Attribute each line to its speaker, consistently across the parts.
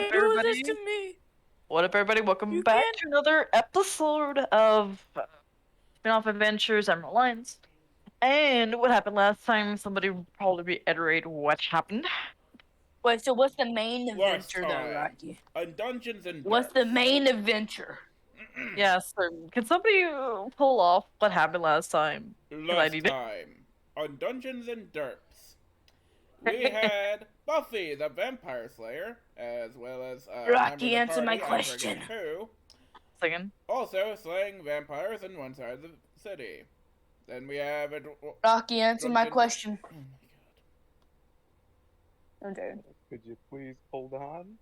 Speaker 1: up,
Speaker 2: do this
Speaker 1: everybody?
Speaker 2: to me.
Speaker 1: What up, everybody? Welcome
Speaker 2: You
Speaker 1: back
Speaker 2: can't.
Speaker 1: to another episode of Spinoff Adventures Emerald Lions. And what happened last time? Somebody will probably reiterate what happened.
Speaker 2: Wait, so what's the main
Speaker 3: Last
Speaker 2: adventure, though,
Speaker 3: time
Speaker 2: Rocky?
Speaker 3: on Dungeons and
Speaker 2: What's the
Speaker 3: Derps.
Speaker 2: main adventure?
Speaker 1: Yes, can somebody pull off what happened last time? 'Cause I
Speaker 3: Last
Speaker 1: need
Speaker 3: time on Dungeons and Derps, we had Buffy the Vampire Slayer, as well as a member of
Speaker 2: Rocky,
Speaker 3: the
Speaker 2: answer my
Speaker 3: party, I
Speaker 2: question.
Speaker 3: forget who,
Speaker 1: Second.
Speaker 3: also slaying vampires in one side of the city. Then we have a
Speaker 2: Rocky, answer my
Speaker 3: drunken-
Speaker 2: question.
Speaker 3: Oh my god.
Speaker 2: Okay.
Speaker 4: Could you please hold on?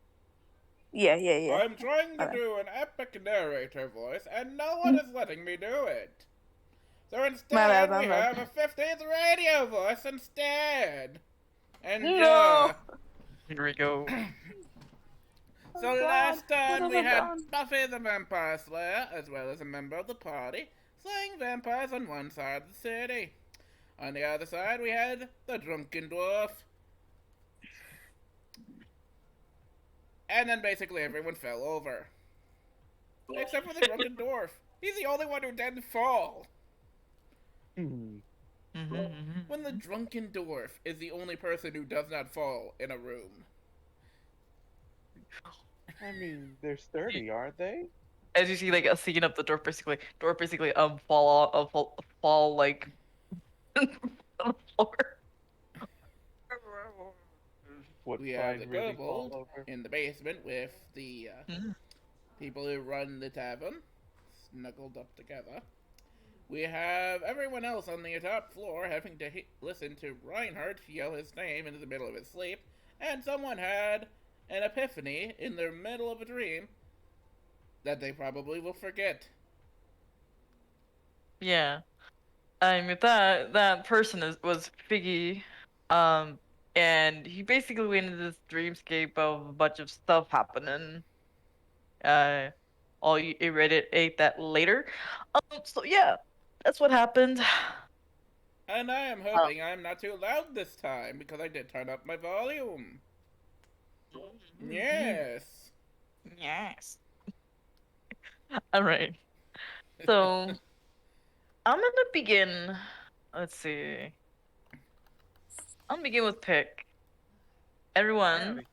Speaker 2: Yeah.
Speaker 3: I'm trying to
Speaker 2: Alright.
Speaker 3: do an epic narrator voice, and no one is letting me do it. So instead,
Speaker 2: My
Speaker 3: we
Speaker 2: bad.
Speaker 3: have a 50th radio voice instead. And
Speaker 2: No!
Speaker 1: Here we go.
Speaker 3: So
Speaker 2: God,
Speaker 3: last time
Speaker 2: what
Speaker 3: we
Speaker 2: have I
Speaker 3: had
Speaker 2: done?
Speaker 3: Buffy the Vampire Slayer, as well as a member of the party, slaying vampires on one side of the city. On the other side, we had the drunken dwarf. And then basically everyone fell over. Except for the drunken dwarf. He's the only one who didn't fall. When the drunken dwarf is the only person who does not fall in a room.
Speaker 4: I mean, they're sturdy, aren't they?
Speaker 1: As you see, like a scene of the door basically fall like on the floor.
Speaker 4: What
Speaker 3: We have the
Speaker 4: fine really fall
Speaker 3: kobold
Speaker 4: over?
Speaker 3: in the basement with the people who run the tavern, snuggled up together. We have everyone else on the top floor having to listen to Reinhardt yell his name into the middle of his sleep, and someone had an epiphany in the middle of a dream that they probably will forget.
Speaker 1: Yeah. I mean that person was Figgy, and he basically went into this dreamscape of a bunch of stuff happening. All you read it ate that later. So yeah, that's what happened.
Speaker 3: And I am hoping I'm not too loud this time, because I did turn up my volume. Yes.
Speaker 1: Yes. All right. So I'm gonna begin. Let's see. I'm gonna begin with pick. Everyone,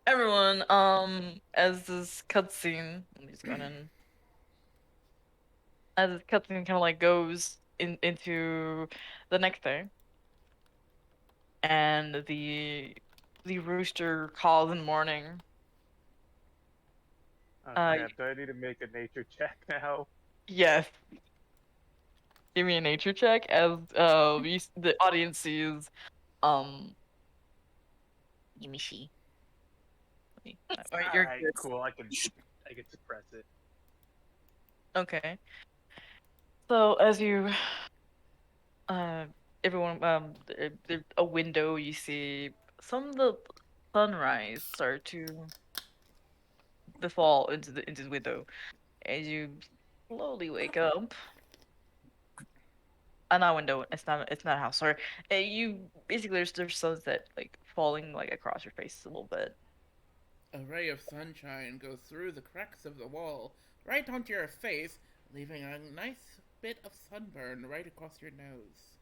Speaker 1: as this cutscene, let me just go in. As this cutscene kind of like goes into the next day, and the rooster calls in the morning.
Speaker 4: Oh, crap. Do I need to make a nature check now?
Speaker 1: Yes. Give me a nature check as the audience sees. Let me see. Alright, you're
Speaker 4: Alright,
Speaker 1: good.
Speaker 4: cool. I can suppress it.
Speaker 1: Okay. So as you, everyone, a window, you see some of the sunrise start to fall into the window as you slowly wake up. Not window. It's not a house. Sorry. You basically there's sunset like falling like across your face a little bit.
Speaker 3: A ray of sunshine goes through the cracks of the wall, right onto your face, leaving a nice bit of sunburn right across your nose.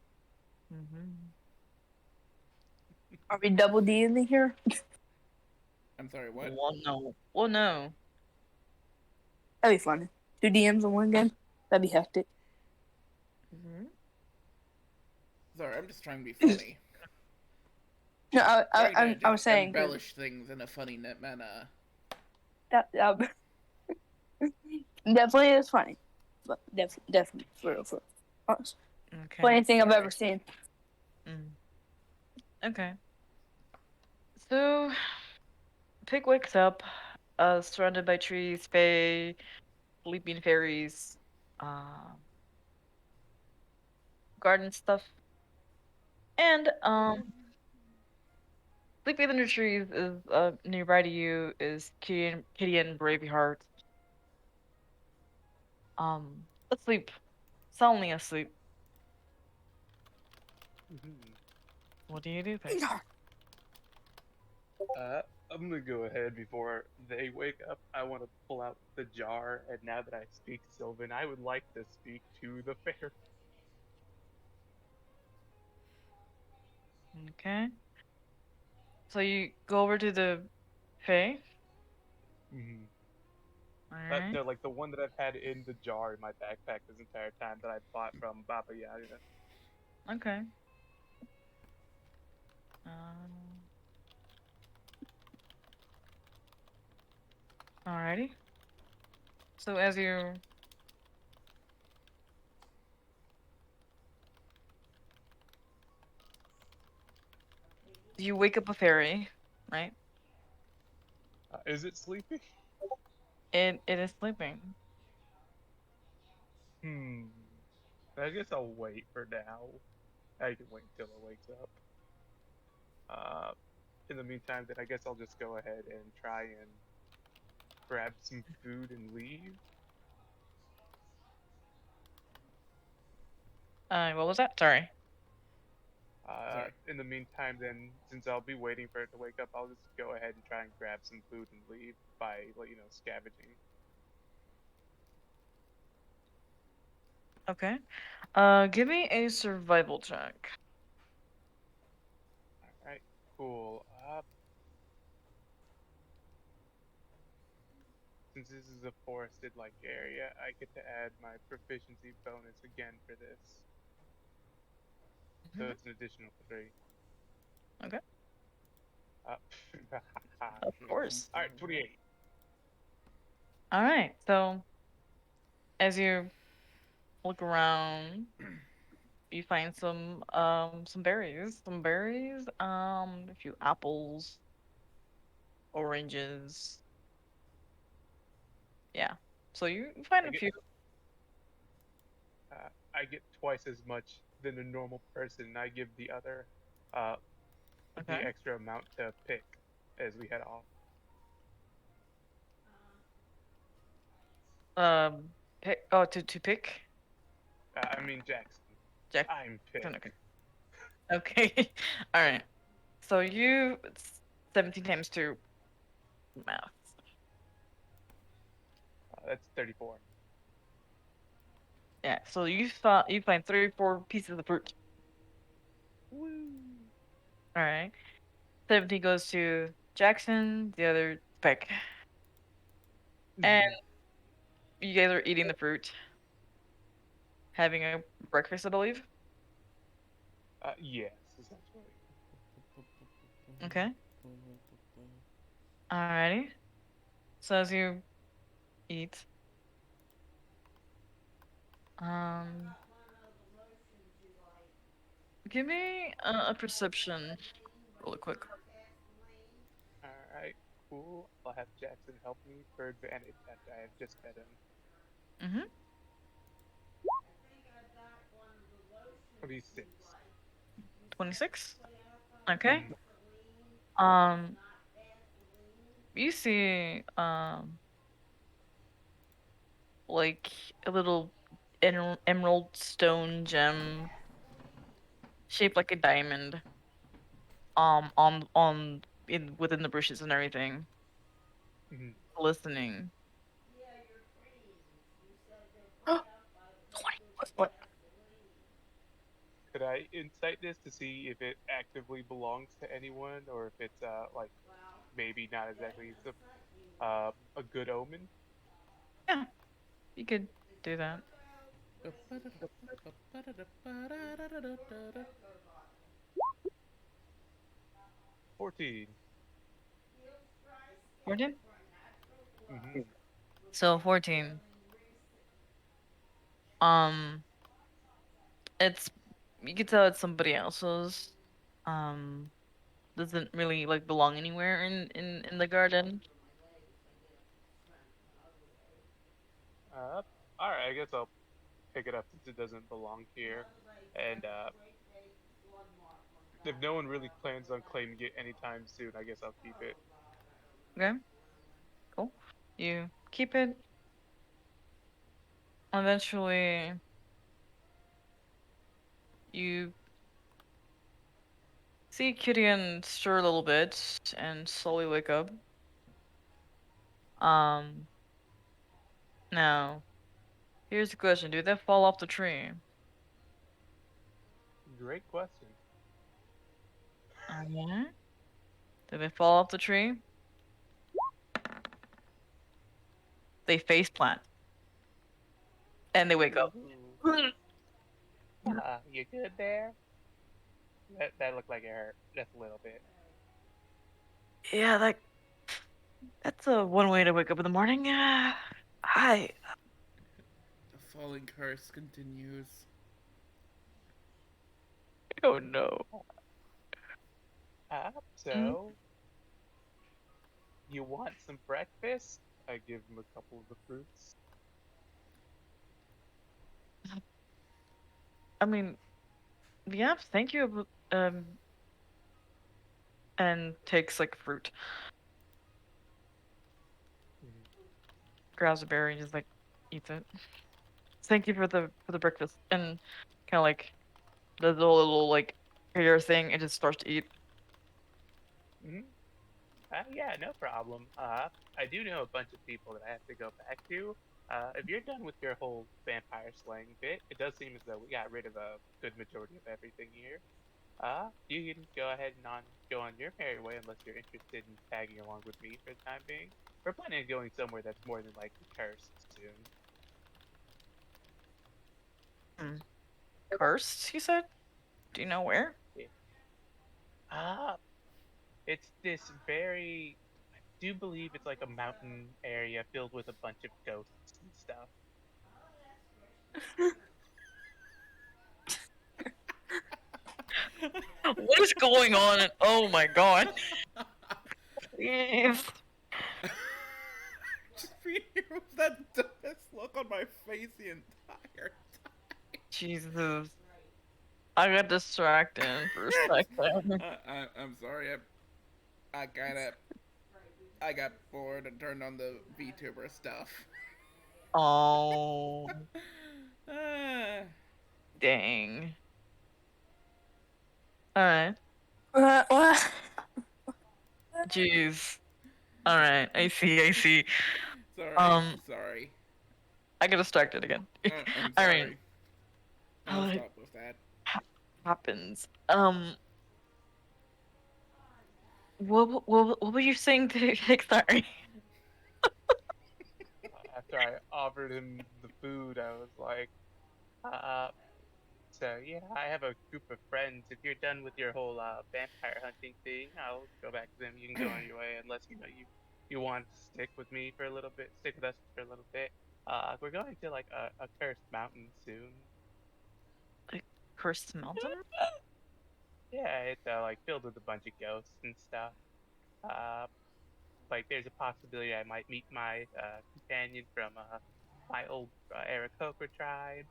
Speaker 2: Are we double D-ing here?
Speaker 3: I'm sorry, what?
Speaker 1: Well, no.
Speaker 2: That'd be fun. 2 DMs in one game? That'd be hectic.
Speaker 3: Sorry, I'm just trying to be funny.
Speaker 2: No,
Speaker 3: I
Speaker 2: was saying...
Speaker 3: embellish things in a funny manner.
Speaker 2: That definitely is funny. But definitely, for real. Honest.
Speaker 1: Okay.
Speaker 2: Funniest thing I've ever seen.
Speaker 1: Okay. So, Pig wakes up, surrounded by trees, fae, sleeping fairies, garden stuff, and sleeping under trees is nearby to you is Kitty and Braveheart. Asleep, soundly asleep. What do you do, Pig?
Speaker 4: I'm gonna go ahead before they wake up. I want to pull out the jar, and now that I speak Sylvan, I would like to speak to the fairy.
Speaker 1: Okay. So you go over to the Fae.
Speaker 4: Mm-hmm.
Speaker 1: Alright.
Speaker 4: No, like the one that I've had in the jar in my backpack this entire time that I bought from Baba Yaga.
Speaker 1: Okay. Um, Alrighty. So as you wake up a fairy, right?
Speaker 4: Is it sleepy?
Speaker 1: It is sleeping.
Speaker 4: Hmm. I guess I'll wait for now. I can wait until it wakes up. Uh, in the meantime, then I guess I'll just go ahead and try and grab some food and leave.
Speaker 1: What was that? Sorry.
Speaker 3: Sorry.
Speaker 4: In the meantime, then since I'll be waiting for it to wake up, I'll just go ahead and try and grab some food and leave by, scavenging.
Speaker 1: Okay. Give me a survival check.
Speaker 4: All right, cool. Since this is a forested like area, I get to add my proficiency bonus again for this. So
Speaker 1: Mhm.
Speaker 4: it's an additional 3.
Speaker 1: Okay.
Speaker 4: Uh,
Speaker 1: Of course.
Speaker 4: all right, 28.
Speaker 1: Alright. So as you look around, you find some berries. A few apples, oranges. Yeah. So you find
Speaker 4: I
Speaker 1: a
Speaker 4: get
Speaker 1: few.
Speaker 4: I get twice as much than a normal person. I give the other uh, the
Speaker 1: Okay.
Speaker 4: extra amount to pick as we head off.
Speaker 1: Pick, to pick.
Speaker 4: I mean Jackson.
Speaker 1: Jack.
Speaker 4: I'm pick.
Speaker 1: Okay. Okay. All right. So it's 17 times 2 math.
Speaker 4: That's 34.
Speaker 1: Yeah. So you find 34 pieces of fruit.
Speaker 4: Woo.
Speaker 1: All right. 17 goes to Jackson. The other Peck. And
Speaker 4: Mhm.
Speaker 1: you guys are eating the fruit, having a breakfast, I believe.
Speaker 4: Yes, essentially.
Speaker 1: Okay. Alrighty. So as you eat, um, give me a perception really quick.
Speaker 4: All right, cool. I'll have Jackson help me for advantage after I have just fed him.
Speaker 1: Mm-hmm.
Speaker 4: 26.
Speaker 1: 26. Okay.
Speaker 4: Mhm.
Speaker 1: Um, you see, like a little emerald stone gem shaped like a diamond. On in within the bushes and everything,
Speaker 4: Mhm.
Speaker 1: glistening. 20. What?
Speaker 4: Could I insight this to see if it actively belongs to anyone, or if it's like maybe not exactly a good omen?
Speaker 1: Yeah, you could do that.
Speaker 4: 14.
Speaker 1: 14.
Speaker 4: Mm-hmm.
Speaker 1: So 14. Um, it's you could tell it's somebody else's. Um, doesn't really like belong anywhere in the garden.
Speaker 4: Uh, all right, I guess I'll pick it up since it doesn't belong here. And if no one really plans on claiming it anytime soon, I guess I'll keep it.
Speaker 1: Okay, cool. You keep it. Eventually, you see Gideon stir a little bit and slowly wake up. Um, Now, here's the question: did they fall off the tree?
Speaker 4: Great question.
Speaker 1: Yeah. Did they fall off the tree? They face plant and they wake up.
Speaker 4: Ooh. You good there? That looked like it hurt just a little bit.
Speaker 1: Yeah, that's a one way to wake up in the morning. Hi.
Speaker 3: The falling curse continues.
Speaker 1: Oh no. Mm.
Speaker 4: So you want some breakfast? I give him a couple of the fruits.
Speaker 1: I mean, yeah, thank you. And takes like fruit,
Speaker 4: Mhm.
Speaker 1: grabs a berry, and just like eats it. Thank you for the breakfast, and kind of like does the whole little like prayer thing, and just starts to eat.
Speaker 4: Mhm. Yeah, no problem. I do know a bunch of people that I have to go back to. If you're done with your whole vampire slaying bit, it does seem as though we got rid of a good majority of everything here. You can go ahead and go on your merry way unless you're interested in tagging along with me for the time being. We're planning on going somewhere that's more than likely cursed soon.
Speaker 1: Hmm. Cursed, he said. Do you know where?
Speaker 4: Yeah. Ah, it's this very. I do believe it's like a mountain area filled with a bunch of ghosts and stuff.
Speaker 1: What is going on? Oh my god. Please.
Speaker 3: Just being here with that dumbest look on my face the entire
Speaker 1: Jesus. I got distracted for a second.
Speaker 3: I'm sorry. I kind of I got bored and turned on the VTuber stuff.
Speaker 1: Oh,
Speaker 3: Ah,
Speaker 1: dang. Alright.
Speaker 2: What?
Speaker 1: Jeez. Alright, I see, I see.
Speaker 3: sorry,
Speaker 1: Um,
Speaker 3: sorry.
Speaker 1: I got distracted again.
Speaker 3: I'm
Speaker 1: Alright.
Speaker 3: sorry. I'll
Speaker 1: Oh, it
Speaker 3: stop with that.
Speaker 1: happens. What were you saying to sorry.
Speaker 4: After I offered him the food, I was like, uh, so yeah, I have a group of friends. If you're done with your whole vampire hunting thing, I'll go back to them. You can go on your way, unless you want to stick with me for a little bit. Stick with us for a little bit. We're going to like a cursed mountain soon.
Speaker 1: Like, cursed mountain?
Speaker 4: Yeah, it's like filled with a bunch of ghosts and stuff. Uh, like there's a possibility I might meet my companion from my old Aarakocra tribe.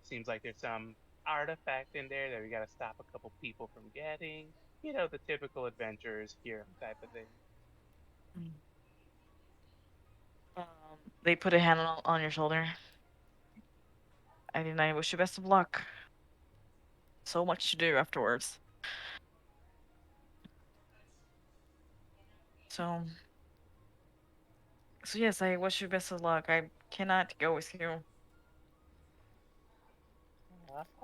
Speaker 4: Seems like there's some artifact in there that we gotta stop a couple people from getting. You know, the typical adventurers hero type of thing.
Speaker 1: Mm. They put a hand on your shoulder. And I wish you best of luck. So much to do afterwards. So, so yes, I wish you best of luck. I cannot go with you.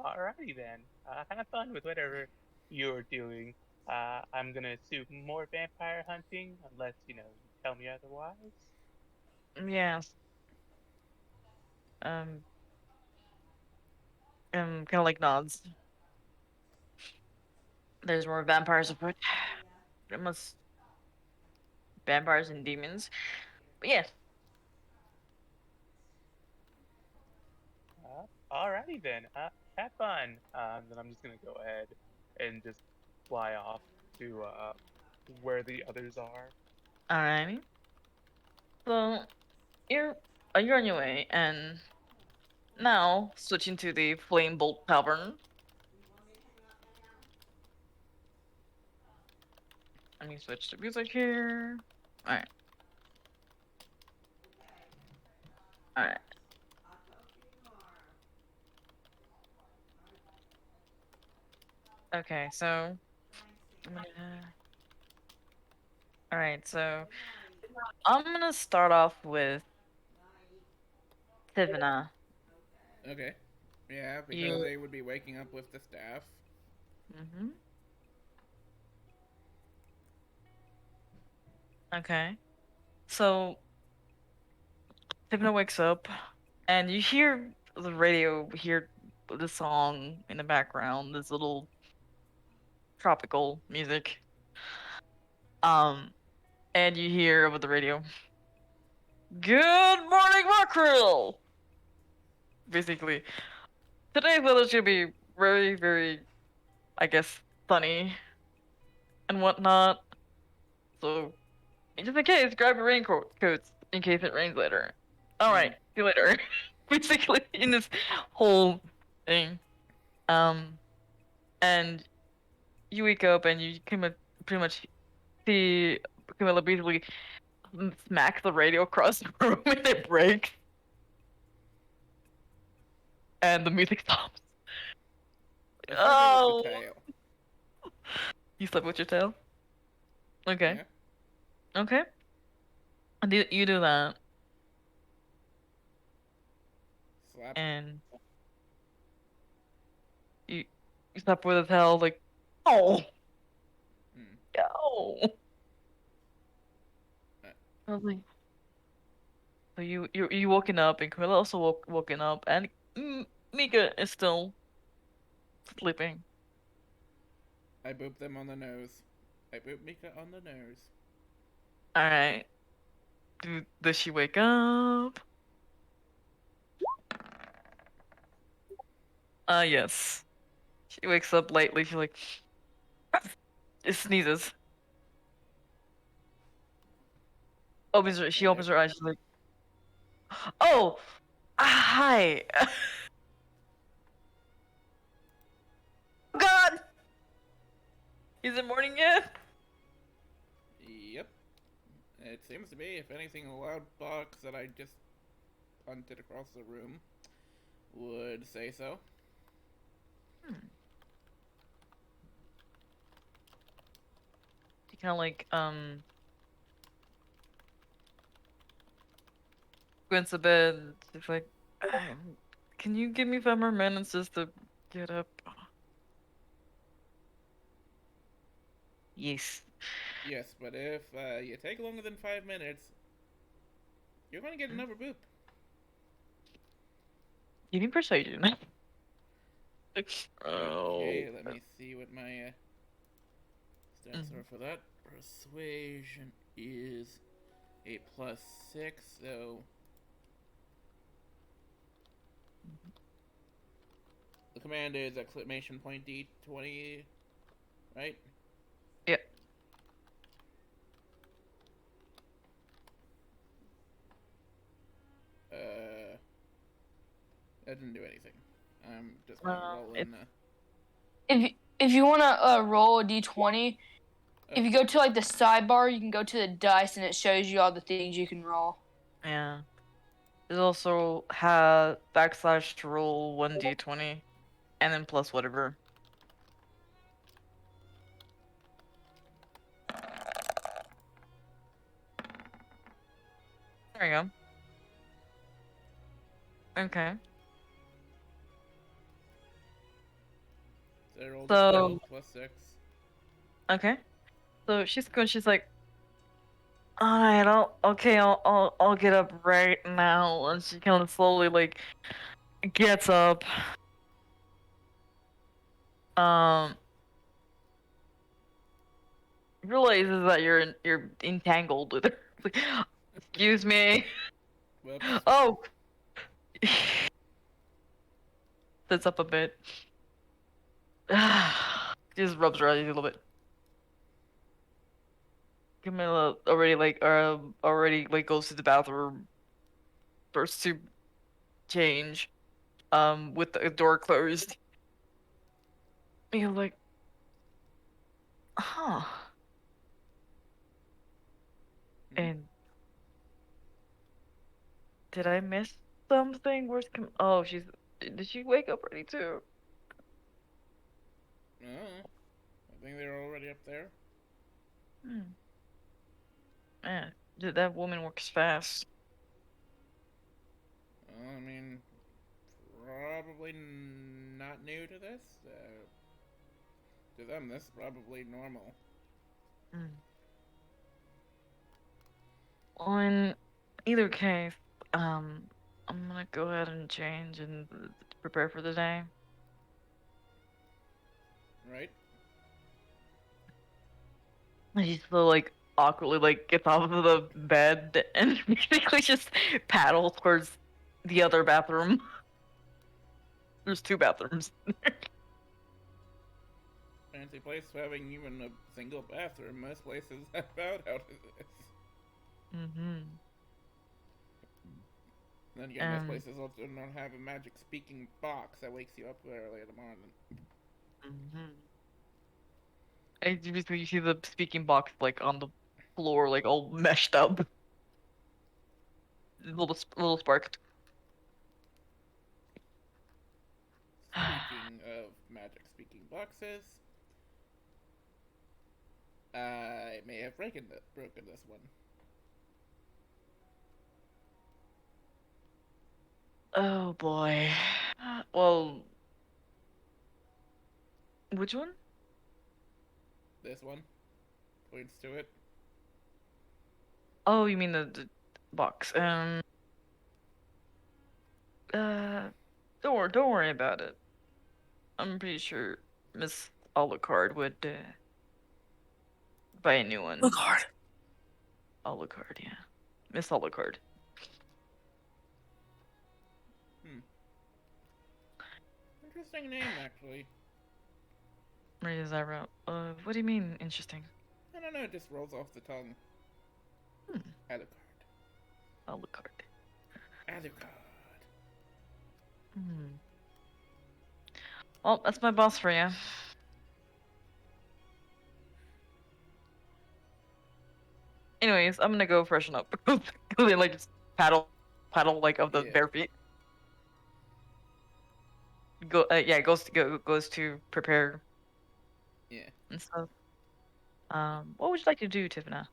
Speaker 4: Alrighty then. Have fun with whatever you're doing. I'm gonna assume more vampire hunting, unless you tell me otherwise.
Speaker 1: Yes. Um, kind of like nods. There's more vampires afoot. There must vampires and demons. But yes.
Speaker 4: Alrighty then. Have fun. Then I'm just gonna go ahead and just fly off to where the others are.
Speaker 1: Alrighty. So you're you're on your way, and now switching to the Flame Bolt Tavern. Let me switch to music here. Alright. Alright. Okay, so All right, so I'm gonna start off with Tivna.
Speaker 3: Okay. Yeah, because
Speaker 1: You.
Speaker 3: they would be waking up with the staff.
Speaker 1: Mm-hmm. Okay. So Tivna wakes up, and you hear the radio, hear the song in the background, this little tropical music. And you hear over the radio, "Good morning, Varkaril!" Basically, today's weather's gonna be very, very, I guess, sunny and whatnot. So, just in case, grab your coats in case it rains later. Alright,
Speaker 3: Mm.
Speaker 1: see you later. Basically, in this whole thing. Um, and you wake up and you pretty much see Camilla basically smack the radio across the room and it breaks. And the music stops.
Speaker 3: I started with the
Speaker 1: Oh!
Speaker 3: tail.
Speaker 1: You slept with your tail? Okay.
Speaker 3: Yeah.
Speaker 1: Okay. And you do that,
Speaker 3: Slap.
Speaker 1: and you you slept with his tail, like, oh,
Speaker 3: Mm.
Speaker 1: no.
Speaker 3: Uh,
Speaker 1: I was like, so you woken up, and Camilla also woken up, and Mika is still sleeping.
Speaker 3: I boop them on the nose. I boop Mika on the nose.
Speaker 1: All right. Does she wake up? Yes. She wakes up lightly. She like just sneezes. She
Speaker 3: Okay.
Speaker 1: opens her eyes. She's like, "Oh, hi." God, is it morning yet?
Speaker 3: Yep. It seems to be, if anything, a loud box that I just punted across the room would say so.
Speaker 1: She kind of like goes to bed. She's like, "Can you give me 5 more minutes just to get up?" Yes.
Speaker 3: Yes, but if you take longer than 5 minutes, you're going to get another boop.
Speaker 1: Give me persuasion. Oh.
Speaker 3: Okay, let me see what my stats are for that. Persuasion is a +6, so the command is exclamation point D20, right?
Speaker 1: Yeah.
Speaker 3: That didn't do anything. I'm just gonna roll in.
Speaker 2: If you want to roll a d20,
Speaker 3: Oh.
Speaker 2: if you go to like the sidebar, you can go to the dice and it shows you all the things you can roll.
Speaker 1: Yeah. There's also have backslash to roll 1d20, and then plus whatever. There you go. Okay.
Speaker 3: So I rolled a
Speaker 1: So
Speaker 3: 12 +6.
Speaker 1: okay. So she's good. She's like, alright, I'll get up right now. And she kind of slowly like gets up. Um, realizes that you're entangled with her. Like, excuse me.
Speaker 3: Whoops.
Speaker 1: Oh. Sits up a bit. Just rubs her eyes a little bit. Camilla already like goes to the bathroom first to change, with the door closed. And you're like, huh.
Speaker 3: Hmm?
Speaker 1: And did I miss something? Oh, did she wake up already too?
Speaker 3: Oh. I think they're already up there.
Speaker 1: Man, that woman works fast.
Speaker 3: Well, I mean, probably not new to this. To them, this is probably normal.
Speaker 1: Well, in either case, I'm gonna go ahead and change and prepare for the day.
Speaker 3: Right?
Speaker 1: He still like awkwardly like gets off of the bed and basically just paddles towards the other bathroom. There's 2 bathrooms.
Speaker 3: Fancy place having even a single bathroom. Most places have out of this. Then again, most places also don't have a magic speaking box that wakes you up early in the morning.
Speaker 1: And you see the speaking box like on the floor, like all meshed up. Little spark.
Speaker 3: Speaking of magic speaking boxes, I may have broken this one.
Speaker 1: Oh boy. Well, which one?
Speaker 3: This one points to it.
Speaker 1: Oh, you mean the box. Don't worry about it. I'm pretty sure Miss Alucard would buy a new one.
Speaker 2: Alucard.
Speaker 1: Alucard, yeah. Miss Alucard.
Speaker 3: Interesting name, actually.
Speaker 1: Maria Zyra. What do you mean interesting?
Speaker 3: I don't know, it just rolls off the tongue. Alucard.
Speaker 1: Alucard.
Speaker 3: Alucard.
Speaker 1: Well, that's my boss for you. Anyways, I'm gonna go freshen up. Then like just paddle like of the bare feet. Go yeah, goes to prepare.
Speaker 3: Yeah.
Speaker 1: And stuff. What would you like to do, Tifana?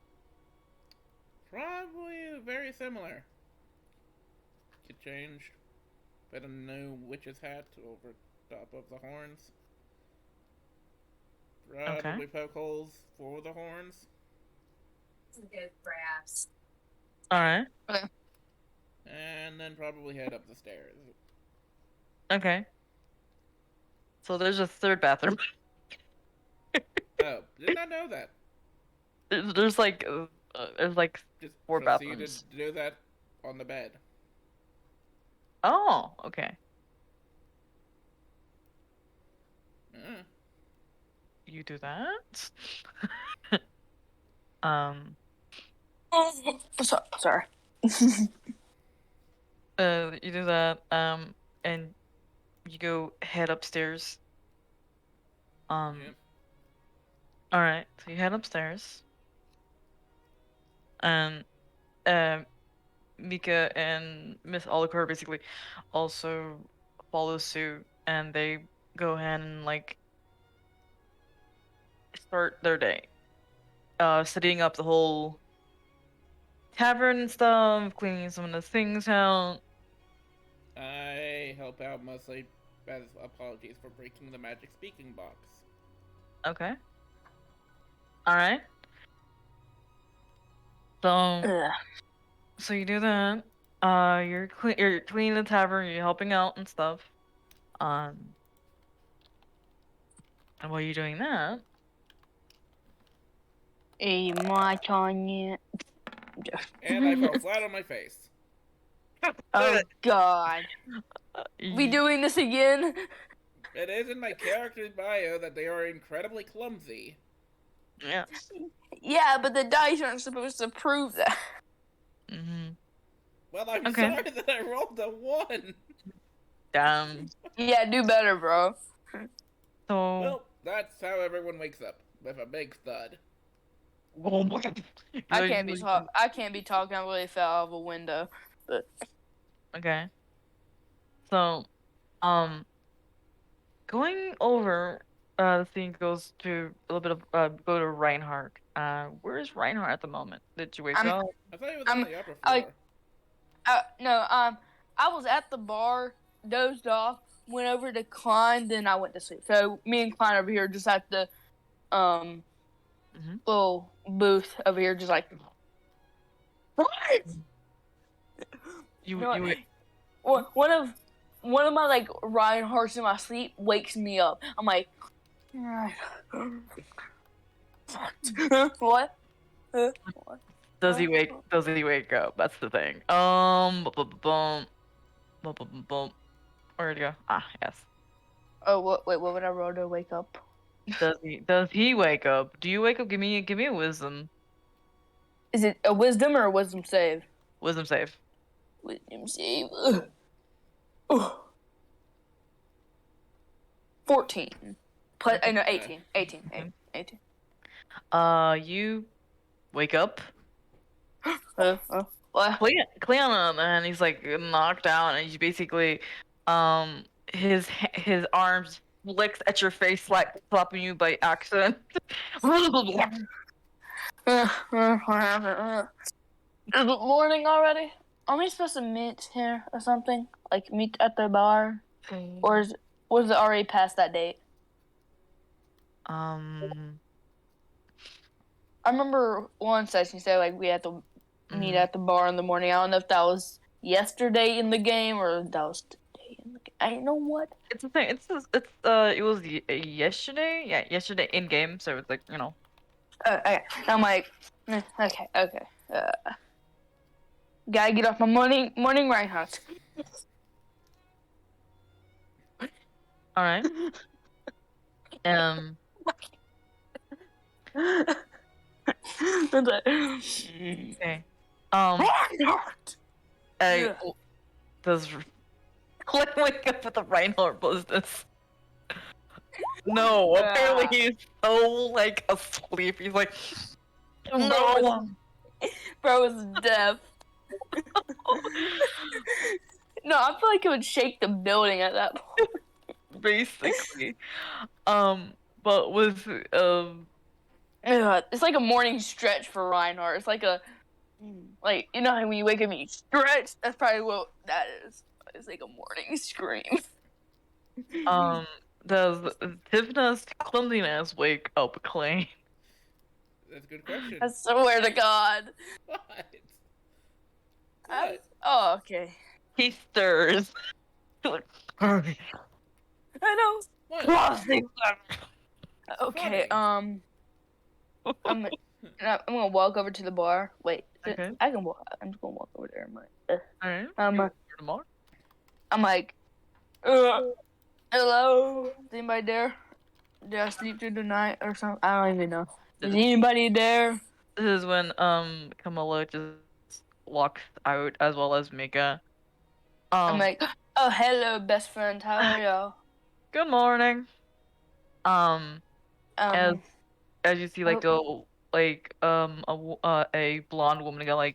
Speaker 3: Probably very similar. Could change. Put a new witch's hat over top of the horns. Probably poke holes for the horns.
Speaker 5: Good grass.
Speaker 1: Alright.
Speaker 2: Okay.
Speaker 3: And then probably head up the stairs.
Speaker 1: Okay. So there's a 3rd bathroom.
Speaker 3: Oh, did not know that.
Speaker 1: There's like
Speaker 3: Just
Speaker 1: 4
Speaker 3: proceeded
Speaker 1: bathrooms.
Speaker 3: to do that on the bed.
Speaker 1: Oh, okay. You do that.
Speaker 2: Sorry.
Speaker 1: You do that. And you go head upstairs.
Speaker 3: Yep.
Speaker 1: All right. So you head upstairs. And Mika and Miss Alucard basically also follow suit, and they go ahead and like start their day. Setting up the whole tavern and stuff, cleaning some of the things out.
Speaker 3: I help out mostly as apologies for breaking the magic speaking box.
Speaker 1: Okay. Alright. So you do that. You're cleaning the tavern, you're helping out and stuff. And while you're doing that,
Speaker 2: A march on you.
Speaker 3: And I fell flat on my face.
Speaker 2: Oh God. We doing this again?
Speaker 3: It is in my character's bio that they are incredibly clumsy.
Speaker 1: Yeah.
Speaker 2: Yeah, but the dice aren't supposed to prove that.
Speaker 3: Well, I'm
Speaker 1: Okay.
Speaker 3: sorry that I rolled a 1.
Speaker 1: Damn.
Speaker 2: Yeah, do better, bro.
Speaker 1: So.
Speaker 3: Well, that's how everyone wakes up, with a big thud.
Speaker 1: Oh my God.
Speaker 2: I can't be talking. I really fell out of a window. But
Speaker 1: Okay. So, going over the scene goes to a little bit of go to Reinhardt. Where is Reinhardt at the moment? Did you wake
Speaker 2: I'm-
Speaker 1: up?
Speaker 3: I thought he was on
Speaker 2: I'm-
Speaker 3: the upper
Speaker 2: I-
Speaker 3: floor.
Speaker 2: No, I was at the bar, dozed off, went over to Klein, then I went to sleep. So me and Klein over here just at the
Speaker 1: Mhm.
Speaker 2: little booth over here, just like.
Speaker 1: You
Speaker 2: No,
Speaker 1: you wait.
Speaker 2: one of my like Reinhardts in my sleep wakes me up. I'm like, what? What?
Speaker 1: Does he wake up? That's the thing. Boom. Where'd he go? Ah, yes.
Speaker 2: Oh, wait, what would I roll to wake up?
Speaker 1: Does he wake up? Do you wake up? Give me a wisdom.
Speaker 2: Is it a wisdom or a wisdom save?
Speaker 1: Wisdom save.
Speaker 2: Wisdom save. Ugh. 14. Plus, no, 18. 18. 18.
Speaker 1: You wake up.
Speaker 2: What?
Speaker 1: Cleon, and he's like knocked out, and he's basically, his arms flicks at your face like slapping you by accident.
Speaker 2: Is it morning already? Are we supposed to meet here or something? Like meet at the bar? Or was it already past that date?
Speaker 1: Um.
Speaker 2: I remember one session said like we had to meet at the bar in the morning. I don't know if that was yesterday in the game or that was today in the game. I know what.
Speaker 1: It's the thing. It was yesterday. Yeah, yesterday in game. So it's like
Speaker 2: Okay. I'm like, okay. Gotta get off my morning Reinhardt.
Speaker 1: All right. Okay.
Speaker 2: Reinhardt. Yeah.
Speaker 1: Does Clint wake up with the Reinhardt business? No, apparently he's so like asleep. He's like, no.
Speaker 2: Bro is deaf. No, I feel like it would shake the building at that point.
Speaker 1: Basically, but with
Speaker 2: It's like a morning stretch for Reinhardt. It's like like you know how when you wake up and you stretch. That's probably what that is. It's like a morning scream.
Speaker 1: does Tivna's clumsiness wake up Clay?
Speaker 3: That's a good question.
Speaker 2: I swear to God.
Speaker 3: What?
Speaker 2: Oh, okay.
Speaker 1: He stirs. Like,
Speaker 2: I know.
Speaker 3: What?
Speaker 2: Okay.
Speaker 3: Funny.
Speaker 2: I'm gonna walk over to the bar. Wait.
Speaker 1: Okay.
Speaker 2: I can walk. I'm just gonna walk over there.
Speaker 1: Alright.
Speaker 2: I'm like, hello. Is anybody there? Did I sleep through the night or something? I don't even know. Is anybody there?
Speaker 1: This is when Camilla just walks out as well as Mika.
Speaker 2: I'm like, oh hello, best friend. How are y'all?
Speaker 1: Good morning. As you see, like a blonde woman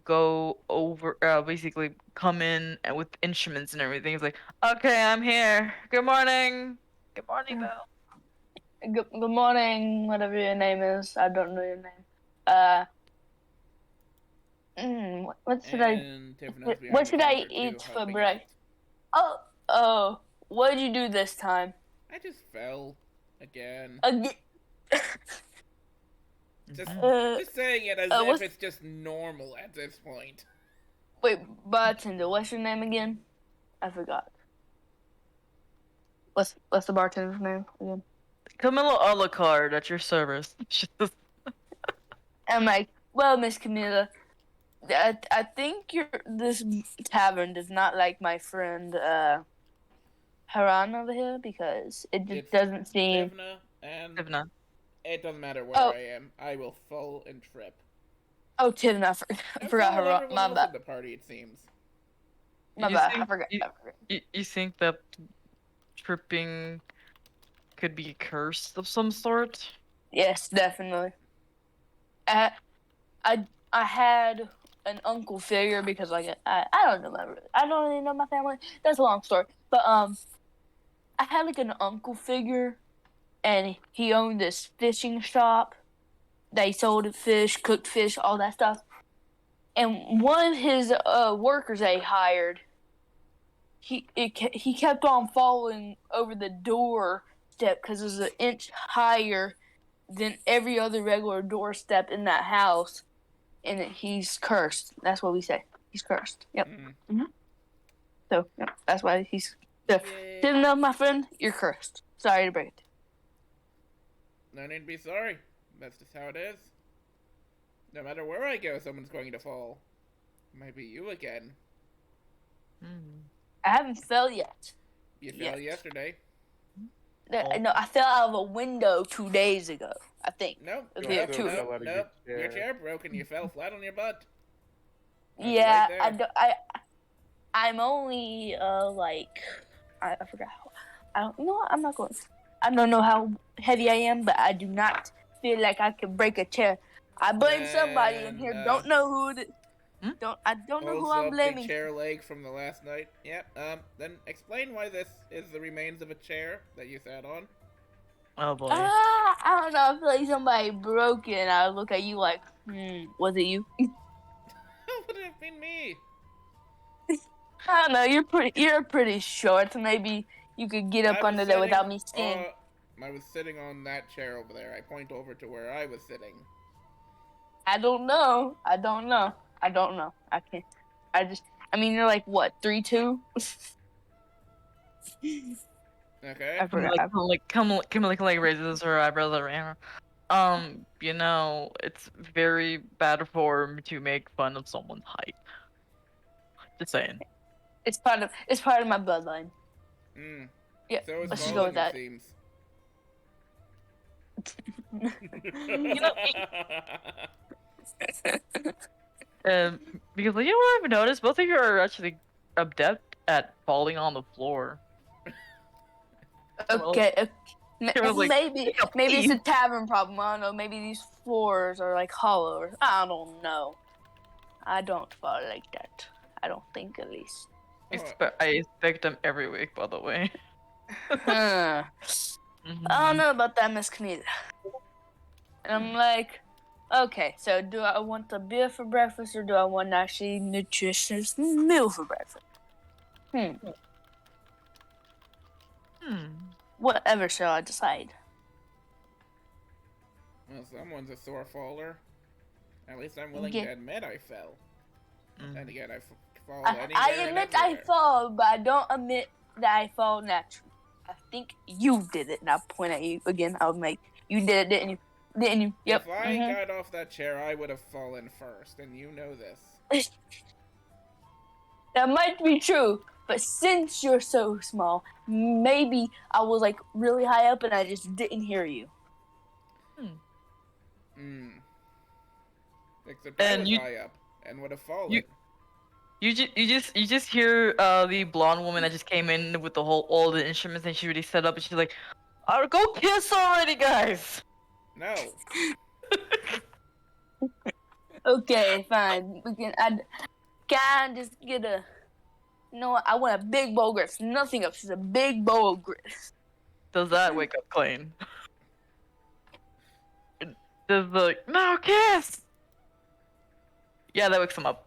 Speaker 1: go over, basically come in and with instruments and everything. It's like, okay, I'm here. Good morning. Good morning, Belle.
Speaker 2: Good morning, whatever your name is. I don't know your name. What should what should I eat for breakfast? Oh, what did you do this time?
Speaker 3: I just fell again. Just saying it as if it's just normal at this point.
Speaker 2: Wait, bartender, what's your name again? I forgot. What's the bartender's name again?
Speaker 1: Camilla a la carte at your service.
Speaker 2: I'm like, well, Miss Camilla, I think this tavern does not like my friend Haran over here because it just doesn't seem.
Speaker 1: Tivna.
Speaker 3: It doesn't matter where I am. I will fall and trip.
Speaker 2: Oh, Tivna, I forgot Haran. My bad.
Speaker 3: The party, it seems.
Speaker 2: My bad. I forgot.
Speaker 1: You think that tripping could be a curse of some sort?
Speaker 2: Yes, definitely. I had an uncle figure because I don't remember. I don't really know my family. That's a long story. But I had like an uncle figure and he owned this fishing shop. They sold fish, cooked fish, all that stuff. And one of his workers they hired, he kept on falling over the doorstep because it was an inch higher than every other regular doorstep in that house, and he's cursed. That's what we say. He's cursed. Yep. So yep, that's why he's. So,
Speaker 3: Yay.
Speaker 2: didn't know, my friend, you're cursed. Sorry to break it.
Speaker 3: No need to be sorry. That's just how it is. No matter where I go, someone's going to fall. It might be you again.
Speaker 2: I haven't fell yet.
Speaker 3: You fell yesterday.
Speaker 2: No, I fell out of a window 2 days ago. I think.
Speaker 3: Nope.
Speaker 2: Okay,
Speaker 3: Nope.
Speaker 2: two.
Speaker 3: Nope. Your chair broke and you fell flat on your butt. That's
Speaker 2: Yeah,
Speaker 3: right there.
Speaker 2: I'm only like I forgot how. I don't. You know what? I'm not going. I don't know how heavy I am, but I do not feel like I can break a chair. I blame somebody in here. Don't know who it. I don't know who
Speaker 3: Holds
Speaker 2: I'm
Speaker 3: up
Speaker 2: blaming.
Speaker 3: the chair leg from the last night. Yep. Then explain why this is the remains of a chair that you sat on.
Speaker 1: Oh boy.
Speaker 2: I don't know. I feel like somebody broke it, and I look at you like, was it you?
Speaker 3: How would it have been me?
Speaker 2: I don't know. You're pretty short. Maybe you could get up under there without me seeing.
Speaker 3: I was sitting on that chair over there. I point over to where I was sitting.
Speaker 2: I don't know. I can't. I mean, you're like, what, 3'2"?
Speaker 3: Okay.
Speaker 2: I forgot.
Speaker 1: Kimberly raises her eyebrows around. You know, it's very bad form to make fun of someone's height. Just saying.
Speaker 2: It's part of my bloodline. Yeah,
Speaker 3: So
Speaker 2: let's
Speaker 3: it's
Speaker 2: just go with that.
Speaker 3: Seems.
Speaker 1: Because you know what I've noticed? Both of you are actually adept at falling on the floor.
Speaker 2: Okay.
Speaker 1: Like,
Speaker 2: Maybe it's a tavern problem. I don't know. Maybe these floors are like hollow. I don't know. I don't fall like that. I don't think, at least.
Speaker 1: I expect them every week, by the way.
Speaker 2: I don't know about that, Miss Camila. And I'm like, okay, so do I want a beer for breakfast or do I want actually nutritious meal for breakfast? Whatever shall I decide?
Speaker 3: Well, someone's a sore faller. At least I'm willing to admit I fell. And again, I've fallen anywhere
Speaker 2: I
Speaker 3: and
Speaker 2: admit I
Speaker 3: everywhere.
Speaker 2: fall, but I don't admit that I fall naturally. I think you did it, and I'll point at you again. I'll make you did it, didn't you? Didn't you? Yep.
Speaker 3: If I got off that chair, I would have fallen first, and you know this.
Speaker 2: That might be true, but since you're so small, maybe I was like really high up and I just didn't hear you.
Speaker 3: Except I was high up and would have fallen.
Speaker 1: You just hear the blonde woman that just came in with all the instruments and she already set up and she's like, go piss already, guys.
Speaker 3: No.
Speaker 2: Okay, fine. We can. Can I just get a? You know what? I want a big bowl of grits. Nothing else. Just a big bowl of grits.
Speaker 1: Does that wake up Clayton? Does the no kiss? Yeah, that wakes him up.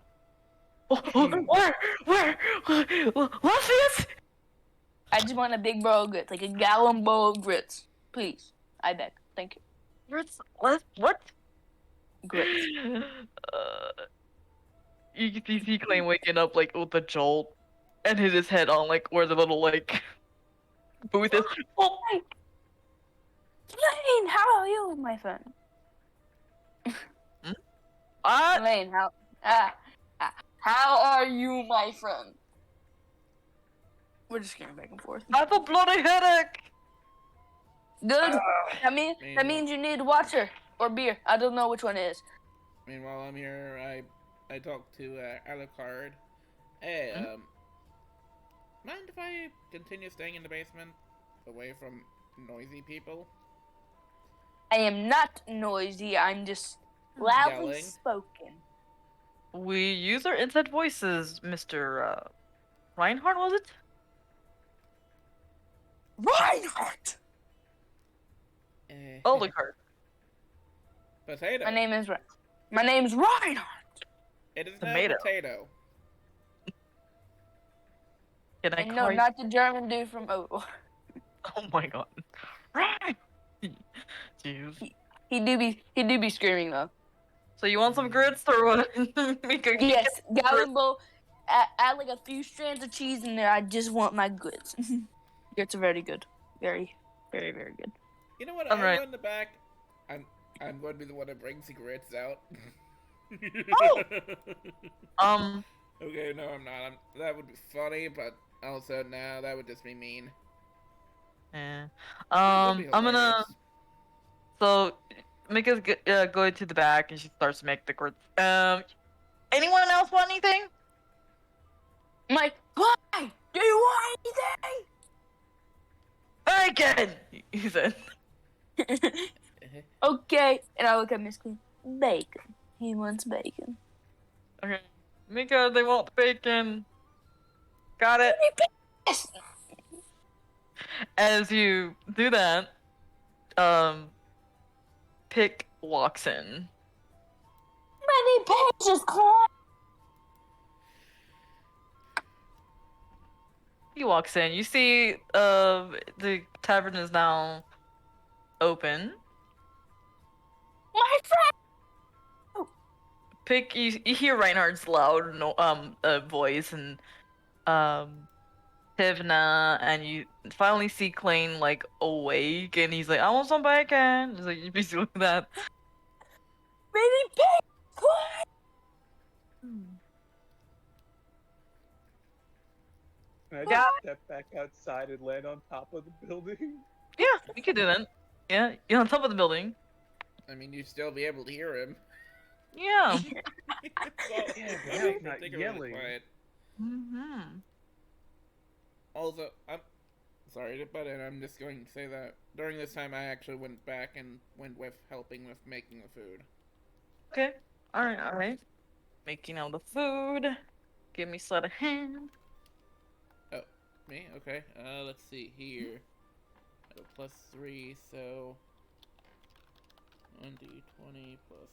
Speaker 1: Where? Lucius?
Speaker 2: I just want a big bowl of grits, like a gallon bowl of grits, please. I beg. Thank you.
Speaker 1: Grits? What?
Speaker 2: Grits.
Speaker 1: You see Clayton waking up like with a jolt and hit his head on like where the little like booth is. Oh my!
Speaker 2: Lane, how are you, my friend? Lane, how are you, my friend? We're just getting back and forth.
Speaker 1: I have a bloody headache.
Speaker 2: Good. That means you need water or beer. I don't know which one it is.
Speaker 3: Meanwhile, I'm here. I talked to Alucard. Hey, mind if I continue staying in the basement, away from noisy people?
Speaker 2: I am not noisy. I'm just loudly
Speaker 3: Yelling.
Speaker 2: spoken.
Speaker 1: We use our inside voices, Mr. Reinhardt, was it?
Speaker 2: Reinhardt!
Speaker 1: Oh, look hard.
Speaker 3: Potato.
Speaker 2: My name's Reinhardt.
Speaker 3: It is
Speaker 1: Tomato.
Speaker 3: now potato.
Speaker 1: Can I
Speaker 2: And
Speaker 1: call
Speaker 2: no,
Speaker 1: you?
Speaker 2: not the German dude from Oval.
Speaker 1: Oh my god. Right. Jeez.
Speaker 2: He do be screaming though.
Speaker 1: So you want some grits or what? Mika, can you
Speaker 2: Yes,
Speaker 1: get grits?
Speaker 2: Gallimbo, add like a few strands of cheese in there. I just want my grits. Grits are very good. Very, very, very good.
Speaker 3: You know what?
Speaker 1: All
Speaker 3: I
Speaker 1: right.
Speaker 3: go in the back. I'm going to be the one that brings the grits out.
Speaker 1: Oh!
Speaker 3: Okay, no, I'm not. That would be funny, but also, no, that would just be mean.
Speaker 1: Yeah.
Speaker 3: It would be
Speaker 1: I'm gonna.
Speaker 3: hilarious.
Speaker 1: So Mika's going to the back and she starts to make the grits. Anyone else want anything?
Speaker 2: I'm like, why? Do you want
Speaker 1: Bacon! He said.
Speaker 2: anything? Okay. And I look at Miss Queen. Bacon. He wants bacon.
Speaker 1: Okay. Mika, they want the bacon. Got it.
Speaker 2: Yes.
Speaker 1: As you do that, Pick walks in.
Speaker 2: Many pages, Clark.
Speaker 1: He walks in. You see, the tavern is now open.
Speaker 2: My friend.
Speaker 1: Pick, you hear Reinhardt's loud voice and Tivna, and you finally see Klain like awake, and he's like, "I want some bacon." He's like, "You busy with that?"
Speaker 2: Many pages, Clark.
Speaker 4: And I
Speaker 1: Yeah.
Speaker 4: just step back outside and land on top of the building.
Speaker 1: Yeah, we could do that. Yeah, you're on top of the building.
Speaker 3: I mean, you'd still be able to hear him.
Speaker 1: Yeah.
Speaker 4: Yeah, but
Speaker 3: He's
Speaker 4: he's not
Speaker 3: particularly
Speaker 4: yelling.
Speaker 3: quiet.
Speaker 1: Mm-hmm.
Speaker 3: Also, I'm sorry to butt in. I'm just going to say that during this time, I actually went back and went with helping with making the food.
Speaker 1: Okay. All right. All right. Making all the food. Give me sleight of hand.
Speaker 3: Oh, me? Okay. Let's see here. I have a +3, so 1d20 plus.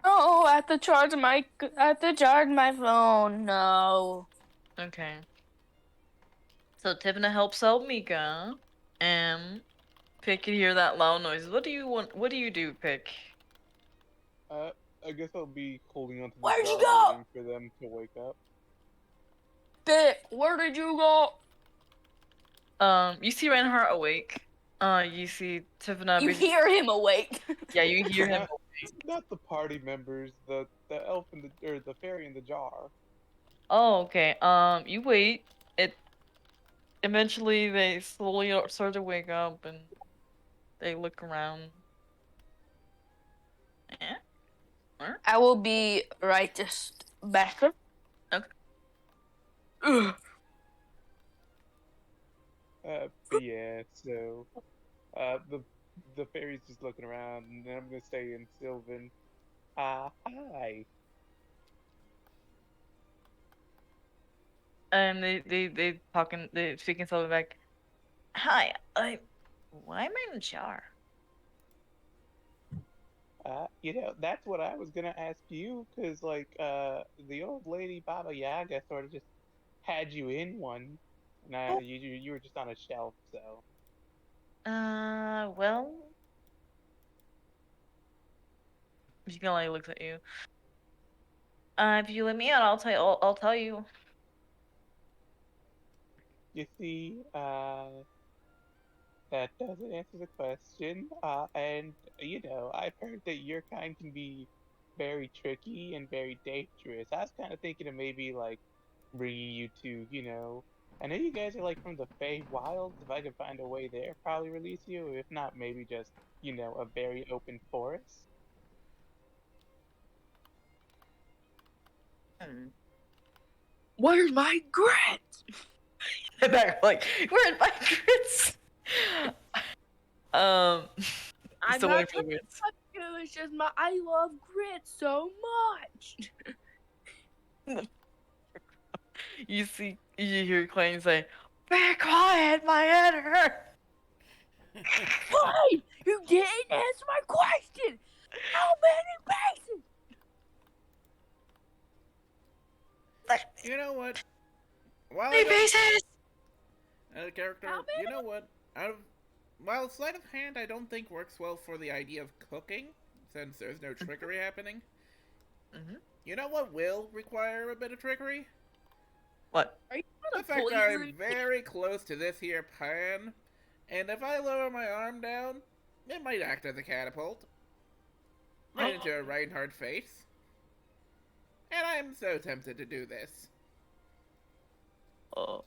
Speaker 2: Oh, I have to charge my phone. No.
Speaker 1: Okay. So Tivna helps out Mika, and Pick can hear that loud noise. What do you want? What do you do, Pick?
Speaker 4: I guess I'll be holding onto the
Speaker 2: Where'd you
Speaker 4: jar,
Speaker 2: go?
Speaker 4: waiting for them to wake up.
Speaker 2: Pick, where did you go?
Speaker 1: You see Reinhardt awake. You see Tivna.
Speaker 2: You hear him awake.
Speaker 1: Yeah, you hear him.
Speaker 4: Not the party members, the elf and the fairy in the jar.
Speaker 1: Oh, okay. You wait. Eventually they slowly start to wake up and they look around. Yeah. Alright.
Speaker 2: I will be right just back up.
Speaker 1: Okay.
Speaker 2: Ugh.
Speaker 4: But yeah, so the fairy's just looking around, and then I'm gonna say in Sylvan, hi.
Speaker 1: And they talking, they speaking something back. Hi, why am I in a jar?
Speaker 4: That's what I was gonna ask you, cause like the old lady Baba Yaga sort of just had you in one, and you were just on a shelf, so.
Speaker 1: Well, she kind of like looks at you. If you let me out, I'll tell you.
Speaker 4: You see, that doesn't answer the question. And I've heard that your kind can be very tricky and very dangerous. I was kind of thinking of maybe like bringing you to, I know you guys are like from the Fey Wilds. If I could find a way there, probably release you. If not, maybe just, a very open forest.
Speaker 2: Where's my grit?
Speaker 1: Back like, we're in my grits.
Speaker 2: I'm
Speaker 1: still
Speaker 2: not
Speaker 1: waiting for the
Speaker 2: trying
Speaker 1: grits.
Speaker 2: to fuck you. It's just I love grit so much.
Speaker 1: You hear Klain say, Be quiet, my head hurts.
Speaker 2: Why? You didn't answer my question. How many bases?
Speaker 3: You know what? While I
Speaker 1: Three
Speaker 3: don't
Speaker 1: pieces.
Speaker 3: as a character,
Speaker 2: How
Speaker 3: you
Speaker 2: many?
Speaker 3: know what? While sleight of hand I don't think works well for the idea of cooking, since there's no trickery happening.
Speaker 1: Mm-hmm.
Speaker 3: You know what will require a bit of trickery?
Speaker 1: What?
Speaker 2: Are you
Speaker 3: The
Speaker 2: trying
Speaker 3: fact
Speaker 2: to
Speaker 3: that
Speaker 2: poison
Speaker 3: I'm
Speaker 2: me?
Speaker 3: very close to this here pan, and if I lower my arm down, it might act as a catapult. Right into a Reinhardt face. And I'm so tempted to do this.
Speaker 1: Oh.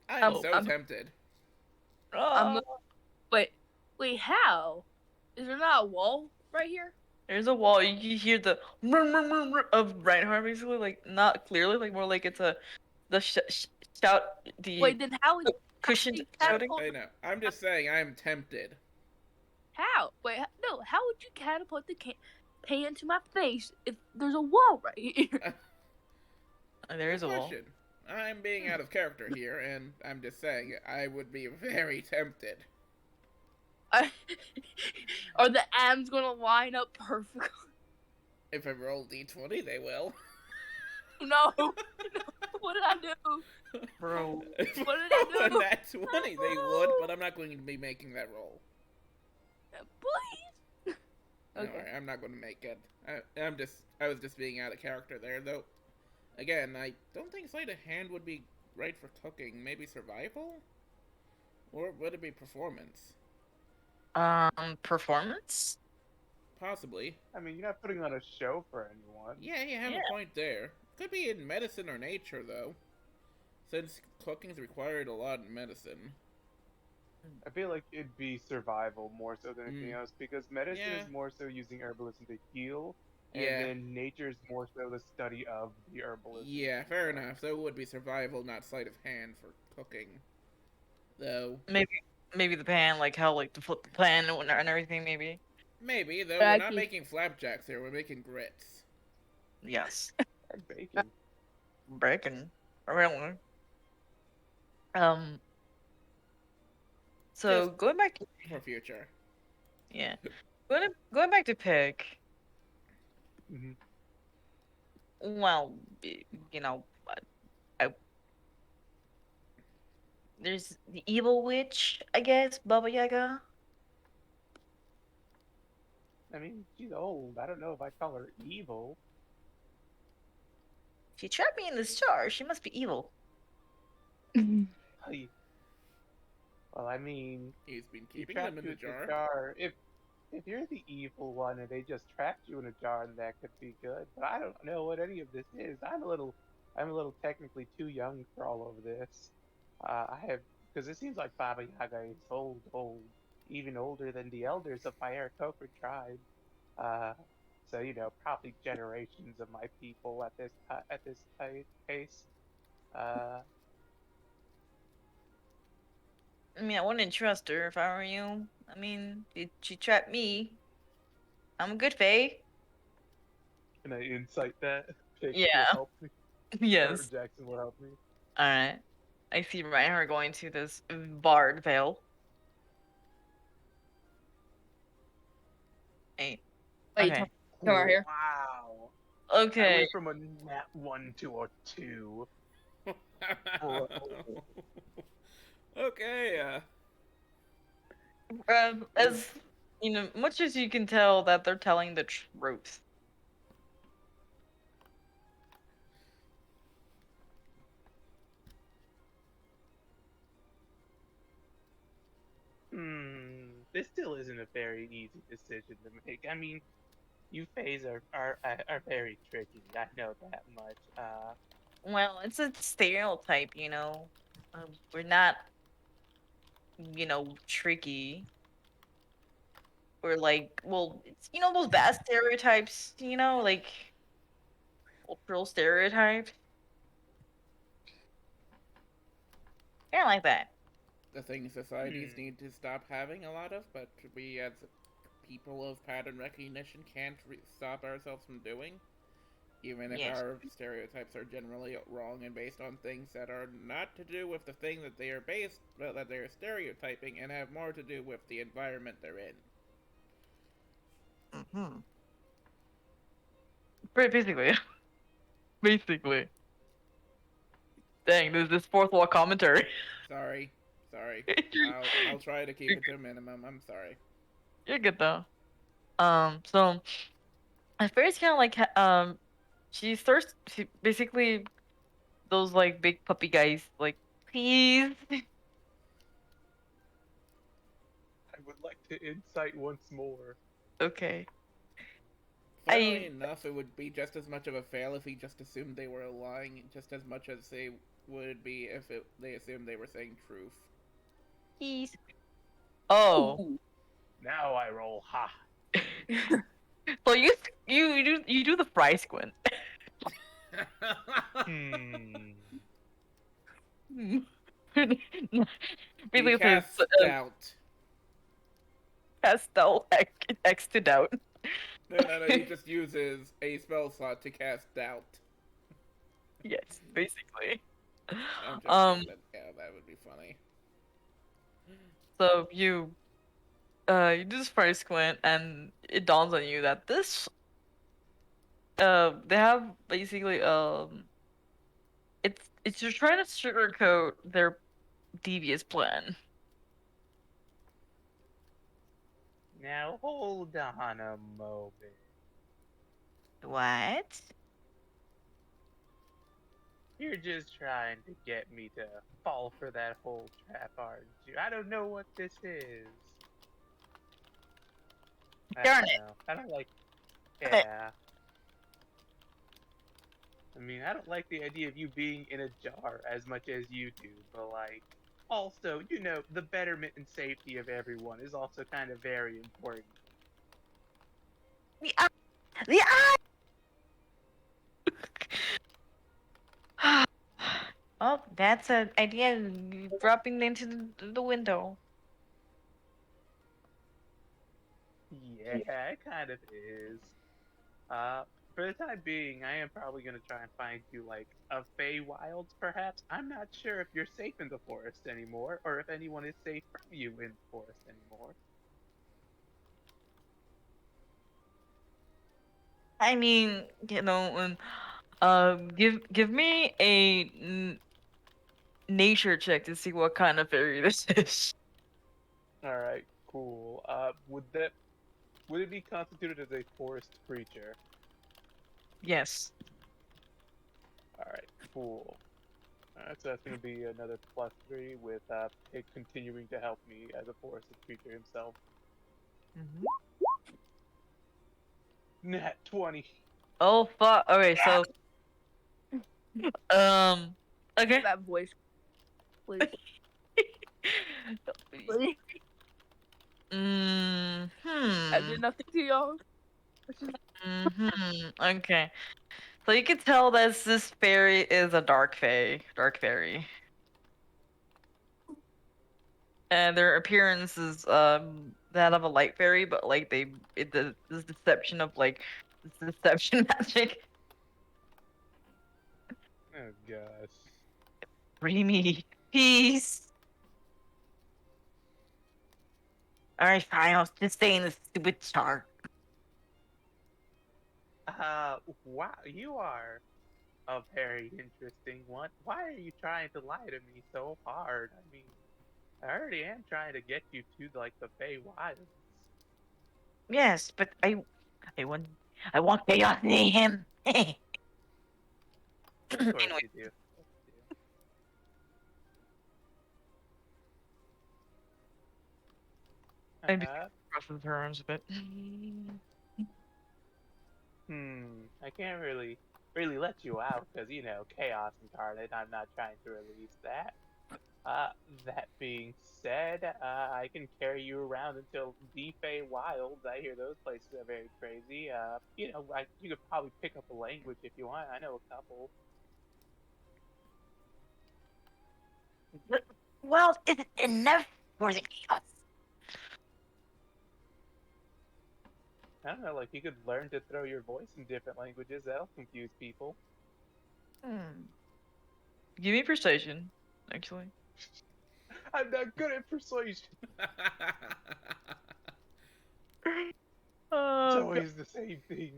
Speaker 3: I'm
Speaker 1: Oh,
Speaker 3: so tempted.
Speaker 2: I'm
Speaker 1: Oh.
Speaker 2: Wait, how? Is there not a wall right here?
Speaker 1: There's a wall. You hear the of Reinhardt basically, like not clearly, like more like it's the shout, the
Speaker 2: Wait, then how would
Speaker 1: cushioned
Speaker 2: you
Speaker 1: shouting.
Speaker 2: catapult?
Speaker 3: I know. I'm just saying I'm tempted.
Speaker 2: How? Wait, no. How would you catapult the pan to my face if there's a wall right here?
Speaker 1: There is
Speaker 3: Good
Speaker 1: a wall.
Speaker 3: question. I'm being out of character here, and I'm just saying I would be very tempted.
Speaker 2: Are the atoms gonna line up perfectly?
Speaker 3: If I roll d20, they will.
Speaker 2: No. What did I do?
Speaker 1: Bro.
Speaker 3: If
Speaker 2: What did I
Speaker 3: roll a
Speaker 2: do?
Speaker 3: nat 20, they would, but I'm not going to be making that roll.
Speaker 2: Please. Okay.
Speaker 3: Alright, I'm not going to make it. I was just being out of character there, though. Again, I don't think sleight of hand would be right for cooking. Maybe survival? Or would it be performance?
Speaker 1: Performance?
Speaker 3: Possibly.
Speaker 4: I mean, you're not putting on a show for anyone.
Speaker 3: Yeah, you have
Speaker 1: Yeah.
Speaker 3: a point there. Could be in medicine or nature, though. Since cooking's required a lot in medicine.
Speaker 4: I feel like it'd be survival more so than anything else because medicine
Speaker 3: Yeah.
Speaker 4: is more so using herbalism to heal, and
Speaker 3: Yeah.
Speaker 4: then nature's more so the study of the herbalism.
Speaker 3: Yeah, fair enough. So it would be survival, not sleight of hand for cooking. Though.
Speaker 1: Maybe the pan, like how like to flip the pan and everything. Maybe.
Speaker 3: Maybe, though
Speaker 2: But
Speaker 3: we're
Speaker 2: I
Speaker 3: not
Speaker 2: keep-
Speaker 3: making flapjacks here, we're making grits.
Speaker 1: Yes.
Speaker 4: And bacon.
Speaker 1: Bacon. Really. Um. So
Speaker 3: Just-
Speaker 1: going back to
Speaker 3: For future.
Speaker 1: yeah, going back to Pig.
Speaker 4: Mhm.
Speaker 1: Well, you know, there's the evil witch, I guess, Baba Yaga.
Speaker 4: I mean, she's old. I don't know if I call her evil.
Speaker 1: She trapped me in this jar. She must be evil.
Speaker 4: Hey. Well, I mean,
Speaker 3: He's been
Speaker 4: you
Speaker 3: keeping
Speaker 4: trapped
Speaker 3: them in
Speaker 4: you
Speaker 3: the
Speaker 4: in a
Speaker 3: jar.
Speaker 4: jar. If you're the evil one and they just trapped you in a jar, then that could be good. But I don't know what any of this is. I'm a little technically too young for all of this. Because it seems like Baba Yaga is old, even older than the elders of my Aarakocra tribe. Uh, so probably generations of my people at this case. Uh,
Speaker 1: I mean, I wouldn't trust her if I were you. I mean, she trapped me. I'm a good fae.
Speaker 4: can I insight that? Pick
Speaker 1: Yeah.
Speaker 4: will help me. Or
Speaker 1: Yes.
Speaker 4: Jackson will help me.
Speaker 1: All right. I see Reinhardt going to this Bard Vale. Hey.
Speaker 2: Wait,
Speaker 1: Okay.
Speaker 2: come over here.
Speaker 4: Wow. I
Speaker 1: Okay.
Speaker 4: went from a nat 1 to a 2.
Speaker 3: Okay,
Speaker 1: As you know, much as you can tell that they're telling the truth.
Speaker 4: This still isn't a very easy decision to make. I mean, you phase are very tricky. I know that much.
Speaker 1: Well, it's a stereotype, you know. We're not, tricky. We're like, well, it's, those bad stereotypes, like cultural stereotypes. I don't like that.
Speaker 3: the thing societies need to stop having a lot of, but we as people of pattern recognition can't stop ourselves from doing. Even if
Speaker 1: Yes.
Speaker 3: our stereotypes are generally wrong and based on things that are not to do with the thing that they are that they are stereotyping, and have more to do with the environment they're in.
Speaker 1: Mm-hmm. Basically. Basically. Dang, this fourth wall commentary.
Speaker 3: Sorry.
Speaker 1: You're
Speaker 3: I'll try to keep it to a minimum. I'm sorry.
Speaker 1: you're good though. So at first kind of like she starts basically those like big puppy guys like please.
Speaker 4: I would like to insight once more.
Speaker 1: Okay.
Speaker 3: Funnily
Speaker 1: I
Speaker 3: enough, it would be just as much of a fail if he just assumed they were lying, just as much as they would be if they assumed they were saying truth.
Speaker 1: please. Oh.
Speaker 2: Ooh.
Speaker 4: Now I roll ha.
Speaker 1: So you do the fry squint.
Speaker 4: Hmm.
Speaker 3: He
Speaker 1: Basically,
Speaker 3: casts
Speaker 1: it's
Speaker 3: doubt.
Speaker 1: pastel X to doubt.
Speaker 3: No, he just uses a spell slot to cast doubt.
Speaker 1: Yes, basically.
Speaker 3: I'm
Speaker 1: Um,
Speaker 3: joking, but yeah, that would be funny.
Speaker 1: so you do this fry squint, and it dawns on you that this they have basically it's just trying to sugarcoat their devious plan.
Speaker 4: Now hold on a moment.
Speaker 1: What?
Speaker 4: You're just trying to get me to fall for that whole trap, aren't you? I don't know what this is. I
Speaker 1: Darn
Speaker 4: don't
Speaker 1: it.
Speaker 4: know. I don't like.
Speaker 1: Darn it.
Speaker 4: Yeah. I mean, I don't like the idea of you being in a jar as much as you do, but like, also, the betterment and safety of everyone is also kind of very important.
Speaker 1: The eye. The eye. Oh, that's an idea dropping into the window.
Speaker 4: Yeah, it kind of is. Uh, for the time being, I am probably gonna try and find you like a Feywilds, perhaps. I'm not sure if you're safe in the forest anymore, or if anyone is safe from you in the forest anymore.
Speaker 1: I mean, give me a nature check to see what kind of fairy this is.
Speaker 4: All right, cool. Would it be constituted as a forest creature?
Speaker 1: Yes.
Speaker 4: All right, cool. All right, so that's gonna be another +3 with it continuing to help me as a forested creature himself. Nat 20.
Speaker 1: Oh fuck. Okay, so okay.
Speaker 2: That voice, please. Please. I did
Speaker 1: Hmm.
Speaker 2: nothing to y'all.
Speaker 1: Okay. So you can tell that this fairy is a dark fairy. And their appearance is that of a light fairy, but like this deception of like this deception magic.
Speaker 4: Oh gosh.
Speaker 1: Free me, peace. All right, fine. I'll just stay in this stupid jar.
Speaker 4: Wow, you are a very interesting one. Why are you trying to lie to me so hard? I mean, I already am trying to get you to like the Fey Wilds.
Speaker 1: Yes, but I want I want chaos in him.
Speaker 4: Of course
Speaker 1: Anyway,
Speaker 4: you do. Of course you do.
Speaker 1: maybe
Speaker 4: Uh,
Speaker 1: cross the terms a bit.
Speaker 4: I can't really let you out because chaos incarnate. I'm not trying to release that. That being said, I can carry you around until the Fey Wilds. I hear those places are very crazy. You could probably pick up a language if you want. I know a couple.
Speaker 1: Well, it's enough for the chaos.
Speaker 4: I don't know, like you could learn to throw your voice in different languages. That'll confuse people.
Speaker 1: Give me persuasion, actually.
Speaker 4: I'm not good at persuasion. It's always the same thing.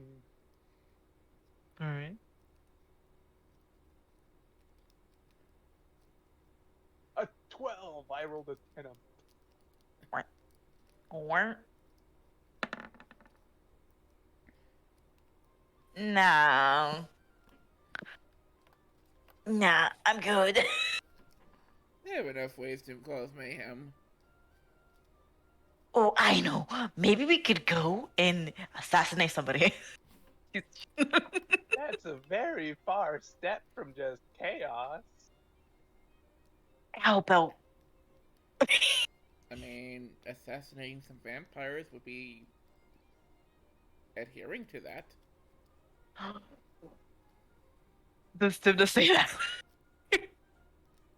Speaker 1: Alright.
Speaker 4: A 12. I rolled a 10.
Speaker 1: Or no. Nah, I'm good.
Speaker 3: They have enough ways to cause mayhem.
Speaker 1: Oh, I know. Maybe we could go and assassinate somebody.
Speaker 4: That's a very far step from just chaos.
Speaker 1: How about
Speaker 3: I mean, assassinating some vampires would be adhering to that.
Speaker 1: this Tim to say that?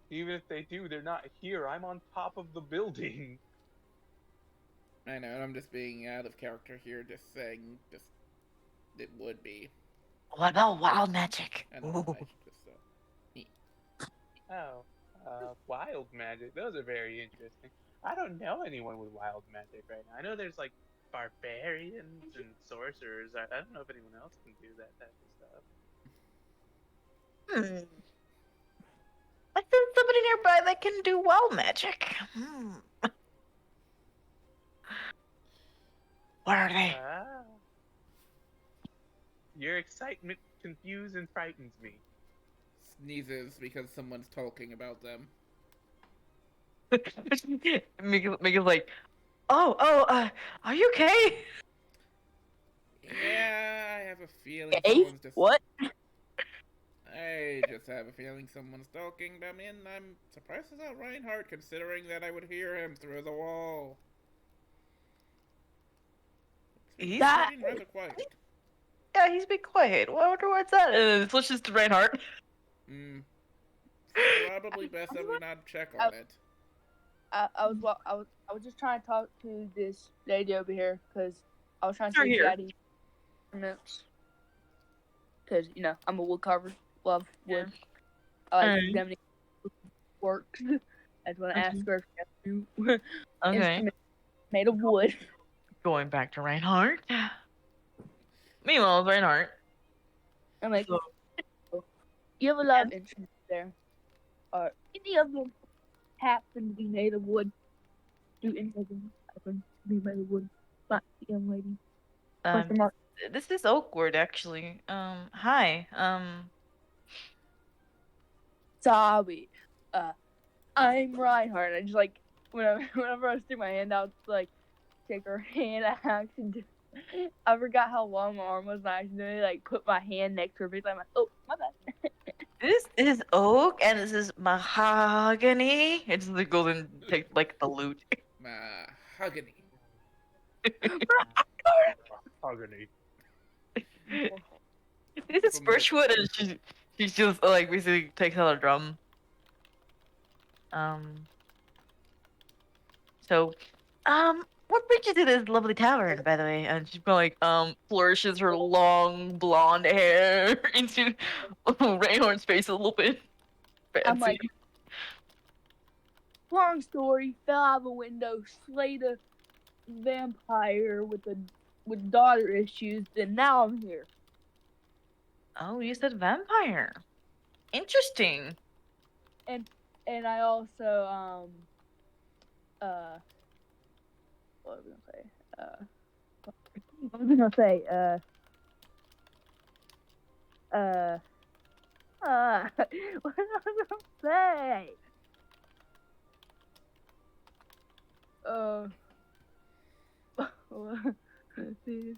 Speaker 4: Even if they do, they're not here. I'm on top of the building.
Speaker 3: I know, and I'm just being out of character here, just saying, it would be.
Speaker 1: What about wild magic?
Speaker 3: I don't know, I just
Speaker 4: Oh, wild magic. Those are very interesting. I don't know anyone with wild magic right now. I know there's like barbarians and sorcerers. I don't know if anyone else can do that type of stuff.
Speaker 1: I found somebody nearby that can do wild magic. What are they?
Speaker 4: Ah. Your excitement confuses and frightens me.
Speaker 3: sneezes because someone's talking about them.
Speaker 1: Miguel's like, are you okay?
Speaker 3: Yeah, I have a feeling
Speaker 2: Hey,
Speaker 3: someone's just...
Speaker 2: what?
Speaker 3: I just have a feeling someone's talking about me, and I'm surprised it's not Reinhardt, considering that I would hear him through the wall.
Speaker 1: He's
Speaker 3: being rather quiet.
Speaker 1: Yeah, he's been quiet. I wonder what's that. It switches to Reinhardt.
Speaker 3: Probably best that we not check on it.
Speaker 2: I was just trying to talk to this lady over here because I was trying to
Speaker 1: You're
Speaker 2: see if she
Speaker 1: here.
Speaker 2: had any instruments. Because I'm a wood carver, love wood. I like
Speaker 1: Alright.
Speaker 2: examining work. I just want to ask her if she has new
Speaker 1: Okay.
Speaker 2: instruments made of wood.
Speaker 1: Going back to Reinhardt. Meanwhile, Reinhardt.
Speaker 2: I'm like,
Speaker 1: So-
Speaker 2: you have a lot of instruments there. Are any of them happen to be made of wood? Do any of them happen to be made of wood? Not the young lady. Question mark.
Speaker 1: This is awkward, actually. Hi.
Speaker 2: Sorry. I'm Reinhardt. I just like whenever I stick my hand out to like take her hand, I forgot how long my arm was, and I accidentally like put my hand next to her face. I'm like, oh, my bad.
Speaker 1: This is oak, and this is mahogany. It's the golden, like the lute.
Speaker 3: Mahogany.
Speaker 4: Mahogany.
Speaker 1: This is birchwood, and she just like basically takes out a drum. So, what brings you to this lovely tavern, by the way? And she like flourishes her long blonde hair into Reinhardt's face a little bit. Fancy.
Speaker 2: I'm like, long story. Fell out of a window, slayed a vampire with daughter issues. Then now I'm here.
Speaker 1: Oh, you said vampire. Interesting.
Speaker 2: And I also what was I gonna say? What was I gonna say? Let's see.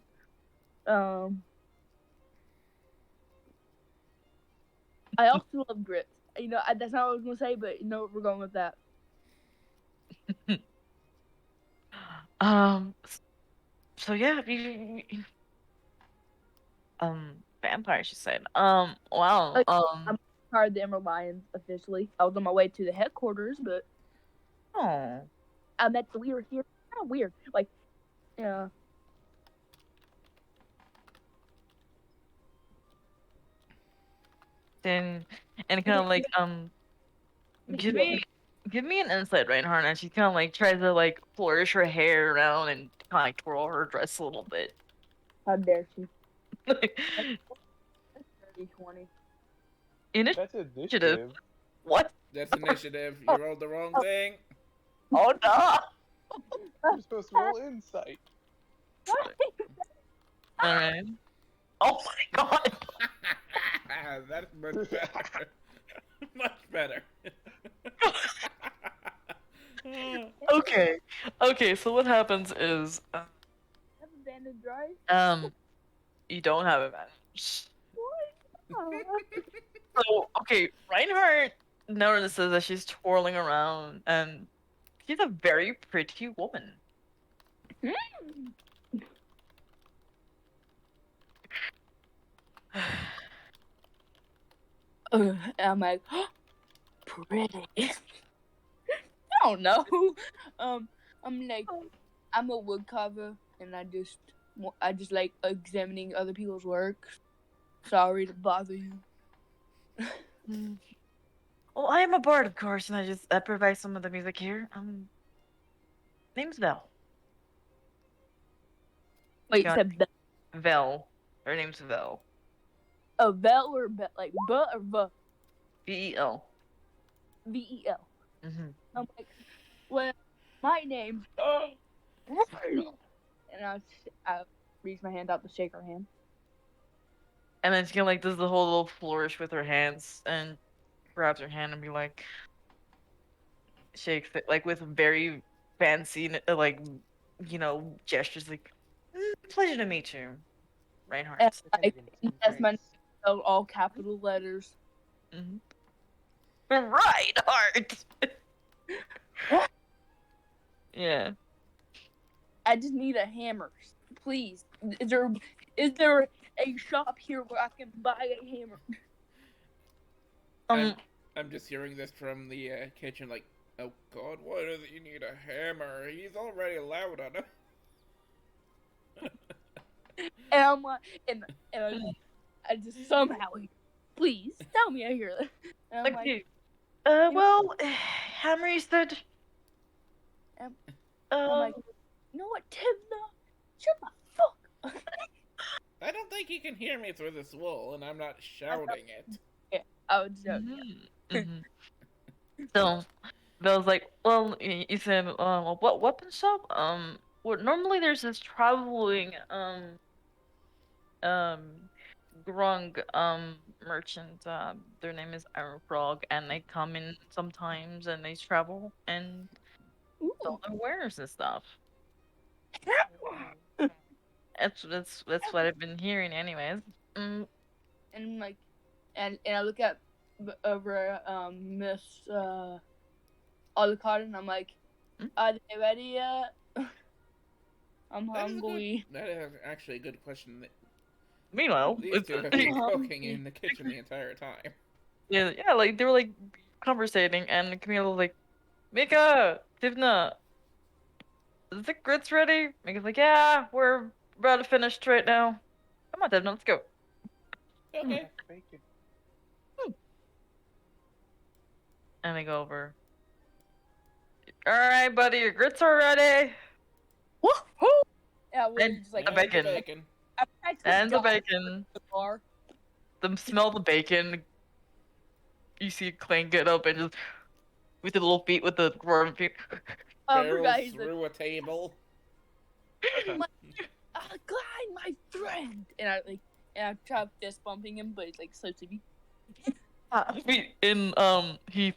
Speaker 2: I also love grits. That's not what I was gonna say, but we're going with that.
Speaker 1: So yeah, vampire, she said. Wow.
Speaker 2: I'm part of the Emerald Lions officially. I was on my way to the headquarters, but
Speaker 1: Oh.
Speaker 2: I met the weird here. Kind of weird, like, yeah.
Speaker 1: and kind of like give me an insight, Reinhardt. And she kind of like tries to like flourish her hair around and kind of like twirl her dress a little bit.
Speaker 2: How dare she?
Speaker 1: Like,
Speaker 2: 30-20.
Speaker 4: That's initiative.
Speaker 1: What?
Speaker 3: That's initiative. You rolled the wrong thing.
Speaker 1: Oh no!
Speaker 4: You're supposed to roll insight.
Speaker 1: All right. Oh my god!
Speaker 3: That's much better. Much better.
Speaker 1: Okay. Okay. So what happens is,
Speaker 2: Have a bandage, right?
Speaker 1: you don't have advantage.
Speaker 2: What?
Speaker 1: So okay, Reinhardt notices that she's twirling around, and she's a very pretty woman.
Speaker 2: I'm like, pretty. I don't know. I'm like, I'm a woodcarver, and I just like examining other people's work. Sorry to bother you.
Speaker 1: Well, I am a bard, of course, and I provide some of the music here. Name's Vel.
Speaker 2: Wait,
Speaker 1: Got
Speaker 2: said
Speaker 1: Vel. Her name's Vel.
Speaker 2: a Vel or like B or V?
Speaker 1: V-E-L.
Speaker 2: V-E-L.
Speaker 1: Mm-hmm.
Speaker 2: I'm like, well, my name's and I reach my hand out to shake her hand.
Speaker 1: And then she kind of like does the whole little flourish with her hands and grabs her hand and be like, shakes it like with very fancy like, gestures like, pleasure to meet you, Reinhardt.
Speaker 2: And that's my name, spelled all capital letters.
Speaker 1: Mm-hmm. Reinhardt. Yeah.
Speaker 2: I just need a hammer, please. Is there a shop here where I can buy a hammer?
Speaker 3: I'm just hearing this from the kitchen, like, oh god, why does he need a hammer? He's already loud enough.
Speaker 2: And I'm like, and I just somehow, please tell me I hear that. And I'm
Speaker 1: like,
Speaker 2: like,
Speaker 1: well, hammer, you said.
Speaker 2: I'm like, you know what, Tivna? Shut the fuck up.
Speaker 3: I don't think he can hear me through this wall, and I'm not shouting it.
Speaker 2: I would joke.
Speaker 1: So, Bill's like, well, you said, what weapon shop? Well, normally there's this traveling, grung, merchant, their name is Iron Frog, and they come in sometimes, and they travel, and sell their wares and stuff. That's what I've been hearing anyways.
Speaker 2: And like, and I look at over Miss Alucard, and I'm like, are they ready yet? I'm hungry.
Speaker 3: That is actually a good question.
Speaker 1: Meanwhile,
Speaker 3: These two have been cooking in the kitchen the entire time.
Speaker 1: yeah, like they were like conversating, and Camille was like, Mika, Tivna, is the grits ready? Mika's like, yeah, we're about to finish right now. Come on, Tivna, let's go.
Speaker 3: Okay.
Speaker 4: Bacon.
Speaker 1: And they go over. Alright, buddy, your grits are ready.
Speaker 2: Woohoo! Yeah, we're
Speaker 1: And
Speaker 2: just like
Speaker 1: the bacon. And the bacon.
Speaker 2: The bar.
Speaker 1: Smell the bacon. You see Clang get up and just with the little feet, with the roaring feet.
Speaker 3: Barrels through a table.
Speaker 2: Glenn, my friend, and I try fist bumping him, but it's like so sleepy.
Speaker 1: He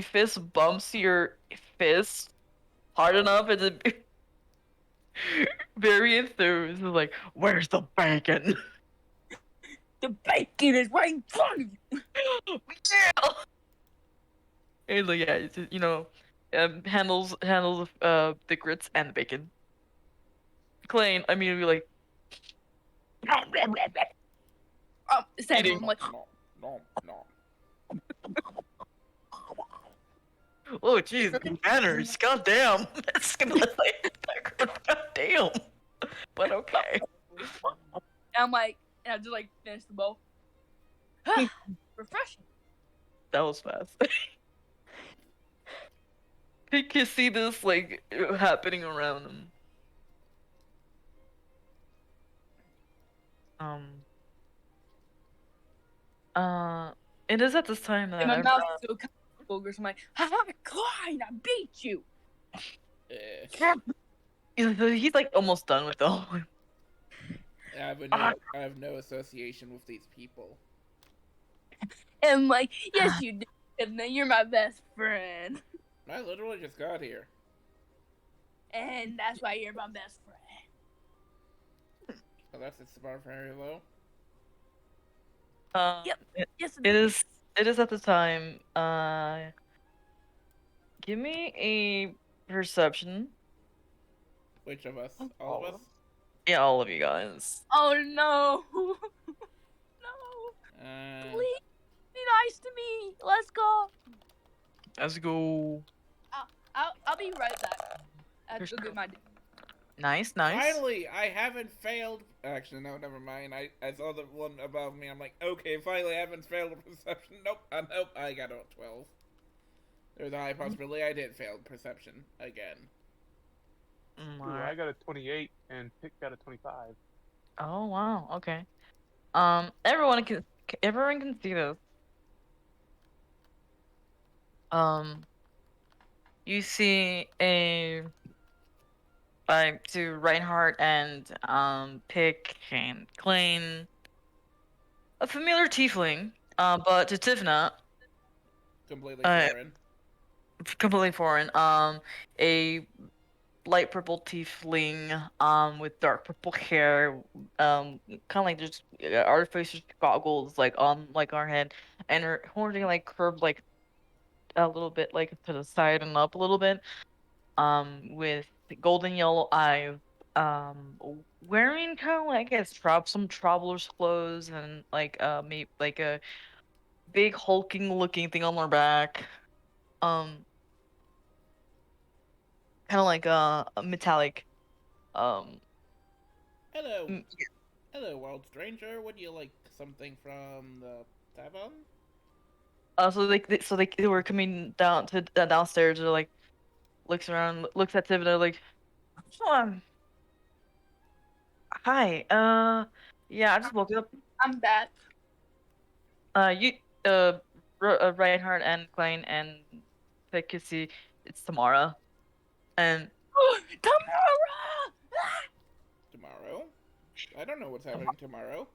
Speaker 1: fist bumps your fist hard enough, and then very enthused, like, where's the bacon?
Speaker 2: The bacon is right in front of you.
Speaker 1: Yeah. And like, yeah, it's, handles the grits and the bacon. Clayne immediately like,
Speaker 2: Sam, I'm like,
Speaker 3: No.
Speaker 1: oh jeez, manners, goddamn. That's gonna look like goddamn. But okay.
Speaker 2: I'm like, and I just like finish the bowl. Refreshing.
Speaker 1: That was fast. He can see this like happening around him. Um. It is at this time that
Speaker 2: And my
Speaker 1: everyone.
Speaker 2: mouth is so kind of boogers. I'm like, haha, Klein, I beat you.
Speaker 1: He's like almost done with the whole.
Speaker 3: I have no association with these people.
Speaker 2: And I'm like, yes, you do. And then you're my best friend.
Speaker 3: I literally just got here.
Speaker 2: And that's why you're my best friend.
Speaker 3: Oh, that's its bar very low.
Speaker 2: Yep. Yes,
Speaker 1: It is. It is at the time. Give me a perception.
Speaker 3: Which of us? All of us?
Speaker 1: Yeah, all of you guys.
Speaker 2: Oh, no. No. Please be nice to me. Let's go.
Speaker 1: Let's go.
Speaker 2: I'll be right back. I have to go get my.
Speaker 1: Nice.
Speaker 3: Finally, I haven't failed. Actually, no, never mind. I saw the one above me. I'm like, okay, finally, I haven't failed a perception. Nope, nope, I got a 12. There's a high possibility I did fail perception again.
Speaker 4: Ooh, I got a 28 and Pick got a 25.
Speaker 1: Oh wow. Okay. Everyone can see this. You see to Reinhardt and Pick and Klein, a familiar tiefling, but to Tivna,
Speaker 3: Completely foreign.
Speaker 1: completely foreign. A light purple tiefling, with dark purple hair, kind of like just artificial goggles, like on like our head, and her horns are like curved like a little bit like to the side and up a little bit, with golden yellow eyes, wearing kind of like, I guess, some traveler's clothes, and like maybe like a big hulking looking thing on her back, kind of like a metallic, um
Speaker 3: Hello.
Speaker 1: mm,
Speaker 3: Hello, wild stranger. Would you like something from the tavern?
Speaker 1: so they were coming down to downstairs. They're like looks around, looks at Tivna like, um, hi, yeah, I just woke up.
Speaker 2: I'm back.
Speaker 1: You, Reinhardt and Klein and Pekisi, it's Tamara. And
Speaker 3: Tomorrow? I don't know what's happening tomorrow.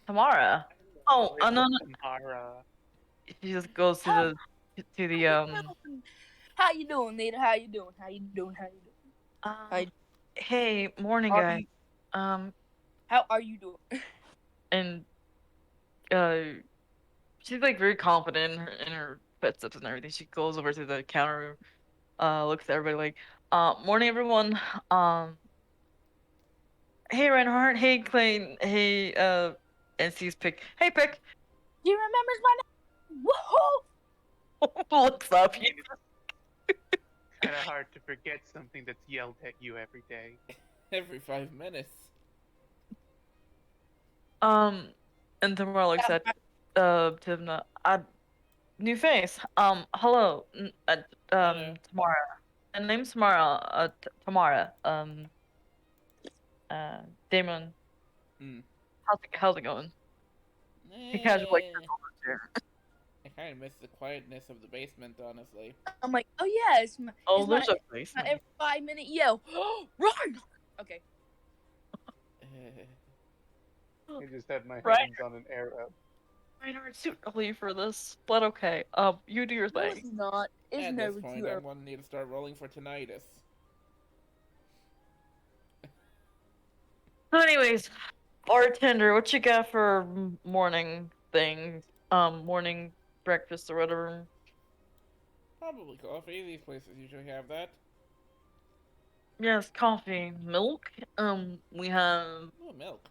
Speaker 1: Tamara. Oh, no.
Speaker 4: Tamara.
Speaker 1: She just goes to the
Speaker 2: How you doing, Nita? How you doing? Hi.
Speaker 1: hey, morning,
Speaker 2: Are
Speaker 1: guys.
Speaker 2: you-
Speaker 1: Um,
Speaker 2: How are you doing?
Speaker 1: and she's like very confident in her footsteps and everything. She goes over to the counter, looks at everybody like, morning, everyone. Hey, Reinhardt. Hey, Klein. Hey, and sees Pick. Hey, Pick.
Speaker 2: Do you remember my name? Woohoo!
Speaker 1: Looks up.
Speaker 4: Kind of hard to forget something that's yelled at you every day.
Speaker 3: Every 5 minutes.
Speaker 1: And Tamara looks at Tivna. New face. Hello.
Speaker 3: Hello.
Speaker 1: Tamara. My name's Tamara. Tamara. Damon.
Speaker 3: Hmm.
Speaker 1: How's it going? He kind of like
Speaker 3: I kind of miss the quietness of the basement, honestly.
Speaker 2: I'm like, oh yeah, it's my,
Speaker 1: oh,
Speaker 2: it's my,
Speaker 1: there's a face.
Speaker 2: my every 5-minute yell. Run! Okay.
Speaker 4: I just had my
Speaker 1: Right.
Speaker 4: hands on an arrow.
Speaker 1: Reinhardt's too early for this, but okay. You do your
Speaker 2: No,
Speaker 1: thing.
Speaker 2: it's not. It's
Speaker 3: At
Speaker 2: never
Speaker 3: this point,
Speaker 2: too
Speaker 3: I'm
Speaker 2: early.
Speaker 3: going to need to start rolling for tinnitus.
Speaker 1: So, anyways, bartender, what you got for morning thing? Morning breakfast or whatever.
Speaker 3: Probably coffee. These places usually have that.
Speaker 1: Yes, coffee, milk. We have
Speaker 3: Oh, milk.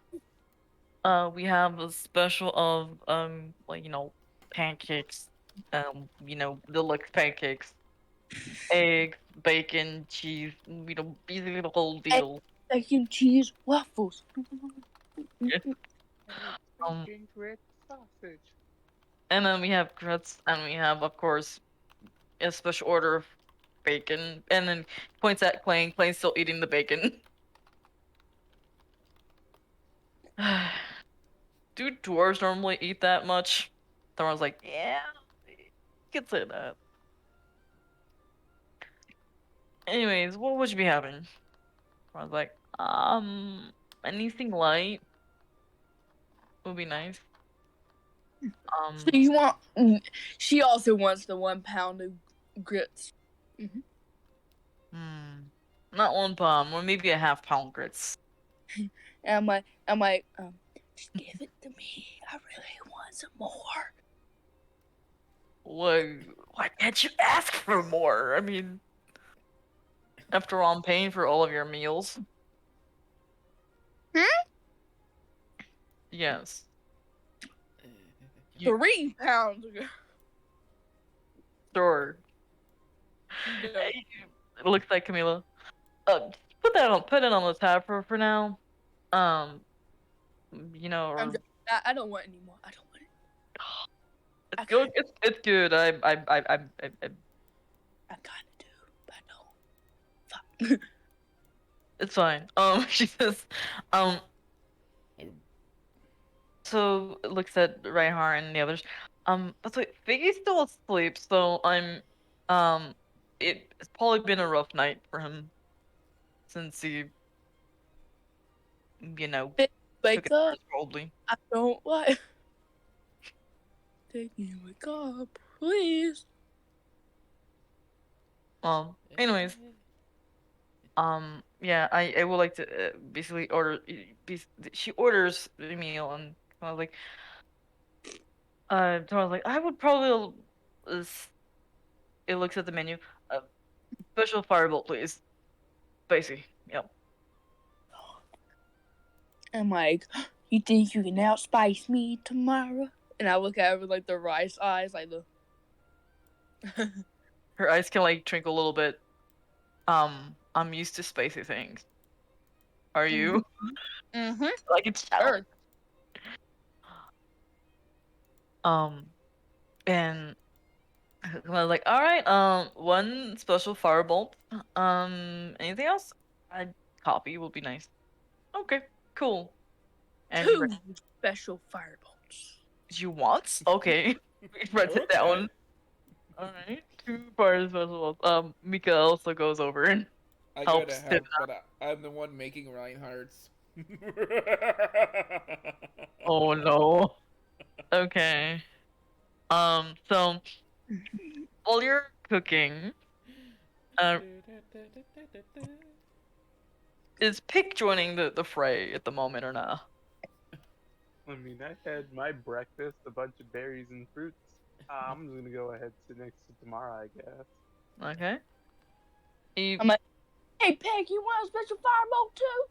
Speaker 1: a special of like, pancakes. Deluxe pancakes, eggs, bacon, cheese. Basically the whole deal.
Speaker 2: Bacon, cheese, waffles.
Speaker 1: Um,
Speaker 4: Bacon, grit, sausage.
Speaker 1: And then we have grits, and we have, of course, a special order of bacon. And then points at Clayne. Clayne's still eating the bacon. Do dwarves normally eat that much? Someone's like, yeah, you could say that. Anyways, what would you be having? I was like, anything light would be nice.
Speaker 2: So you want? She also wants the 1 pound of grits.
Speaker 1: Not 1 pound, or maybe a half-pound grits.
Speaker 2: And I'm like, just give it to me. I really want some more.
Speaker 1: Why can't you ask for more? I mean, after all, I'm paying for all of your meals. Yes.
Speaker 2: 3 pounds.
Speaker 1: Sure.
Speaker 2: No.
Speaker 1: It looks like Camila. Put it on the tab for now. You know, or
Speaker 2: I don't want any more. I don't want it.
Speaker 1: it's good. It's good. I
Speaker 2: kind of do, but I don't.
Speaker 1: It's fine. She says, so it looks at Reinhardt and the others. But wait, Figgy's still asleep, so it's probably been a rough night for him since he, you know,
Speaker 2: Wake
Speaker 1: took it
Speaker 2: up.
Speaker 1: probably.
Speaker 2: I don't like. Take me wake up, please.
Speaker 1: Anyways, yeah, I would like to basically order. She orders the meal, and I was like, I would probably. It looks at the menu. Special firebolt, please. Spicy. Yep.
Speaker 2: I'm like, you think you can outspice me tomorrow? And I look at her with like the rice eyes, like the.
Speaker 1: Her eyes can like twinkle a little bit. I'm used to spicy things. Are you?
Speaker 2: Mm-hmm.
Speaker 1: Like it's challenge. And I was like, all right, 1 special firebolt. Anything else? Coffee will be nice. Okay, cool. And
Speaker 2: 2 special firebolts.
Speaker 1: you want? Okay. Write it down. Alright, 2 bars special bolts. Mika also goes over and
Speaker 3: I
Speaker 1: helps
Speaker 3: gotta help, but I'm the one making Reinhardt's.
Speaker 1: Oh no. Okay. So while you're cooking, is Pick joining the fray at the moment or not?
Speaker 4: I mean, I had my breakfast, a bunch of berries and fruits. I'm just gonna go ahead and sit next to Tamara, I guess.
Speaker 1: Okay.
Speaker 2: I'm like, hey, Peg, you want a special firebolt too?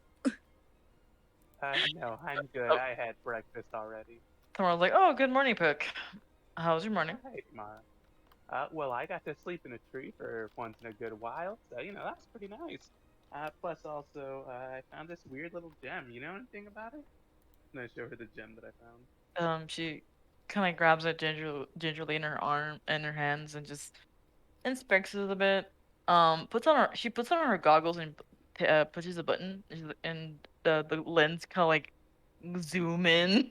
Speaker 4: No, I'm good. I had breakfast already.
Speaker 1: Tamara's like, oh, good morning, Pick. How's your morning?
Speaker 4: Hey, Tamara. Well, I got to sleep in a tree for once in a good while, so, that's pretty nice. Plus, also, I found this weird little gem. You know anything about it? And I show her the gem that I found.
Speaker 1: She kind of grabs it gingerly in her arm and her hands and just inspects it a bit. She puts on her goggles and pushes a button, and the lens kind of like zoom in.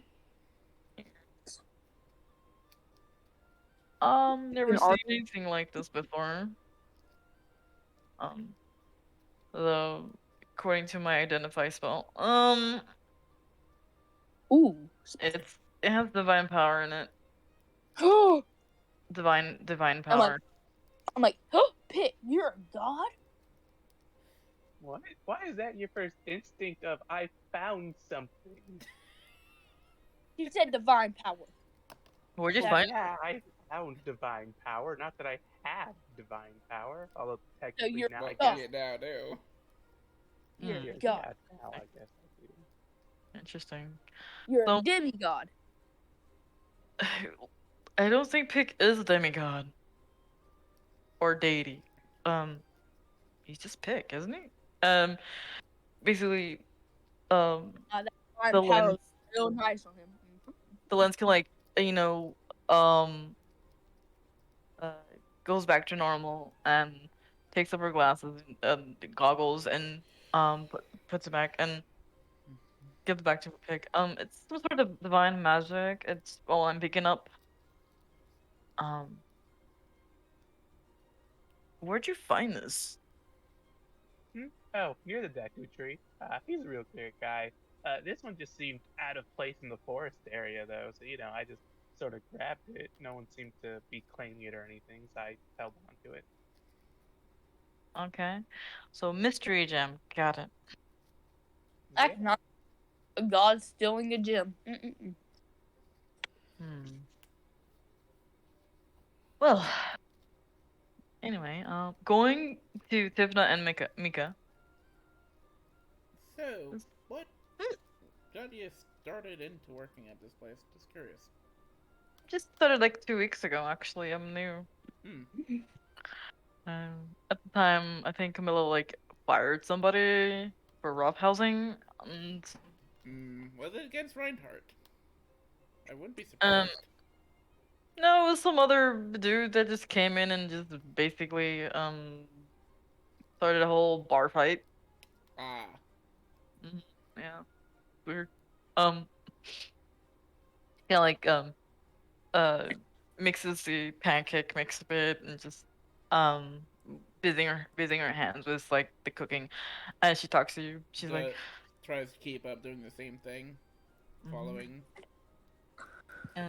Speaker 1: Never seen anything like this before. Though, according to my identify spell,
Speaker 2: Ooh.
Speaker 1: it has divine power in it.
Speaker 2: Oh.
Speaker 1: Divine power.
Speaker 2: I'm like, oh, Pick, you're a god?
Speaker 4: What? Why is that your first instinct of I found something?
Speaker 2: You said divine power.
Speaker 1: We're just
Speaker 4: Yeah,
Speaker 1: fine.
Speaker 4: yeah, I found divine power. Not that I have divine power, although technically
Speaker 2: you're
Speaker 4: now I
Speaker 2: God.
Speaker 4: guess.
Speaker 3: Now do.
Speaker 2: You're
Speaker 4: Yeah,
Speaker 2: a god.
Speaker 4: yeah, now I guess I do.
Speaker 1: Interesting.
Speaker 2: You're
Speaker 1: So-
Speaker 2: a demigod.
Speaker 1: I don't think Pick is a demigod. Or deity. He's just Pick, isn't he? Basically,
Speaker 2: That divine
Speaker 1: The
Speaker 2: power
Speaker 1: lens-
Speaker 2: is real nice on him.
Speaker 1: the lens can like, um uh goes back to normal and takes up her glasses and goggles and puts it back and gives it back to Pick. It's some sort of divine magic. It's all I'm picking up. Um, where'd you find this?
Speaker 4: Hmm? Oh, near the Deku tree. He's a real great guy. This one just seemed out of place in the forest area, though, so I just sort of grabbed it. No one seemed to be claiming it or anything, so I held on to it.
Speaker 1: Okay, so mystery gem. Got it.
Speaker 2: That's
Speaker 4: Yeah.
Speaker 2: not a god stealing a gem. Mm-mm-mm.
Speaker 1: Hmm. Well, anyway, going to Tivna and Mika.
Speaker 3: So,
Speaker 1: This-
Speaker 3: what
Speaker 1: hmm,
Speaker 3: got you started into working at this place? Just curious.
Speaker 1: Just started like 2 weeks ago. Actually, I'm new.
Speaker 3: Hmm.
Speaker 1: At the time, I think Camilla like fired somebody for roughhousing, and
Speaker 3: Was it against Reinhardt? I wouldn't be
Speaker 1: um,
Speaker 3: surprised.
Speaker 1: no, it was some other dude that just came in and just basically started a whole bar fight.
Speaker 3: Ah.
Speaker 1: Mhm, yeah, weird. Um, yeah, like uh mixes the pancake mix a bit and just um busying her hands with like the cooking. And she talks to you. She's like,
Speaker 3: The tries to keep up doing the same thing,
Speaker 1: mhm,
Speaker 3: following.
Speaker 1: yeah.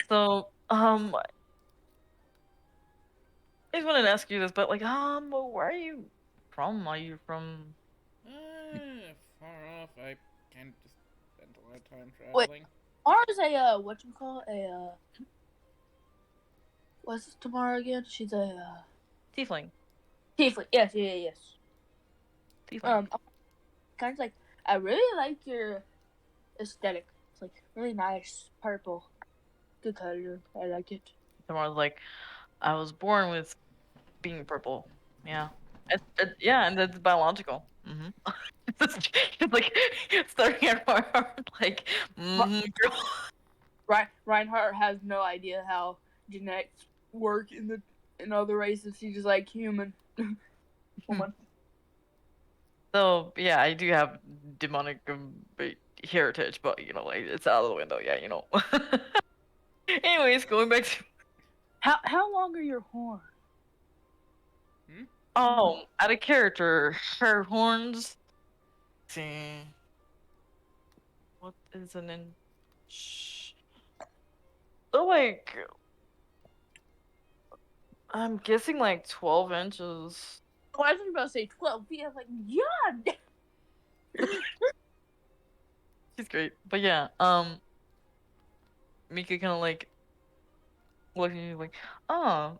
Speaker 1: So I just wanted to ask you this, but like, where are you from? Are you from?
Speaker 3: Far off. I kind of just spent a lot of time
Speaker 2: Wait,
Speaker 3: traveling.
Speaker 2: Mara's a whatchamacallit? What's this tomorrow again? She's a
Speaker 1: Tiefling.
Speaker 2: tiefling. Yes, yes.
Speaker 1: Tiefling.
Speaker 2: Kind of like I really like your aesthetic. It's like really nice purple. Good color. I like it.
Speaker 1: Tomorrow's like, I was born with being purple. Yeah. Yeah, and that's biological. Mm-hmm. It's like staring at my heart, like, girl.
Speaker 2: Reinhardt has no idea how genetics work in other races. He's just like human woman.
Speaker 1: So yeah, I do have demonic heritage, but like it's out of the window. Yeah, Anyways, going back to
Speaker 2: How long are your horns?
Speaker 3: Hmm?
Speaker 1: out of character, her horns. See, what is an inch? So like, I'm guessing like 12 inches.
Speaker 2: Oh, I was about to say 12 feet. I was like, yeah.
Speaker 1: She's great, but yeah, Mika kind of like looking at you like, oh,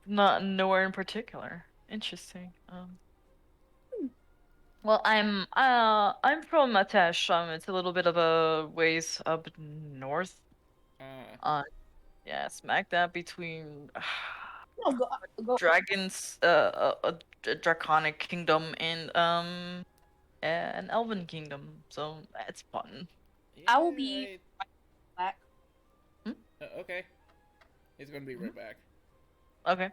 Speaker 1: not nowhere in particular. Interesting. Well, I'm from Matesh. It's a little bit of a ways up north.
Speaker 3: Ah.
Speaker 1: Uh, yeah, smack dab between
Speaker 2: No, go.
Speaker 1: dragons, a draconic kingdom and an elven kingdom. So it's fun.
Speaker 3: Yeah,
Speaker 2: I will be back.
Speaker 3: okay. He's gonna be right back.
Speaker 1: Okay.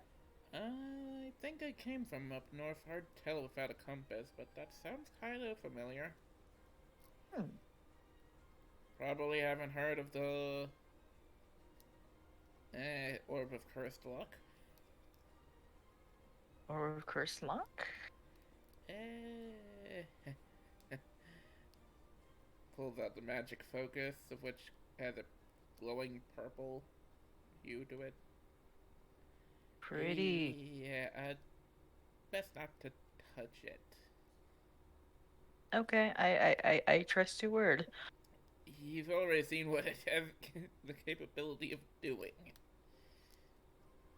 Speaker 3: I think I came from up north. Hard to tell without a compass, but that sounds kind of familiar.
Speaker 1: Hmm.
Speaker 3: Probably haven't heard of the Orb of Cursed Luck.
Speaker 1: Or of course luck.
Speaker 3: Eh. Pulls out the magic focus, of which has a glowing purple hue to it.
Speaker 1: Pretty.
Speaker 3: Yeah, best not to touch it.
Speaker 1: Okay, I trust your word.
Speaker 3: You've already seen what it has the capability of doing.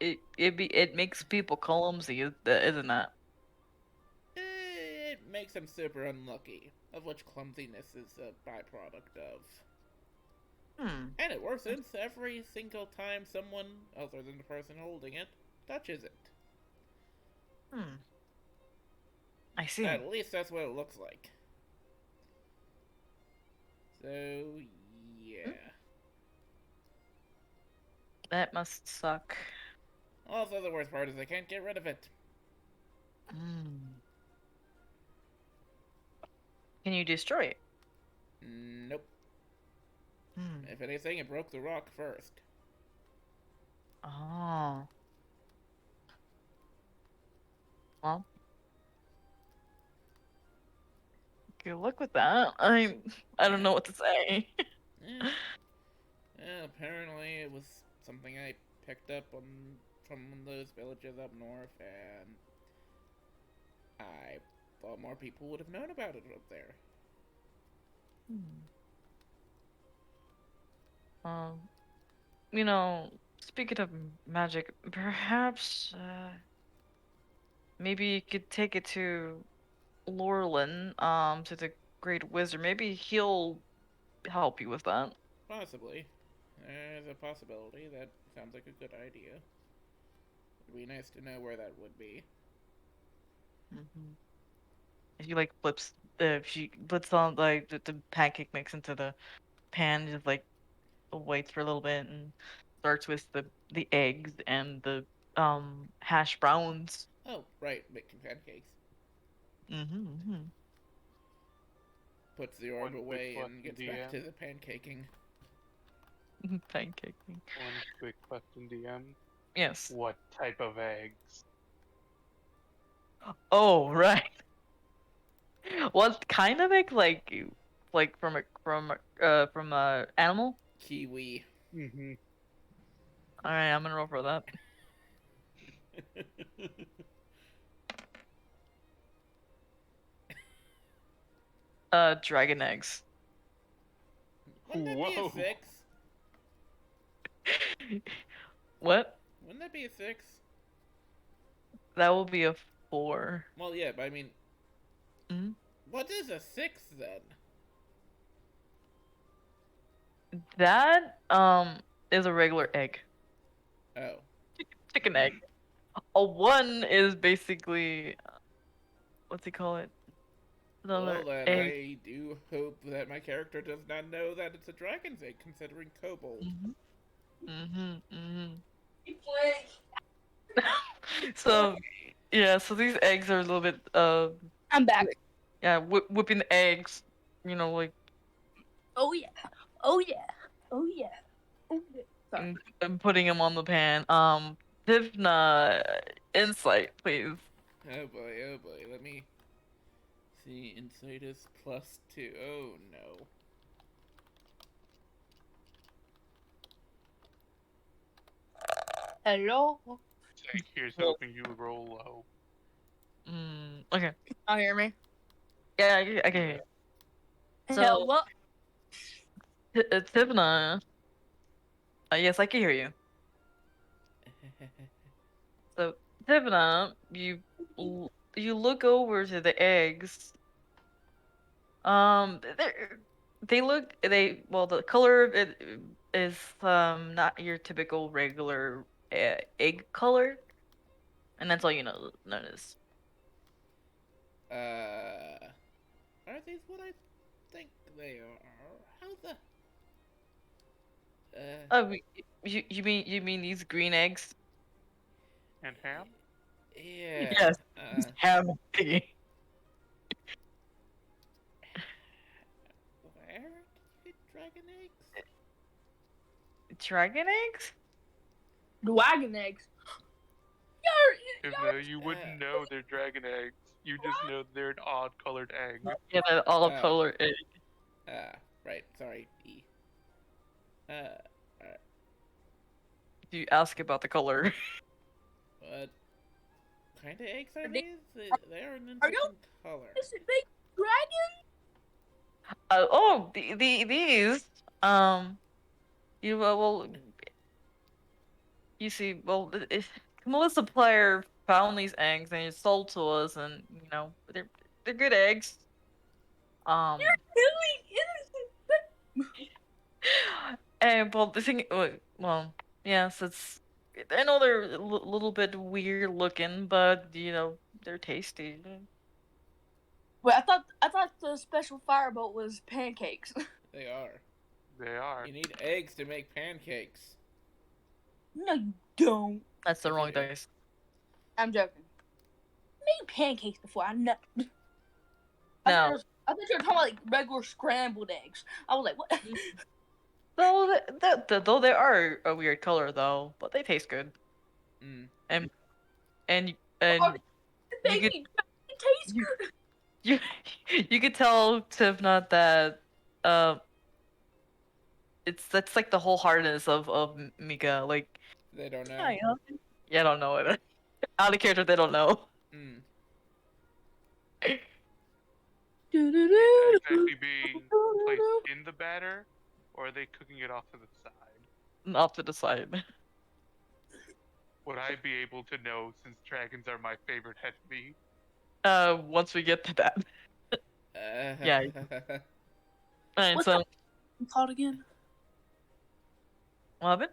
Speaker 1: It makes people clumsy, isn't that?
Speaker 3: It makes them super unlucky, of which clumsiness is a byproduct of.
Speaker 1: Hmm.
Speaker 3: And it worsens every single time someone, other than the person holding it, touches it.
Speaker 1: Hmm. I see.
Speaker 3: At least that's what it looks like. So, yeah.
Speaker 1: That must suck.
Speaker 3: Also, the worst part is I can't get rid of it.
Speaker 1: Mm. Can you destroy it?
Speaker 3: Nope.
Speaker 1: Hmm.
Speaker 3: If anything, it broke the rock first.
Speaker 1: Oh. Well, good luck with that. I don't know what to say.
Speaker 3: Eh. Apparently, it was something I picked up from those villages up north, and I thought more people would have known about it up there.
Speaker 1: Hmm. You know, speaking of magic, perhaps maybe you could take it to Lorlin, to the Great Wizard. Maybe he'll help you with that.
Speaker 3: Possibly. There's a possibility. That sounds like a good idea. It'd be nice to know where that would be.
Speaker 1: Hmm. If you like she puts on like the pancake mix into the pan, just like waits for a little bit and starts with the eggs and the hash browns.
Speaker 3: Oh, right, making pancakes.
Speaker 1: Mm-hmm.
Speaker 3: Puts the orb
Speaker 4: One quick
Speaker 3: away and
Speaker 4: question,
Speaker 3: gets back to
Speaker 4: DM.
Speaker 3: the pancaking.
Speaker 1: Pancaking.
Speaker 4: One quick question, DM.
Speaker 1: Yes.
Speaker 4: What type of eggs?
Speaker 1: Oh, right. What kind of egg? Like from a animal?
Speaker 3: Kiwi.
Speaker 4: Mm-hmm.
Speaker 1: All right, I'm gonna roll for that. Dragon eggs.
Speaker 3: Wouldn't that be a
Speaker 4: Whoa.
Speaker 3: 6?
Speaker 1: What?
Speaker 3: Wouldn't that be a 6?
Speaker 1: That will be a 4.
Speaker 3: Well, yeah, but I mean,
Speaker 1: Hmm.
Speaker 3: what is a 6 then?
Speaker 1: That is a regular egg.
Speaker 3: Oh.
Speaker 1: Chicken egg. A 1 is basically what's he call it? Another
Speaker 3: Well, then
Speaker 1: egg.
Speaker 3: I do hope that my character does not know that it's a dragon's egg, considering kobold.
Speaker 1: Mm-hmm. So yeah, so these eggs are a little bit
Speaker 2: I'm back.
Speaker 1: yeah, whipping the eggs, like
Speaker 2: Oh yeah. Oh yeah. Oh yeah. Oh yeah. Sorry.
Speaker 1: and putting them on the pan. Tivna, insight, please.
Speaker 3: Oh boy, oh boy. Let me see. Insight is +2. Oh no.
Speaker 2: Hello.
Speaker 4: Here's hoping you roll low.
Speaker 1: Okay.
Speaker 2: Y'all hear me?
Speaker 1: Yeah, I can hear you. So,
Speaker 2: Hello.
Speaker 1: Tivna, yes, I can hear you. So, Tivna, you look over to the eggs. Well, the color of it is not your typical regular egg color, and that's all you notice.
Speaker 3: Are these what I think they are? How the?
Speaker 1: Oh, you mean these green eggs?
Speaker 4: And ham?
Speaker 3: Yeah.
Speaker 1: Yes, ham piggy.
Speaker 3: Where did you get dragon eggs?
Speaker 1: Dragon eggs?
Speaker 2: Dragon eggs.
Speaker 4: Because no, you wouldn't know they're dragon eggs. You just know they're an odd colored egg.
Speaker 1: Yeah, that all
Speaker 3: Oh.
Speaker 1: color egg.
Speaker 3: Right. Sorry. E.
Speaker 1: Do you ask about the color?
Speaker 3: What kind of eggs are
Speaker 2: Are they-
Speaker 3: these? They're an
Speaker 2: Are you-
Speaker 3: interesting color.
Speaker 2: Is it big dragon?
Speaker 1: These well, you see, well, if Melissa Player found these eggs and he sold to us, and they're good eggs.
Speaker 2: Really innocent.
Speaker 1: And well, the thing, well, yes, I know they're a little bit weird looking, but they're tasty.
Speaker 2: Wait, I thought the special firebolt was pancakes.
Speaker 3: They are.
Speaker 4: They are.
Speaker 3: You need eggs to make pancakes.
Speaker 2: No, you don't.
Speaker 1: That's the
Speaker 3: Yes,
Speaker 1: wrong
Speaker 3: you do.
Speaker 1: dice.
Speaker 2: I'm joking. Made pancakes before. I know.
Speaker 1: No.
Speaker 2: I thought you were talking about like regular scrambled eggs. I was like, what?
Speaker 1: Though they are a weird color though, but they taste good.
Speaker 3: Mm.
Speaker 1: And and
Speaker 2: Oh,
Speaker 1: you could
Speaker 2: baby, it tastes
Speaker 1: you-
Speaker 2: good.
Speaker 1: you you could tell Tivna that that's like the whole hardness of Mika. Like
Speaker 3: They don't know.
Speaker 1: yeah, I don't know it. Out of character, they don't know.
Speaker 3: Mm.
Speaker 4: It's actually being placed in the batter, or are they cooking it off to the side?
Speaker 1: Off to the side.
Speaker 4: Would I be able to know since dragons are my favorite enemy?
Speaker 1: Once we get to that. Yeah. Alright,
Speaker 2: What's
Speaker 1: so
Speaker 2: it called again?
Speaker 1: what happened?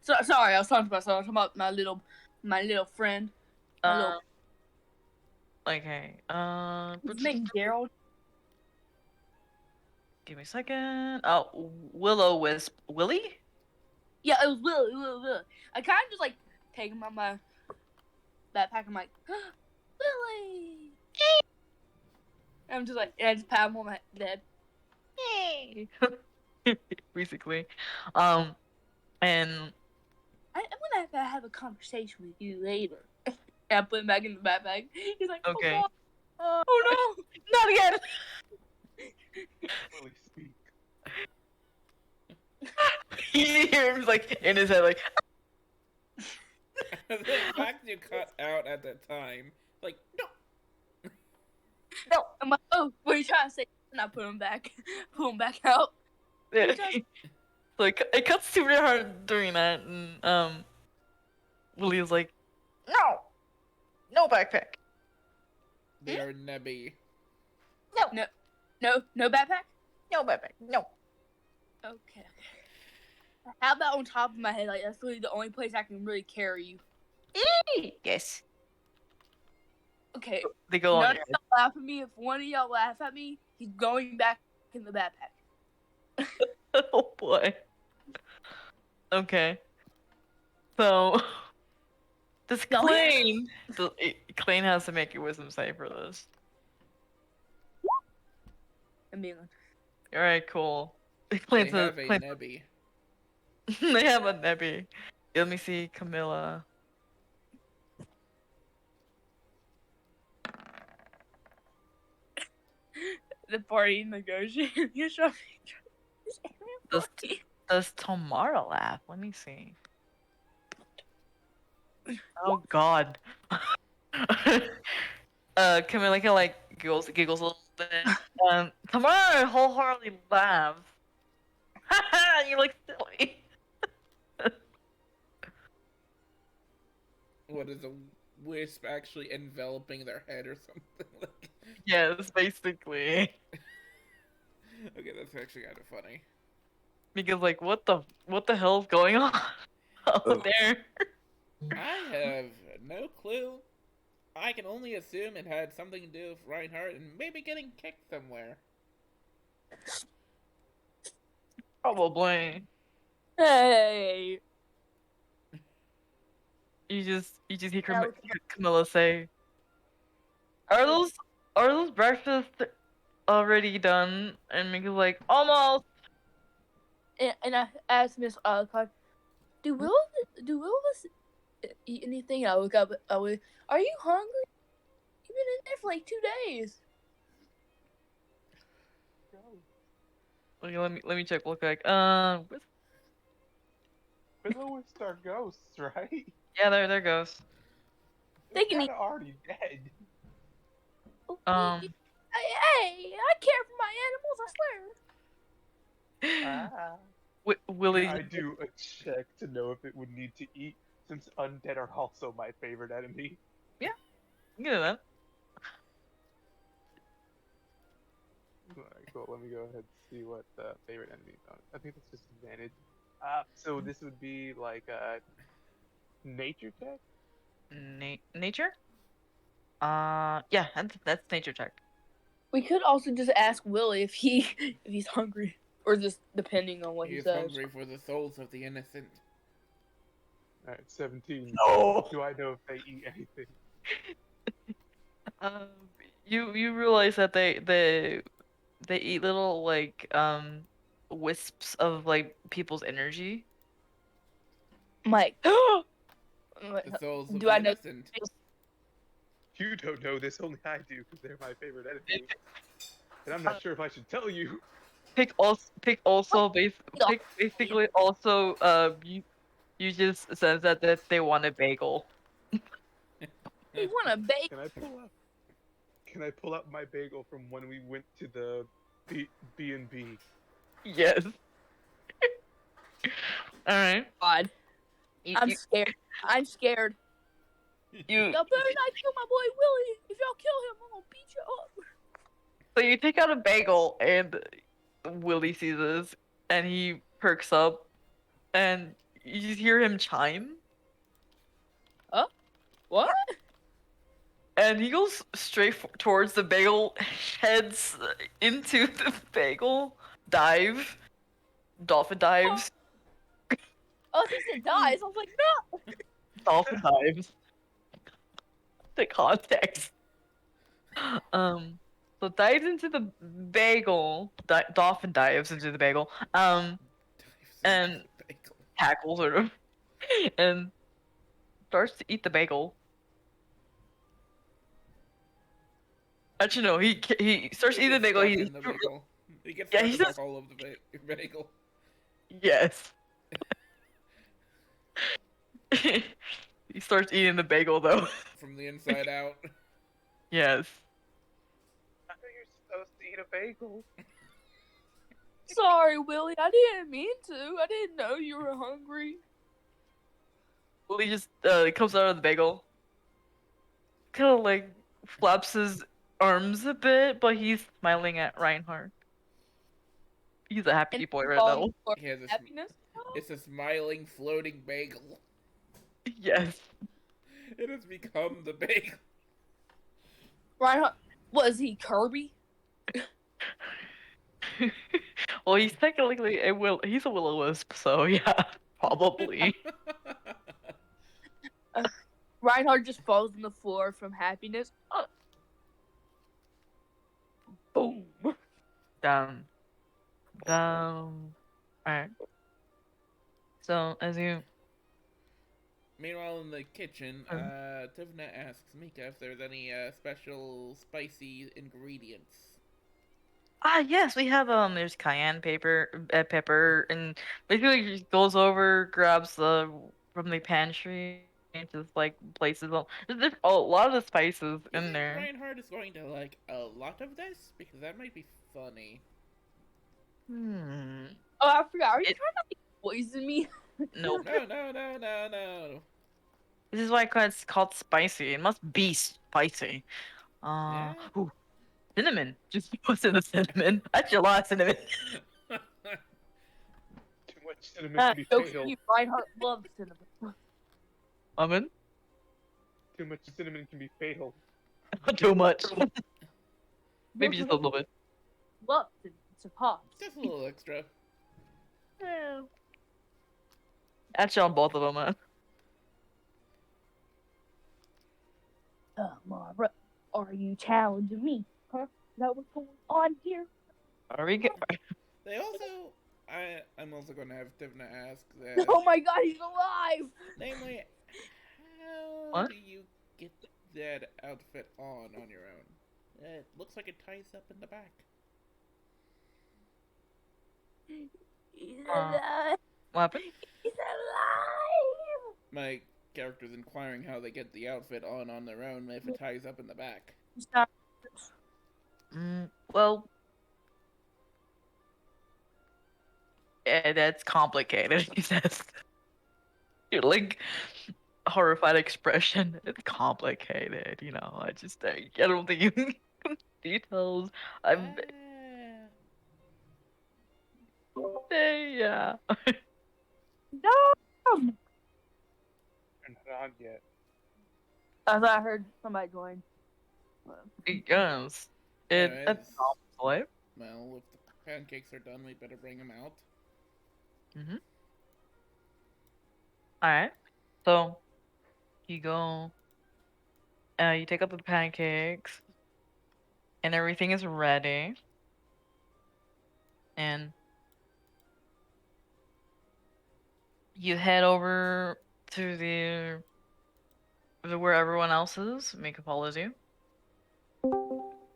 Speaker 2: So, sorry, I was talking about. So I was talking about my little friend. My little.
Speaker 1: Okay.
Speaker 2: His name Gerald.
Speaker 1: Give me a second. Oh, Willow Wisp. Willie?
Speaker 2: Yeah, it was Willie. I kind of just like take him on my backpack. I'm like, Willie. I'm just like, I just pat him on my head.
Speaker 1: Hey. Basically. And
Speaker 2: I'm gonna have to have a conversation with you later. And I put him back in the backpack. He's like,
Speaker 1: okay.
Speaker 2: oh no.
Speaker 1: Not again.
Speaker 4: Really speak.
Speaker 1: You hear him like in his head, like.
Speaker 3: The fact you cut out at the time, like, no.
Speaker 2: No. I'm like, oh, what are you trying to say? And I put him back out.
Speaker 1: Yeah. Like it cuts super hard during that, and Willie is like, no backpack.
Speaker 3: They are nebby.
Speaker 2: No backpack?
Speaker 1: No backpack. No.
Speaker 2: Okay. How about on top of my head? Like, that's really the only place I can really carry you.
Speaker 1: Yes.
Speaker 2: Okay.
Speaker 1: They go on.
Speaker 2: None of y'all laugh at me. If one of y'all laugh at me, he's going back in the backpack.
Speaker 1: Oh boy. Okay. So this
Speaker 2: No,
Speaker 1: Clane, Clane has to make a wisdom save for this.
Speaker 2: I mean,
Speaker 1: All right, cool.
Speaker 3: They
Speaker 1: Clane's
Speaker 3: have a
Speaker 1: Clane-
Speaker 3: nebby.
Speaker 1: they have a Nebby. Let me see, Camilla.
Speaker 2: the party negotiating. You show me.
Speaker 1: Does Tamara laugh? Let me see. Oh God. Camilla kind of like giggles a little bit. Tamara wholeheartedly laughs. You look silly.
Speaker 3: What is a wisp actually enveloping their head or something? Like,
Speaker 1: Yes, basically.
Speaker 3: okay, that's actually kind of funny.
Speaker 1: Because like, what the hell's going on out there?
Speaker 3: I have no clue. I can only assume it had something to do with Reinhardt and maybe getting kicked somewhere.
Speaker 1: Probably.
Speaker 2: Hey.
Speaker 1: You just hear
Speaker 2: That was-
Speaker 1: Camilla say, "Are those breakfasts already done?" And Mika's like, "Almost."
Speaker 2: And I asked Miss Clark, do Will of us eat anything? I look up. Are you hungry? You've been in there for like 2 days.
Speaker 1: Okay, let me check real quick.
Speaker 4: Willowists are ghosts, right?
Speaker 1: Yeah, there goes.
Speaker 2: They can
Speaker 4: They're
Speaker 2: eat.
Speaker 4: already dead.
Speaker 2: Hey, I care for my animals. I swear.
Speaker 1: Willie.
Speaker 4: I do a check to know if it would need to eat, since undead are also my favorite enemy.
Speaker 1: You can do that.
Speaker 4: Alright, cool. Let me go ahead and see what the favorite enemy is on. I think that's disadvantage. So this would be like a nature check?
Speaker 1: Nature? Yeah, that's nature check.
Speaker 2: We could also just ask Willie if he's hungry, or just depending on what he
Speaker 3: He's
Speaker 2: says.
Speaker 3: hungry for the souls of the innocent.
Speaker 4: Alright, 17.
Speaker 1: No.
Speaker 4: Do I know if they eat anything?
Speaker 1: Um, you realize that they eat little like wisps of like people's energy.
Speaker 2: I'm like,
Speaker 3: The souls of
Speaker 2: do
Speaker 3: the
Speaker 2: I know?
Speaker 3: innocent.
Speaker 4: You don't know this, only I do, because they're my favorite enemy. And I'm not sure if I should tell you.
Speaker 1: Pick basically also you just sense that they want a bagel.
Speaker 2: You want a bake?
Speaker 4: Can I pull up? Can I pull up my bagel from when we went to the B&B?
Speaker 1: Yes. All right.
Speaker 2: God,
Speaker 1: You,
Speaker 2: I'm
Speaker 1: you,
Speaker 2: scared. I'm scared.
Speaker 1: you
Speaker 2: Y'all better not kill my boy Willie. If y'all kill him, I'm gonna beat you up.
Speaker 1: so you take out a bagel and Willie sees this and he perks up and you hear him chime
Speaker 2: What?
Speaker 1: and he goes straight towards the bagel, heads into the bagel, dolphin dives,
Speaker 2: Oh, he said dies. I was like, no.
Speaker 1: dolphin dives. The context. So dives into the bagel. Dolphin dives into the bagel. And tackles sort of, and starts to eat the bagel. Actually, no, he starts eating the
Speaker 3: gets
Speaker 1: bagel.
Speaker 3: stuck in the bagel. He gets
Speaker 1: Yeah,
Speaker 3: stuck
Speaker 1: he
Speaker 3: in the
Speaker 1: just-
Speaker 3: hole of the bagel.
Speaker 1: Yes. He starts eating the bagel though.
Speaker 3: From the inside out.
Speaker 1: Yes.
Speaker 4: I know you're supposed to eat a bagel.
Speaker 2: Sorry, Willie. I didn't mean to. I didn't know you were hungry.
Speaker 1: Well, he just comes out of the bagel. Kind of like flaps his arms a bit, but he's smiling at Reinhardt. He's a happy boy right now.
Speaker 2: Falling for
Speaker 3: He has a
Speaker 2: happiness.
Speaker 3: It's a smiling, floating bagel.
Speaker 1: Yes.
Speaker 3: It has become the bagel.
Speaker 2: Reinhardt, was he Kirby?
Speaker 1: Well, he's technically he's a will-o-wisp, so yeah, probably.
Speaker 2: Reinhardt just falls on the floor from happiness. Boom.
Speaker 1: Down. Down. Alright. So, as you...
Speaker 3: Meanwhile, in the kitchen, Tivna asks Mika if there's any special spicy ingredients.
Speaker 1: Ah, yes, we have, there's cayenne pepper, and basically he just goes over, grabs from the pantry, and just, like, places all... There's a lot of the spices
Speaker 3: You
Speaker 1: in
Speaker 3: think
Speaker 1: there.
Speaker 3: Reinhardt is going to like a lot of this? Because that might be funny.
Speaker 1: Hmm.
Speaker 2: Oh, I forgot. Are you
Speaker 1: It-
Speaker 2: trying to poison me?
Speaker 1: Nope.
Speaker 3: No.
Speaker 1: This is why it's called spicy. It must be spicy.
Speaker 3: Yeah?
Speaker 1: Ooh, cinnamon. Just what's in the cinnamon? Actually, a lot of cinnamon.
Speaker 4: Too much cinnamon can be fatal.
Speaker 2: Reinhardt loves cinnamon.
Speaker 1: Lemon?
Speaker 4: Too much cinnamon can be fatal.
Speaker 1: Not too much. Maybe just a little bit.
Speaker 2: Loves cinnamon. It's a pop.
Speaker 3: Just a little extra.
Speaker 1: Yeah. Actually, on both of them, man.
Speaker 2: Mara, are you challenging me? Huh? Is that what's going on here?
Speaker 1: Are we good?
Speaker 3: They also, I'm also going to have Tivna ask that.
Speaker 2: Oh my god, he's alive!
Speaker 3: Namely, how
Speaker 1: What?
Speaker 3: do you get that outfit on your own? It looks like it ties up in the back.
Speaker 2: He's
Speaker 1: Uh.
Speaker 2: alive!
Speaker 1: What happened?
Speaker 2: He's alive!
Speaker 3: My character's inquiring how they get the outfit on their own if it ties up in the back.
Speaker 2: Stop.
Speaker 1: Well, yeah, that's complicated, he says. You're like horrified expression. It's complicated, you know. I don't think you details. I'm yeah.
Speaker 2: No!
Speaker 4: They're not on yet.
Speaker 2: I thought I heard somebody join.
Speaker 1: Yes.
Speaker 3: Anyways.
Speaker 1: That's complicated.
Speaker 3: Well, if the pancakes are done, we better bring them out.
Speaker 1: Alright. So you go, you take out the pancakes, and everything is ready. And you head over to the where everyone else is. Mika follows you.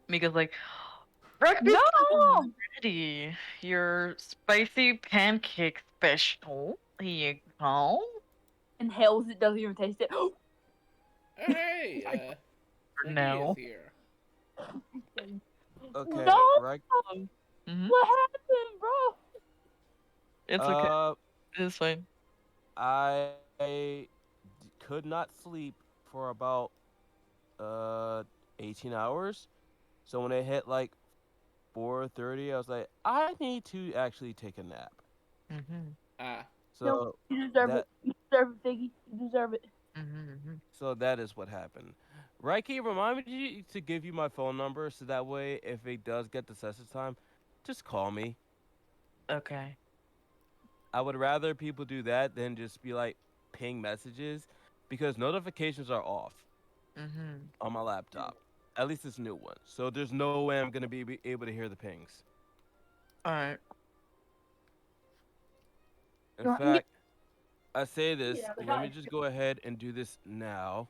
Speaker 1: Mika's like, breakfast
Speaker 2: No!
Speaker 1: is ready. Your spicy pancake special. Here you go.
Speaker 2: And hells, it doesn't even taste it.
Speaker 3: Oh, hey, Ricky
Speaker 1: No.
Speaker 3: is here.
Speaker 6: Okay,
Speaker 2: No!
Speaker 6: right.
Speaker 1: Mm-hmm.
Speaker 2: What happened, bro?
Speaker 1: It's okay.
Speaker 6: Uh,
Speaker 1: It's fine.
Speaker 6: I could not sleep for about 18 hours. So when it hit like 4:30, I was like, I need to actually take a nap.
Speaker 1: Mm-hmm.
Speaker 3: Ah,
Speaker 6: So
Speaker 2: No, you deserve
Speaker 6: that
Speaker 2: it. You deserve it, Figgy. You deserve it.
Speaker 1: Mm-hmm.
Speaker 6: so that is what happened. Reiki, remind me to give you my phone number so that way if it does get to session time, just call me.
Speaker 1: Okay.
Speaker 6: I would rather people do that than just be like ping messages because notifications are off
Speaker 1: Mm-hmm.
Speaker 6: on my laptop. At least this new one. So there's no way I'm gonna be able to hear the pings.
Speaker 1: Alright.
Speaker 6: In fact, I say this. Let me just go ahead and do this now.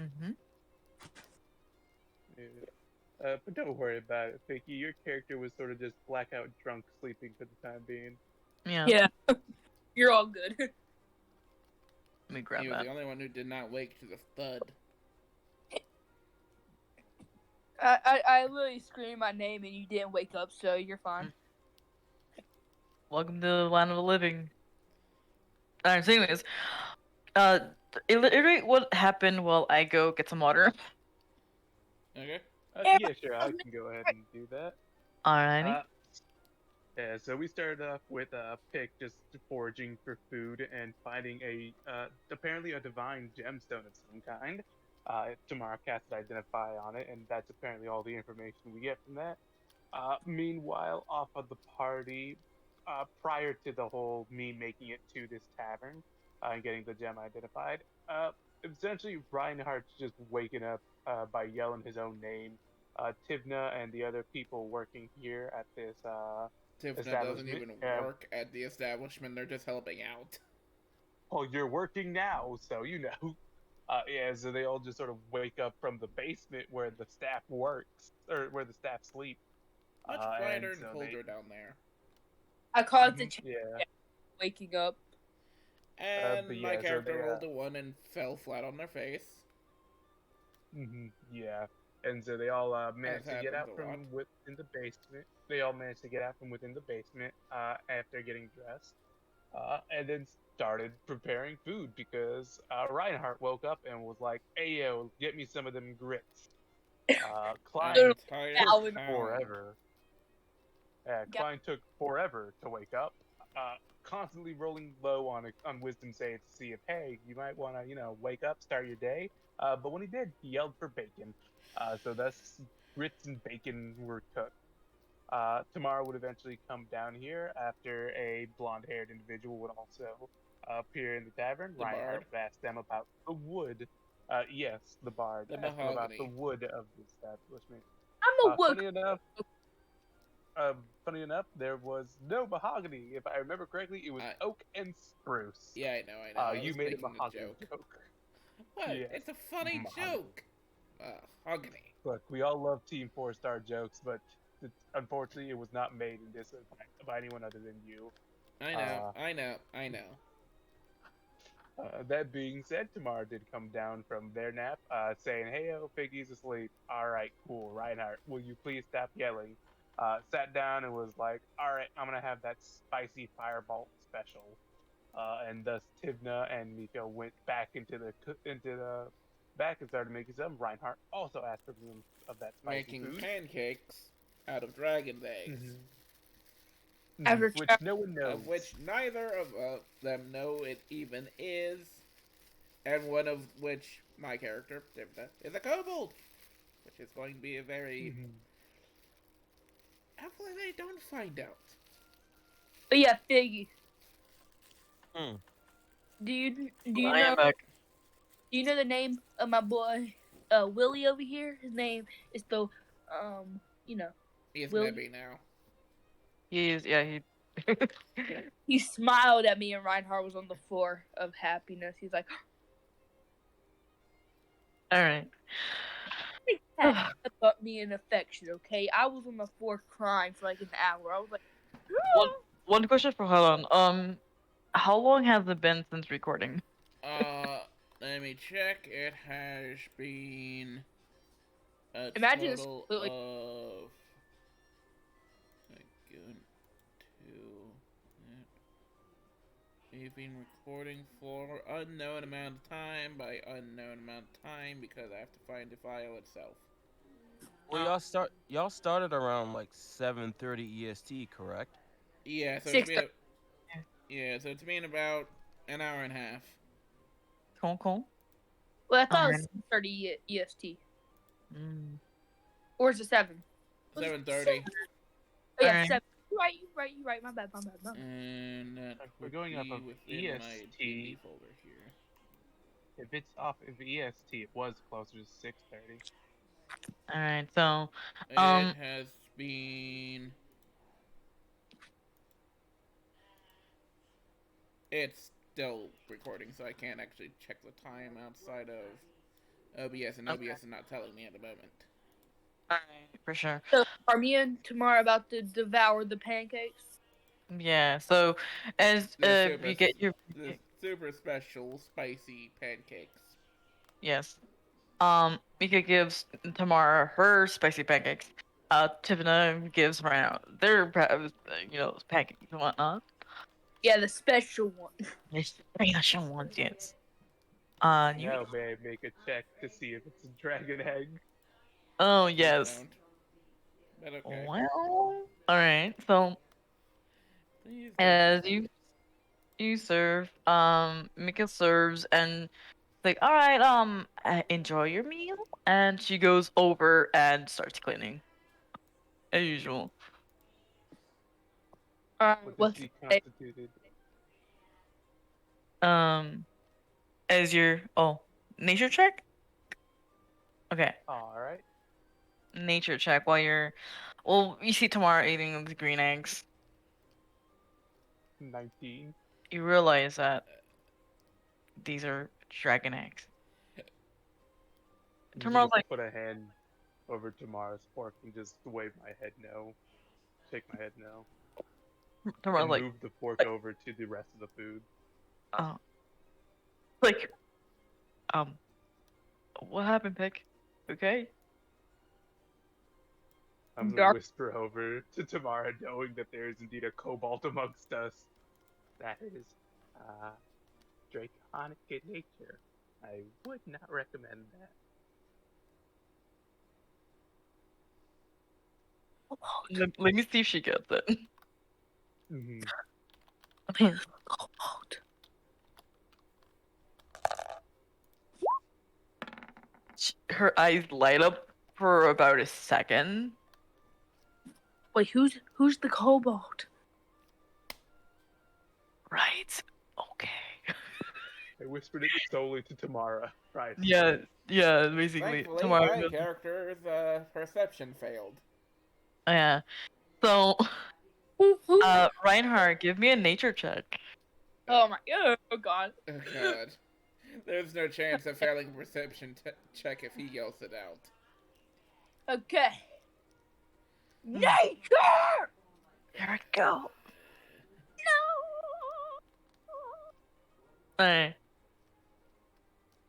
Speaker 1: Mm-hmm.
Speaker 4: Yeah. But don't worry about it, Vicky. Your character was sort of just blackout drunk sleeping for the time being.
Speaker 1: Yeah.
Speaker 2: Yeah. You're all good.
Speaker 1: Let me grab
Speaker 3: he was
Speaker 1: that.
Speaker 3: the only one who did not wake to the thud.
Speaker 2: I literally screamed my name and you didn't wake up, so you're fine.
Speaker 1: Welcome to the land of the living. Alright, so anyways, iterate what happened while I go get some water.
Speaker 3: Okay.
Speaker 4: Yeah, sure. I can go ahead and do that.
Speaker 1: Alrighty.
Speaker 4: Yeah, so we started off with Pick just foraging for food and finding apparently a divine gemstone of some kind. Tomorrow cast an identify on it, and that's apparently all the information we get from that. Meanwhile, off of the party, prior to the whole me making it to this tavern and getting the gem identified, essentially Reinhardt's just waking up by yelling his own name. Tivna and the other people working here at this
Speaker 3: Tifna doesn't even
Speaker 4: establishment.
Speaker 3: work at the establishment, they're just helping out.
Speaker 4: Well, you're working now, so you know. Yeah, so they all just sort of wake up from the basement where the staff works, or where the staff sleep.
Speaker 3: Much brighter and colder down there.
Speaker 2: I call it the
Speaker 4: yeah.
Speaker 2: waking up.
Speaker 3: And
Speaker 4: but
Speaker 3: my
Speaker 4: yeah, so
Speaker 3: character
Speaker 4: they,
Speaker 3: rolled a 1 and fell flat on their face.
Speaker 4: Yeah, and so they all managed to get out
Speaker 3: happens a
Speaker 4: from
Speaker 3: lot.
Speaker 4: within the basement. They all managed to get out from within the basement after getting dressed, and then started preparing food because Reinhardt woke up and was like, "Hey yo, get me some of them grits." Klein
Speaker 3: An
Speaker 4: took
Speaker 3: entire
Speaker 2: Alvin.
Speaker 3: pound.
Speaker 4: forever. Yeah, Klein took forever to wake up. Constantly rolling low on wisdom saves to see if, hey, you might want to wake up, start your day. But when he did, he yelled for bacon. So thus grits and bacon were cooked. Tamara would eventually come down here after a blonde-haired individual would also appear in the tavern.
Speaker 3: The
Speaker 4: Reinhardt
Speaker 3: bard.
Speaker 4: would ask them about the wood. Yes, the bard.
Speaker 3: The
Speaker 4: Ask them about the
Speaker 3: mahogany.
Speaker 4: wood of the establishment.
Speaker 2: I'm a wood.
Speaker 4: Funny enough, there was no mahogany. If I remember correctly, it was oak and spruce.
Speaker 3: Yeah, I know. I
Speaker 4: You
Speaker 3: was
Speaker 4: made a
Speaker 3: making
Speaker 4: mahogany
Speaker 3: joke.
Speaker 4: joke.
Speaker 3: What?
Speaker 4: Yes,
Speaker 3: It's a funny
Speaker 4: mahogany.
Speaker 3: joke. Mahogany.
Speaker 4: Look, we all love Team 4-star jokes, but unfortunately, it was not made in this by anyone other than you.
Speaker 3: I know.
Speaker 4: That being said, Tamara did come down from their nap, saying, "Hey, yo, Piggy's asleep. All right, cool. Reinhardt, will you please stop yelling?" Sat down and was like, "All right, I'm gonna have that spicy firebolt special." And thus Tivna and Miko went back into the back and started making some. Reinhardt also asked for some of that spicy
Speaker 3: Making
Speaker 4: food.
Speaker 3: pancakes out of dragon's eggs.
Speaker 2: After
Speaker 4: Which no one knows.
Speaker 3: Of which neither of them know it even is. And one of which, my character, Tivna, is a kobold. Which is going to be a very... Hopefully they don't find out.
Speaker 2: But yeah, Figgy. Do you
Speaker 1: I am back.
Speaker 2: Do you know the name of my boy, Willie over here? His name is you know,
Speaker 3: He's
Speaker 2: Willie.
Speaker 3: Nebby now.
Speaker 1: He.
Speaker 2: He smiled at me, and Reinhardt was on the floor of happiness. He's like,
Speaker 1: All right.
Speaker 2: that got me in affection. Okay, I was on the floor crying for like an hour. I was like,
Speaker 1: One question for Helen. How long has it been since recording?
Speaker 3: Let me check. It has been a
Speaker 2: imagine it's
Speaker 3: total
Speaker 2: completely.
Speaker 3: of a good two. We've been recording for unknown amount of time by unknown amount of time because I have to find the file itself.
Speaker 6: Well, y'all started around like 7:30 EST, correct?
Speaker 3: Yeah, so
Speaker 2: Six.
Speaker 3: it's been about an hour and a half.
Speaker 1: Cool.
Speaker 2: Well, I thought it
Speaker 1: Alright.
Speaker 2: was 30 EST,
Speaker 1: Mm.
Speaker 2: or is it 7?
Speaker 3: 7:30.
Speaker 2: Oh, yeah,
Speaker 1: Alright.
Speaker 2: 7. You right. My bad.
Speaker 3: And that
Speaker 4: We're
Speaker 3: would
Speaker 4: going off
Speaker 3: be
Speaker 4: of
Speaker 3: within my
Speaker 4: EST.
Speaker 3: D&D folder here.
Speaker 4: If it's off of EST, it was closer to 6:30.
Speaker 1: All right. So,
Speaker 3: It has been. It's still recording, so I can't actually check the time outside of OBS, and
Speaker 1: Okay.
Speaker 3: OBS is not telling me at the moment.
Speaker 1: all right, for sure.
Speaker 2: So, are me and Tamara about to devour the pancakes?
Speaker 1: Yeah. So, as you get your
Speaker 3: The super special spicy pancakes.
Speaker 1: yes, Mika gives Tamara her spicy pancakes. Tivna gives Rhino their pancakes and whatnot.
Speaker 2: Yeah, the special one.
Speaker 1: Yes, special ones. Yes. You.
Speaker 4: Now may I make a check to see if it's a dragon egg?
Speaker 1: Oh
Speaker 3: Please
Speaker 1: yes.
Speaker 3: don't. But okay.
Speaker 1: Well. All right. So,
Speaker 3: Please don't
Speaker 1: as
Speaker 3: just-
Speaker 1: you serve, Mika serves and like, all right, enjoy your meal, and she goes over and starts cleaning as usual.
Speaker 4: What does
Speaker 2: What's
Speaker 4: she
Speaker 2: it?
Speaker 4: constituted?
Speaker 1: As your nature check. Okay,
Speaker 4: Alright.
Speaker 1: nature check while you see Tamara eating the green eggs.
Speaker 4: 19.
Speaker 1: You realize that these are dragon eggs.
Speaker 4: I'm just
Speaker 1: Tamara's
Speaker 4: gonna
Speaker 1: like,
Speaker 4: put a hand over Tamara's fork and just wave my head no. Shake my head no.
Speaker 1: Tamara's
Speaker 4: And
Speaker 1: like,
Speaker 4: move the fork over to the rest of the food.
Speaker 1: like, what happened, Pick? Okay.
Speaker 4: I'm gonna
Speaker 2: Dark.
Speaker 4: whisper over to Tamara, knowing that there is indeed a cobalt amongst us. That is, draconic in nature. I would not recommend that.
Speaker 1: Let me see if she gets it.
Speaker 4: Mm-hmm.
Speaker 1: Her eyes light up for about a second.
Speaker 2: Wait, who's the cobalt?
Speaker 1: Right. Okay.
Speaker 4: I whispered it solely to Tamara. Right.
Speaker 1: Yeah, basically.
Speaker 3: Thankfully,
Speaker 1: Tomorrow.
Speaker 3: my character's perception failed.
Speaker 1: Yeah. So,
Speaker 2: Who?
Speaker 1: Reinhardt, give me a nature check.
Speaker 2: Oh my! Oh god!
Speaker 3: Oh god. There's no chance of failing perception check if he yells it out.
Speaker 2: Okay. Nature.
Speaker 1: Here we go.
Speaker 2: No.
Speaker 1: Alright.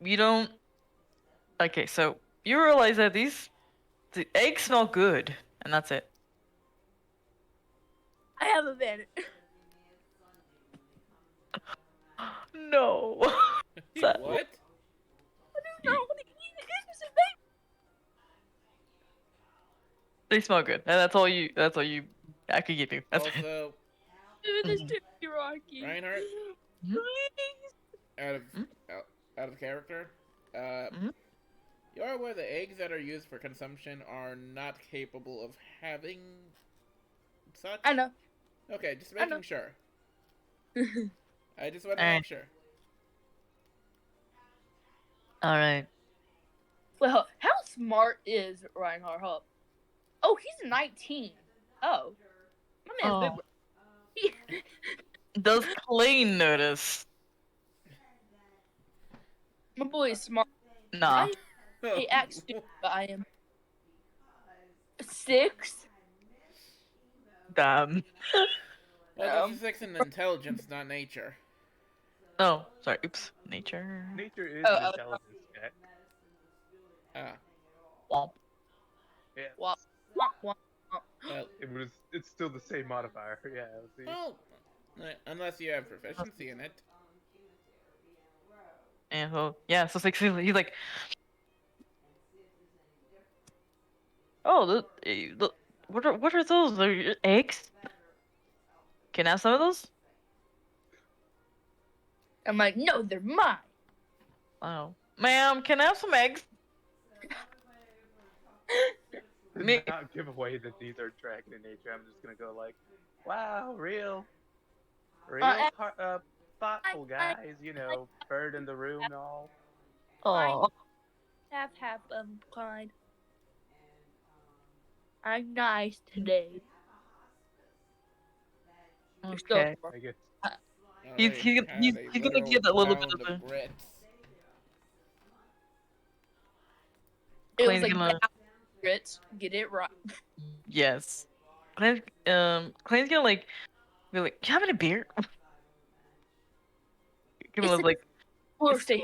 Speaker 1: You don't. Okay, so you realize that the eggs smell good, and that's it.
Speaker 2: I have a vanity.
Speaker 1: No. Sad.
Speaker 3: What?
Speaker 2: No,
Speaker 1: They smell good, and that's all you. I could give you. That's it.
Speaker 3: Also,
Speaker 2: this too Rocky.
Speaker 3: Reinhardt,
Speaker 1: Mhm.
Speaker 2: Please.
Speaker 3: out of character,
Speaker 1: Mhm.
Speaker 3: you are aware the eggs that are used for consumption are not capable of having such?
Speaker 2: I know.
Speaker 3: Okay, just
Speaker 2: I know.
Speaker 3: making sure. I just want to
Speaker 1: Alright.
Speaker 3: make sure.
Speaker 1: All right.
Speaker 2: Well, how smart is Reinhardt Hupp? Oh, he's 19. Oh, my man's big.
Speaker 1: Oh.
Speaker 2: He,
Speaker 1: Does Clay notice?
Speaker 2: my boy is smart.
Speaker 1: Nah.
Speaker 2: I act stupid, but I am 6.
Speaker 1: Damn.
Speaker 3: Well, there's a 6 in intelligence, not nature.
Speaker 1: Oh, sorry. Oops. Nature.
Speaker 4: Nature is
Speaker 2: Oh,
Speaker 4: an intelligence check.
Speaker 3: Ah,
Speaker 1: Womp.
Speaker 4: Yeah.
Speaker 2: Wah, wah, wah, wah.
Speaker 3: well,
Speaker 4: It's still the same modifier. Yeah. See.
Speaker 3: well, unless you have proficiency in it.
Speaker 1: And so yeah, so 6. He's like, oh, what are those? They're eggs? Can I have some of those?
Speaker 2: I'm like, no, they're mine.
Speaker 1: Oh, ma'am, can I have some eggs?
Speaker 4: To
Speaker 1: Me-
Speaker 4: not give away that these are dragon in nature, I'm just gonna go like, wow, real thoughtful guys. You know, bird in the room and all.
Speaker 1: Oh,
Speaker 2: Have Clyde. I'm nice today. You're still
Speaker 1: okay.
Speaker 2: smart.
Speaker 4: I guess.
Speaker 1: He's
Speaker 3: Alright,
Speaker 1: he's
Speaker 3: you
Speaker 1: he's,
Speaker 3: have a
Speaker 1: he's gonna
Speaker 3: literal
Speaker 1: get a little bit
Speaker 3: pound
Speaker 1: of the.
Speaker 3: grits.
Speaker 2: It was
Speaker 1: Clay's
Speaker 2: like
Speaker 1: gonna.
Speaker 2: grits. Get it right.
Speaker 1: Yes. Clay's gonna like be like, you having a beer? Give him
Speaker 2: It's
Speaker 1: like,
Speaker 2: Of course
Speaker 1: it's
Speaker 2: they
Speaker 1: too,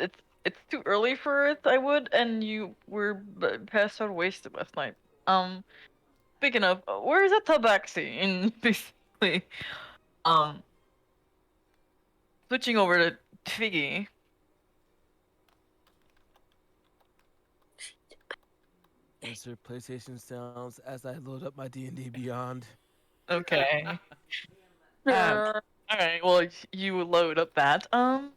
Speaker 2: have.
Speaker 1: it's too early for it. I would, and you were passed out wasted last night. Speaking of, where is that tabaxi? And basically, um, switching over to Figgy.
Speaker 6: Answer PlayStation sounds as I load up my D&D Beyond.
Speaker 1: Okay.
Speaker 2: Sure.
Speaker 1: All right. Well, you load up that.
Speaker 6: No,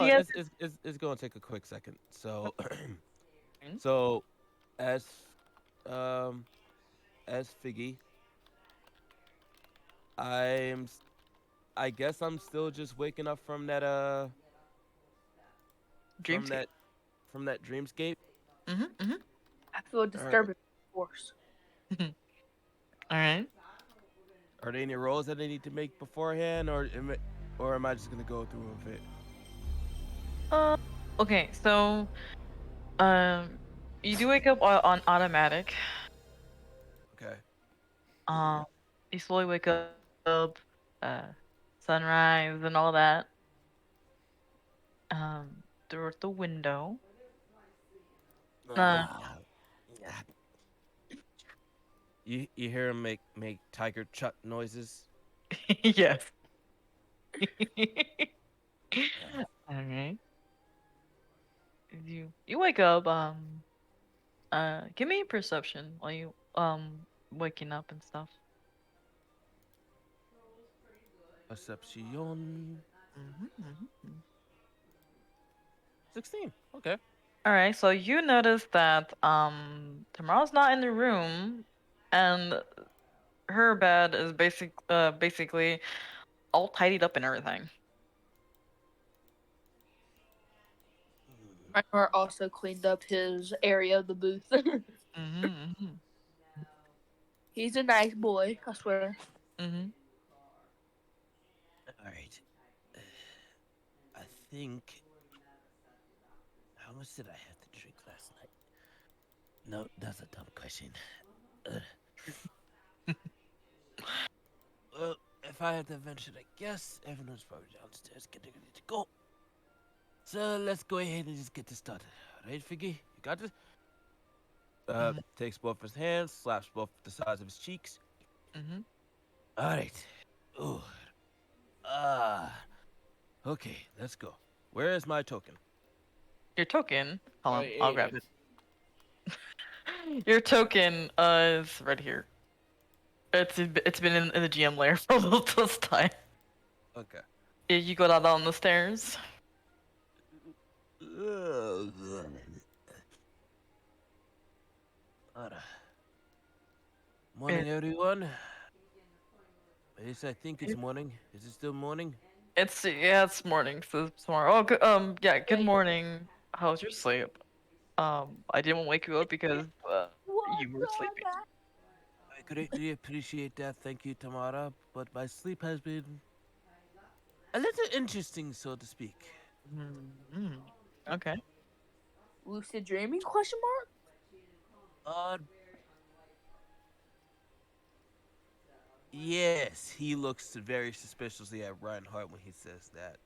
Speaker 1: Yeah.
Speaker 6: it's going to take a quick second. So, so as um as Figgy, I'm s- I guess I'm still just waking up from that from
Speaker 1: Dreamscape.
Speaker 6: that from that dreamscape.
Speaker 1: Mm-hmm.
Speaker 2: I feel disturbed. Of course.
Speaker 1: All right.
Speaker 6: Are there any rolls that I need to make beforehand, or am I just gonna go through with it?
Speaker 1: Okay. So, you do wake up on automatic.
Speaker 6: Okay.
Speaker 1: You slowly wake up, uh, sunrise and all that. Through the window.
Speaker 6: Ah, yeah. You hear him make tiger chuck noises.
Speaker 1: Yes. All right. You wake up. Give me a perception while you waking up and stuff.
Speaker 6: Perception.
Speaker 1: Mm-hmm.
Speaker 6: 16. Okay.
Speaker 1: All right. So you notice that tomorrow's not in the room, and her bed is basically all tidied up and everything.
Speaker 2: Reinhardt also cleaned up his area of the booth.
Speaker 1: Mm-hmm.
Speaker 2: He's a nice boy, I swear.
Speaker 1: Mm-hmm.
Speaker 6: All right. I think. How much did I have to drink last night? No, that's a dumb question. Well, if I had to venture to guess, everyone's probably downstairs getting ready to go. So let's go ahead and just get this started. Right, Figgy? You got this? Takes both his hands, slaps both the sides of his cheeks.
Speaker 1: Mm-hmm.
Speaker 6: All right. Ooh. Ah. Okay, let's go. Where is my token?
Speaker 1: Your token. Hold on,
Speaker 3: I
Speaker 1: I'll
Speaker 3: ate
Speaker 1: grab
Speaker 3: it.
Speaker 1: it. Your token is right here. It's been in the GM layer for all this time.
Speaker 6: Okay.
Speaker 1: Yeah, you go down the stairs.
Speaker 6: Morning, everyone. Yes, I think it's morning. Is it still morning?
Speaker 1: It's morning, so it's tomorrow. Oh, good, yeah, good morning. How was your sleep? I didn't wake you up because you were sleeping.
Speaker 6: I greatly appreciate that. Thank you, Tamara. But my sleep has been a little interesting, so to speak.
Speaker 1: Mm, okay.
Speaker 2: Lucid dreaming? Question mark.
Speaker 6: Uh, yes, he looks very suspiciously at Reinhardt when he says that.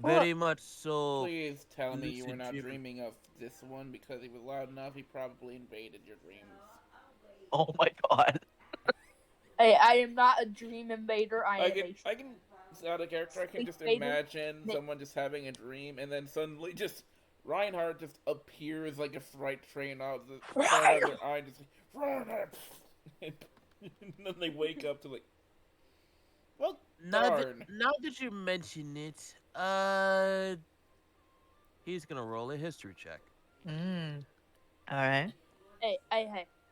Speaker 6: Very much so.
Speaker 3: Please tell me you were
Speaker 6: lucid
Speaker 3: not
Speaker 6: dreaming.
Speaker 3: dreaming of this one because he was loud enough. He probably invaded your dreams.
Speaker 1: Oh my god.
Speaker 2: Hey, I am not a dream invader. I am a
Speaker 3: I can, out of character, I can just
Speaker 2: invader.
Speaker 3: imagine someone just having a dream and then suddenly just Reinhardt just appears like a freight train out the corner of their eye, just like Reinhardt, and then they wake up to like, well, darn.
Speaker 6: Now that you mention it, he's gonna roll a history check.
Speaker 1: All right.
Speaker 2: Hey.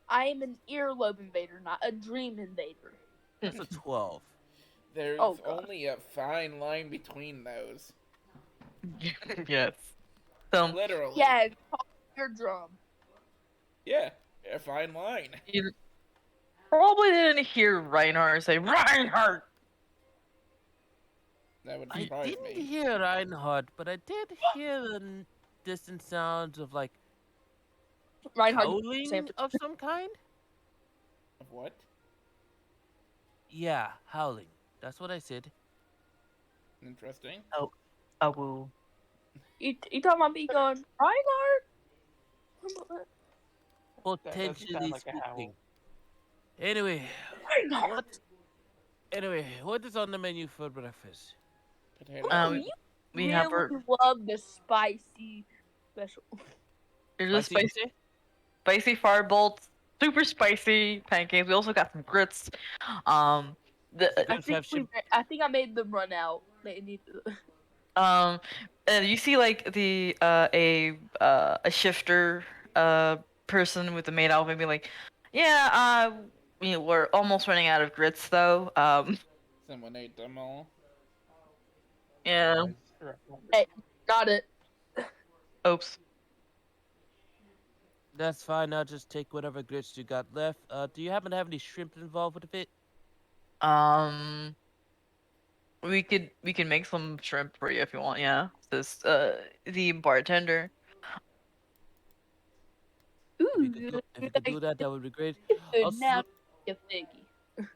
Speaker 2: I am an earlobe invader, not a dream invader.
Speaker 6: That's a 12.
Speaker 3: There's
Speaker 2: Oh, God.
Speaker 3: only a fine line between those.
Speaker 1: Yes. So
Speaker 3: Literally.
Speaker 2: Yeah, it's called eardrum.
Speaker 3: Yeah, a fine line.
Speaker 1: you probably didn't hear Reinhardt say Reinhardt.
Speaker 3: That would
Speaker 6: I
Speaker 3: surprise
Speaker 6: didn't
Speaker 3: me.
Speaker 6: hear Reinhardt, but I did hear the distant sounds of like
Speaker 2: Reinhardt.
Speaker 6: howling of some kind.
Speaker 3: Of what?
Speaker 6: Yeah, howling. That's what I said.
Speaker 3: Interesting.
Speaker 1: I will.
Speaker 2: You talking about me going Reinhardt?
Speaker 4: That doesn't sound
Speaker 6: Potentially
Speaker 4: like a howl.
Speaker 6: speaking. Anyway,
Speaker 2: Reinhardt.
Speaker 6: what is on the menu for breakfast?
Speaker 3: Potato.
Speaker 2: Oh,
Speaker 1: Um,
Speaker 2: you
Speaker 1: we
Speaker 2: really
Speaker 1: have our.
Speaker 2: love the spicy special.
Speaker 1: There's a
Speaker 6: Spicy, you
Speaker 1: spicy,
Speaker 6: say?
Speaker 1: spicy firebolts, super spicy pancakes. We also got some grits. Um, the
Speaker 6: Grits have shim-
Speaker 2: I think I made them run out. They need to.
Speaker 1: you see like the a shifter person with the maid outfit be like, yeah, we're almost running out of grits though.
Speaker 3: Someone ate them all.
Speaker 1: Yeah.
Speaker 2: Hey, got it.
Speaker 1: Oops.
Speaker 6: That's fine. I'll just take whatever grits you got left. Do you happen to have any shrimp involved with it?
Speaker 1: Um, we can make some shrimp for you if you want. Yeah. This the bartender.
Speaker 2: Ooh,
Speaker 6: If you could do that, that would be great.
Speaker 2: good
Speaker 6: Also,
Speaker 2: now, you figgy.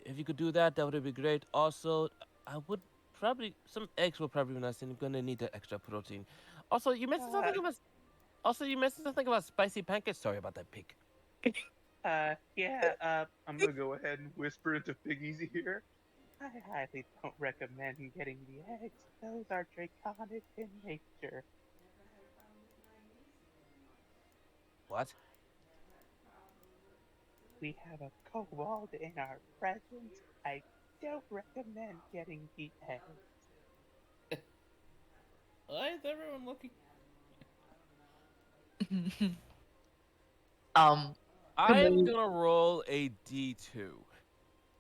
Speaker 6: if you could do that, that would be great. Also, I would probably some eggs will probably be nice, and you're gonna need the extra protein. Also, you mentioned something about. Also, you mentioned something about spicy pancakes. Sorry about that, pig.
Speaker 4: I'm gonna go ahead and whisper into Piggy's ear. I highly don't recommend getting the eggs. Those are draconic in nature.
Speaker 6: What?
Speaker 4: We have a kobold in our presence. I don't recommend getting the eggs.
Speaker 3: Why is everyone looking?
Speaker 1: um.
Speaker 6: I'm gonna roll a D2.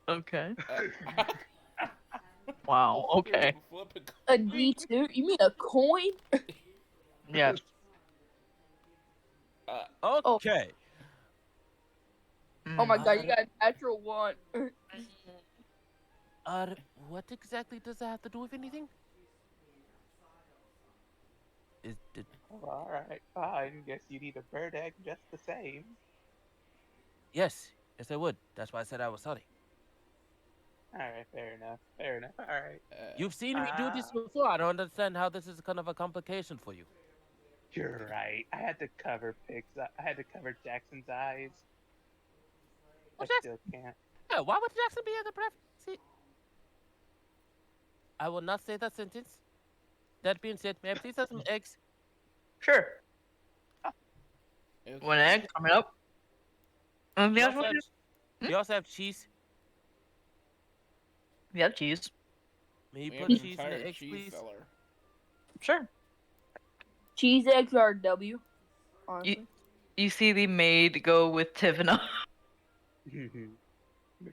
Speaker 1: Okay.
Speaker 3: Uh,
Speaker 1: Wow. Okay.
Speaker 3: Flip
Speaker 2: A D2? You mean a coin?
Speaker 1: Yes.
Speaker 6: Okay.
Speaker 2: Oh my god, you
Speaker 1: Mm.
Speaker 2: got a natural one.
Speaker 6: What exactly does that have to do with anything? Is did
Speaker 4: Alright, fine. Guess you need a bird egg just the same.
Speaker 6: Yes, I would. That's why I said I was sorry.
Speaker 4: Alright, fair enough. Fair enough. Alright.
Speaker 6: You've seen me do this before. I don't understand how this is kind of a complication for you.
Speaker 4: You're right. I had to cover Jackson's eyes. I
Speaker 6: Well, Jackson,
Speaker 4: still can't.
Speaker 6: yeah, why would Jackson be at the pref? See, I will not say that sentence. That being said, may I please have some eggs?
Speaker 1: Sure.
Speaker 3: It's-
Speaker 1: One egg coming up. And
Speaker 6: We
Speaker 1: the
Speaker 6: also,
Speaker 1: other
Speaker 6: have,
Speaker 1: one.
Speaker 6: we also have cheese.
Speaker 1: We have cheese.
Speaker 6: May you
Speaker 3: We
Speaker 6: put
Speaker 3: have an
Speaker 6: cheese in
Speaker 3: entire
Speaker 6: the eggs,
Speaker 3: cheese
Speaker 6: please?
Speaker 3: cellar.
Speaker 1: Sure.
Speaker 2: Cheese eggs are a W. Honestly.
Speaker 1: You see the maid go with Tivna.
Speaker 4: Making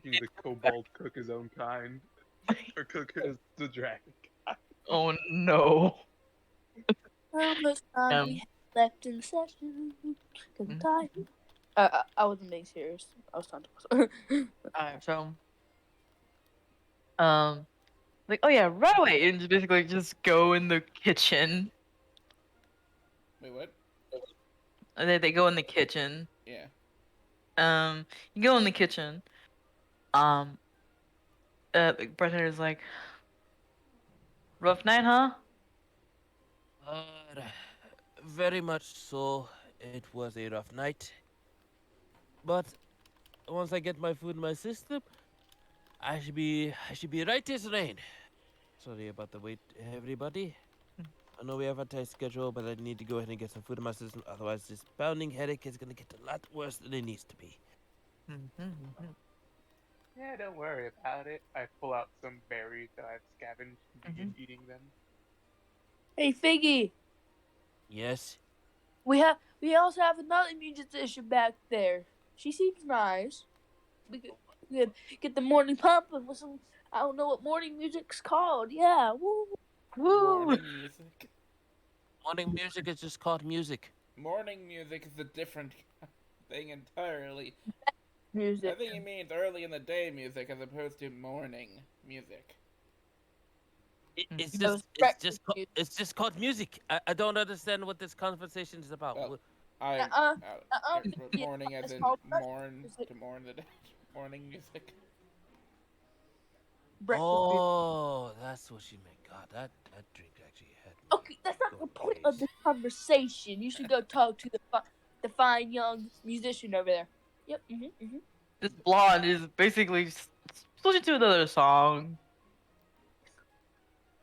Speaker 4: the kobold cook his own kind. Or cook the dragon kind.
Speaker 1: Oh no.
Speaker 2: How much time we
Speaker 1: Um,
Speaker 2: have left in the session? 'Cause I'm
Speaker 1: Mhm.
Speaker 2: tired. I wasn't being serious. I was trying to.
Speaker 1: Alright, so like, oh yeah, right away, and just basically just go in the kitchen.
Speaker 3: Wait, what?
Speaker 1: And they go in the kitchen.
Speaker 3: Yeah.
Speaker 1: You go in the kitchen. Um, the bartender's like, rough night, huh?
Speaker 6: Uh, very much so. It was a rough night. But once I get my food in my system, I should be right as rain. Sorry about the wait, everybody. I know we have a tight schedule, but I need to go ahead and get some food in my system. Otherwise, this pounding headache is gonna get a lot worse than it needs to be.
Speaker 4: Yeah, don't worry about it. I pull out some berries that I've scavenged and begin eating them.
Speaker 2: Hey, Figgy.
Speaker 6: Yes.
Speaker 2: We also have another musician back there. She seems nice. We could get the morning pumping with some. I don't know what morning music's called. Yeah, woo.
Speaker 1: Woo!
Speaker 3: Morning music.
Speaker 6: Morning music is just called music.
Speaker 3: Morning music is a different thing entirely. I
Speaker 2: Music.
Speaker 3: think he means early in the day music as opposed to morning music.
Speaker 6: It's
Speaker 2: That was
Speaker 6: just it's
Speaker 2: breakfast
Speaker 6: just
Speaker 2: music.
Speaker 6: it's just called music. I don't understand what this conversation is about.
Speaker 3: Well, I
Speaker 2: Figgy,
Speaker 3: morning as
Speaker 2: it's
Speaker 3: in
Speaker 2: called
Speaker 3: mourn
Speaker 2: music.
Speaker 3: to mourn the dead. Morning music.
Speaker 2: Breakfast music.
Speaker 6: Oh, that's what you meant. God, that drink actually had me.
Speaker 2: Okay, that's not the
Speaker 6: going
Speaker 2: point of
Speaker 6: crazy.
Speaker 2: this conversation. You should go talk to the fine young musician over there. Yep.
Speaker 1: This blonde is basically switching to another song.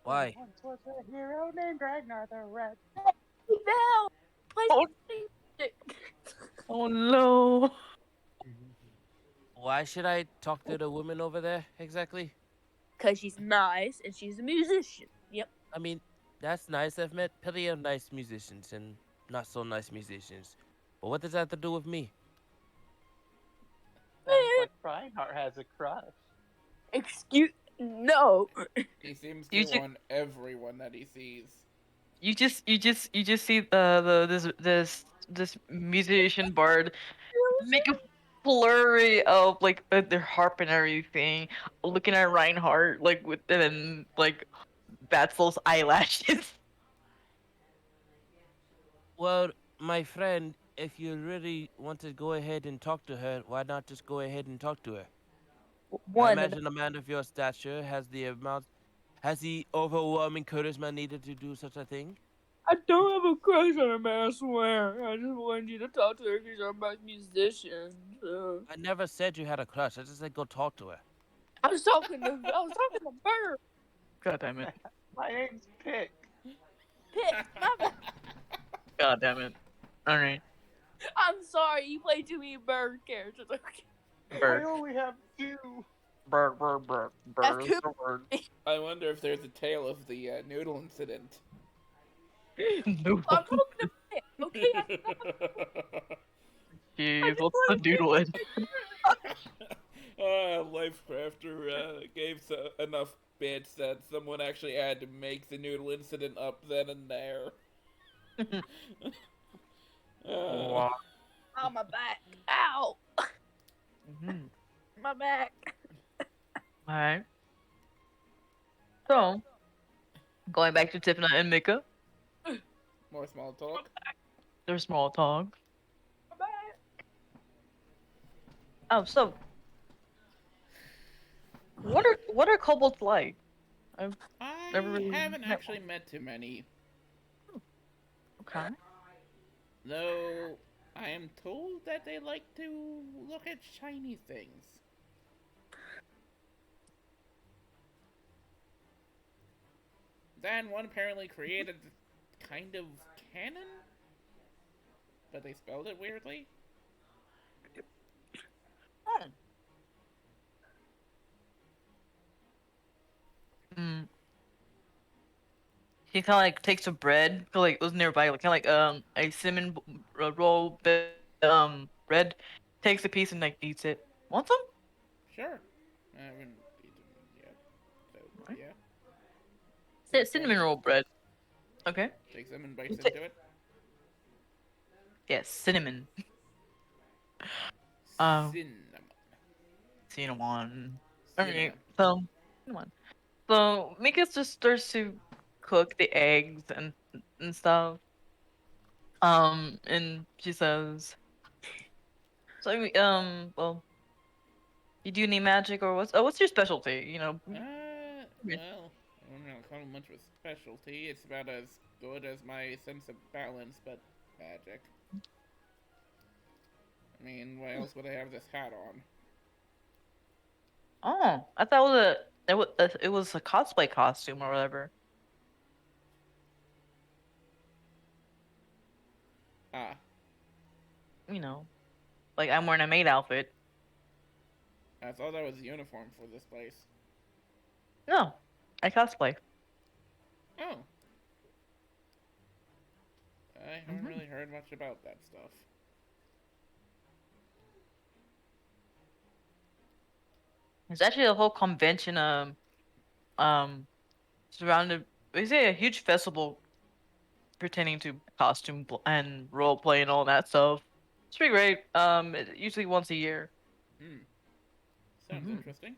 Speaker 6: Why?
Speaker 4: Once was a hero named Ragnar the Red.
Speaker 2: Hey Val, play
Speaker 1: Oh,
Speaker 2: some music.
Speaker 1: oh no.
Speaker 6: Why should I talk to the woman over there exactly?
Speaker 2: Cause she's nice and she's a musician. Yep.
Speaker 6: I mean, that's nice. I've met plenty of nice musicians and not so nice musicians. But what does that have to do with me?
Speaker 4: Sounds like Reinhardt has a crush.
Speaker 2: No.
Speaker 3: He seems
Speaker 1: You
Speaker 3: to
Speaker 1: ju-
Speaker 3: on everyone that he sees.
Speaker 1: you just see this musician bard make a flurry of like their harp and everything, looking at Reinhardt like with and then like Batzel's eyelashes.
Speaker 6: Well, my friend, if you really want to go ahead and talk to her, why not just go ahead and talk to her? I
Speaker 2: One.
Speaker 6: imagine a man of your stature has the overwhelming charisma needed to do such a thing.
Speaker 2: I don't have a crush on her, man. I swear. I just wanted you to talk to her because you're my musician. So.
Speaker 6: I never said you had a crush. I just said go talk to her.
Speaker 2: I was talking to Bird.
Speaker 1: God damn it.
Speaker 4: My name's Pick.
Speaker 2: Pick.
Speaker 1: God damn it. All right.
Speaker 2: I'm sorry. You play too many Bird characters. Okay.
Speaker 1: Bird.
Speaker 4: I only have 2.
Speaker 1: Bird. Bird. Bird.
Speaker 2: That's
Speaker 1: Bird.
Speaker 2: cool.
Speaker 1: Bird.
Speaker 3: I wonder if there's a tale of the noodle incident.
Speaker 1: Noodle.
Speaker 2: I'm talking to Pick. Okay.
Speaker 1: Jeez, what's the doodle in?
Speaker 3: Lifecrafter gave enough bits that someone actually had to make the noodle incident up then and there.
Speaker 1: Wow.
Speaker 2: Oh, my back. Ow.
Speaker 1: Mhm.
Speaker 2: My back.
Speaker 1: Alright. So, going back to Tifna and Mika,
Speaker 3: More small talk.
Speaker 1: their small talk.
Speaker 2: My back.
Speaker 1: Oh, so what are kobolds like? I've
Speaker 3: I
Speaker 1: never really
Speaker 3: haven't
Speaker 1: met
Speaker 3: actually met too many,
Speaker 1: Okay.
Speaker 3: though I am told that they like to look at shiny things. Then one apparently created kind of cannon, but they spelled it weirdly.
Speaker 1: Mm. He kind of like takes a bread, like it was nearby, like kind of like a cinnamon roll, bread. Takes a piece and like eats it. Want some?
Speaker 3: Sure. I haven't eaten yet, so
Speaker 1: Right.
Speaker 3: yeah.
Speaker 1: Cinnamon roll bread. Okay.
Speaker 3: Takes them and bites
Speaker 1: Ta-
Speaker 3: into it.
Speaker 1: Yes, cinnamon. Um,
Speaker 3: Cinnamon.
Speaker 1: cinnamon. Alright,
Speaker 3: Cinnamon.
Speaker 1: so cinnamon. So Mika just starts to cook the eggs and stuff. And she says, "So well, you do any magic or what's your specialty? You know."
Speaker 3: Well, I don't know, call it much of a specialty. It's about as good as my sense of balance, but magic. I mean, why else would I have this hat on?
Speaker 1: Oh, I thought it was a cosplay costume or whatever.
Speaker 3: Ah,
Speaker 1: You know, like I'm wearing a maid outfit.
Speaker 3: I thought that was the uniform for this place.
Speaker 1: No, I cosplay.
Speaker 3: Oh, I haven't
Speaker 1: Hmm.
Speaker 3: really heard much about that stuff.
Speaker 1: There's actually a whole convention um surrounded. Is it a huge festival pertaining to and role play and all that stuff? It's pretty great. Usually once a year.
Speaker 3: Hmm, sounds
Speaker 1: Hmm.
Speaker 3: interesting.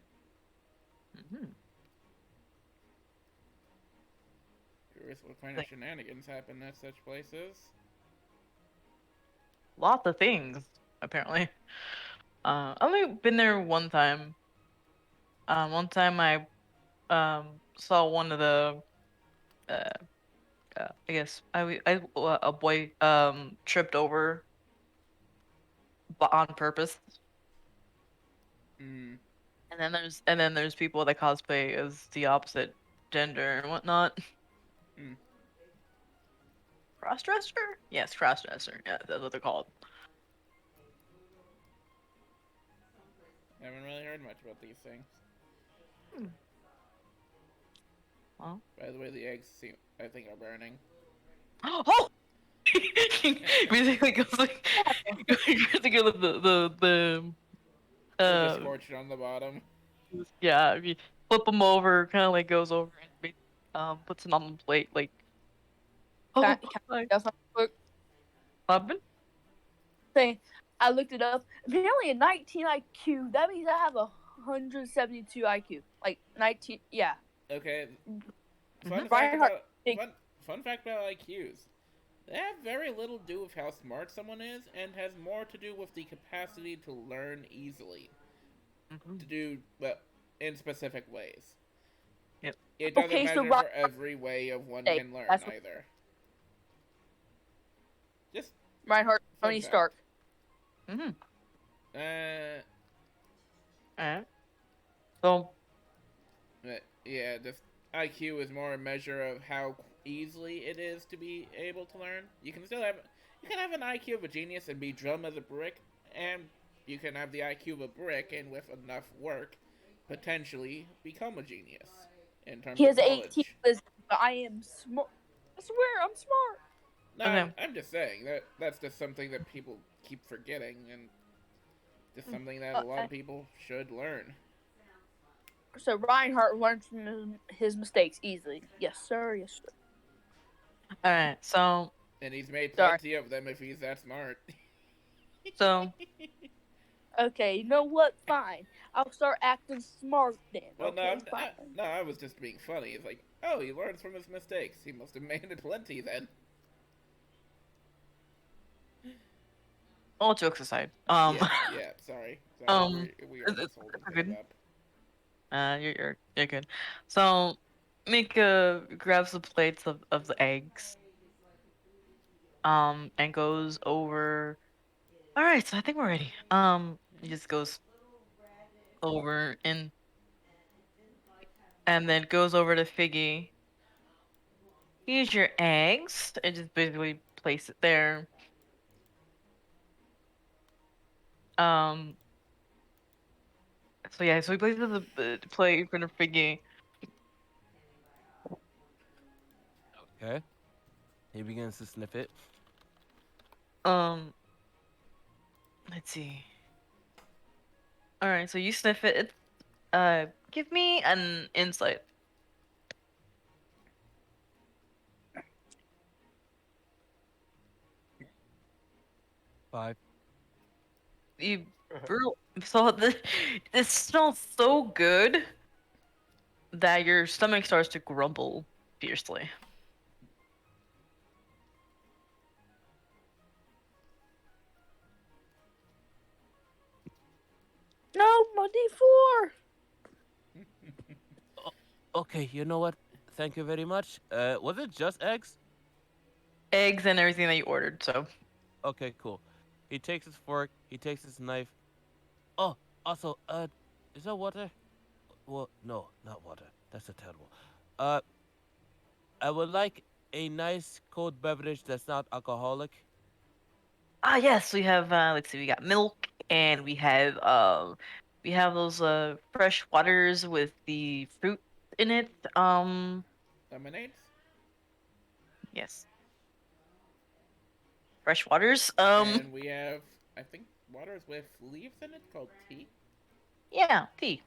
Speaker 1: Hmm.
Speaker 3: Curious what kind of
Speaker 1: Like
Speaker 3: shenanigans happen at such places.
Speaker 1: lots of things apparently. I've only been there one time. One time I saw one of the uh, I guess a boy tripped over but on purpose.
Speaker 3: Hmm,
Speaker 1: And then there's people that cosplay as the opposite gender and whatnot.
Speaker 3: hmm.
Speaker 1: Crossdresser? Yes, crossdresser. Yeah, that's what they're called.
Speaker 3: Haven't really heard much about these things.
Speaker 1: Hmm. Well.
Speaker 3: By the way, the eggs seem, I think, are burning.
Speaker 1: Oh! Basically goes like goes to go the
Speaker 3: They're just scorched on the bottom.
Speaker 1: yeah, if you flip them over, kind of like goes over and puts it on the plate like
Speaker 2: Can
Speaker 1: oh
Speaker 2: I
Speaker 1: like
Speaker 2: that's not quick
Speaker 1: popping.
Speaker 2: thing. I looked it up. Apparently, a 19 IQ. That means I have a 172 IQ. Like 19. Yeah.
Speaker 3: Okay,
Speaker 1: Mm-hmm.
Speaker 2: Reinhardt.
Speaker 3: fun fact about IQs. They have very little to do with how smart someone is, and has more to do with the capacity to learn easily.
Speaker 1: Mm-hmm.
Speaker 3: To do, well, in specific ways.
Speaker 1: Yep.
Speaker 3: It doesn't
Speaker 2: Okay, so
Speaker 3: measure for every way of one can learn
Speaker 2: that's what
Speaker 3: either. Just
Speaker 2: Reinhardt.
Speaker 3: fun
Speaker 2: Tony
Speaker 3: fact.
Speaker 2: Stark.
Speaker 1: Mm-hmm.
Speaker 3: Uh,
Speaker 1: Alright. So
Speaker 3: yeah, just IQ is more a measure of how easily it is to be able to learn. You can have an IQ of a genius and be dumb as a brick, and you can have the IQ of a brick and with enough work, potentially become a genius in terms
Speaker 2: He
Speaker 3: of
Speaker 2: has 18
Speaker 3: knowledge.
Speaker 2: wisdom, but I am smart. I swear, I'm smart.
Speaker 3: No,
Speaker 1: okay.
Speaker 3: I'm just saying that's just something that people keep forgetting, and just something that a lot
Speaker 2: Okay.
Speaker 3: of people should learn.
Speaker 2: So Reinhardt learns from his mistakes easily. Yes, sir. Yes, sir.
Speaker 1: Alright,
Speaker 3: And he's made
Speaker 2: Sorry.
Speaker 3: plenty of them if he's that smart.
Speaker 1: so
Speaker 2: Okay, you know what? Fine. I'll start acting smart then.
Speaker 3: Well,
Speaker 2: Okay, fine.
Speaker 3: I was just being funny. It's like, oh, he learns from his mistakes. He must have made it plenty then.
Speaker 1: all jokes aside.
Speaker 3: Yeah. Sorry,
Speaker 1: Um
Speaker 3: we are
Speaker 1: it's,
Speaker 3: just
Speaker 1: it's,
Speaker 3: holding
Speaker 1: it's
Speaker 3: things
Speaker 1: good.
Speaker 3: up.
Speaker 1: You're good. So Mika grabs the plates of the eggs. And goes over. All right, so I think we're ready. He just goes over and then goes over to Figgy. Here's your eggs. And just basically place it there. Um. So yeah, so he places the plate in front of Figgy.
Speaker 6: Okay. He begins to sniff it.
Speaker 1: Um. Let's see. All right, so you sniff it. Give me an insight.
Speaker 6: 5.
Speaker 1: You so this smells so good that your stomach starts to grumble fiercely.
Speaker 2: No, my D4.
Speaker 6: Okay, you know what? Thank you very much. Was it just eggs?
Speaker 1: Eggs and everything that you ordered. So
Speaker 6: Okay, cool. He takes his fork. He takes his knife. Oh, also, is that water? Well, no, not water. That's a terrible. Uh, I would like a nice cold beverage that's not alcoholic.
Speaker 1: yes, we have. Let's see, we got milk and we have those fresh waters with the fruit in it.
Speaker 3: Lemonades?
Speaker 1: Yes, fresh waters.
Speaker 3: And we have, I think, waters with leaves in it called tea?
Speaker 1: Yeah, tea.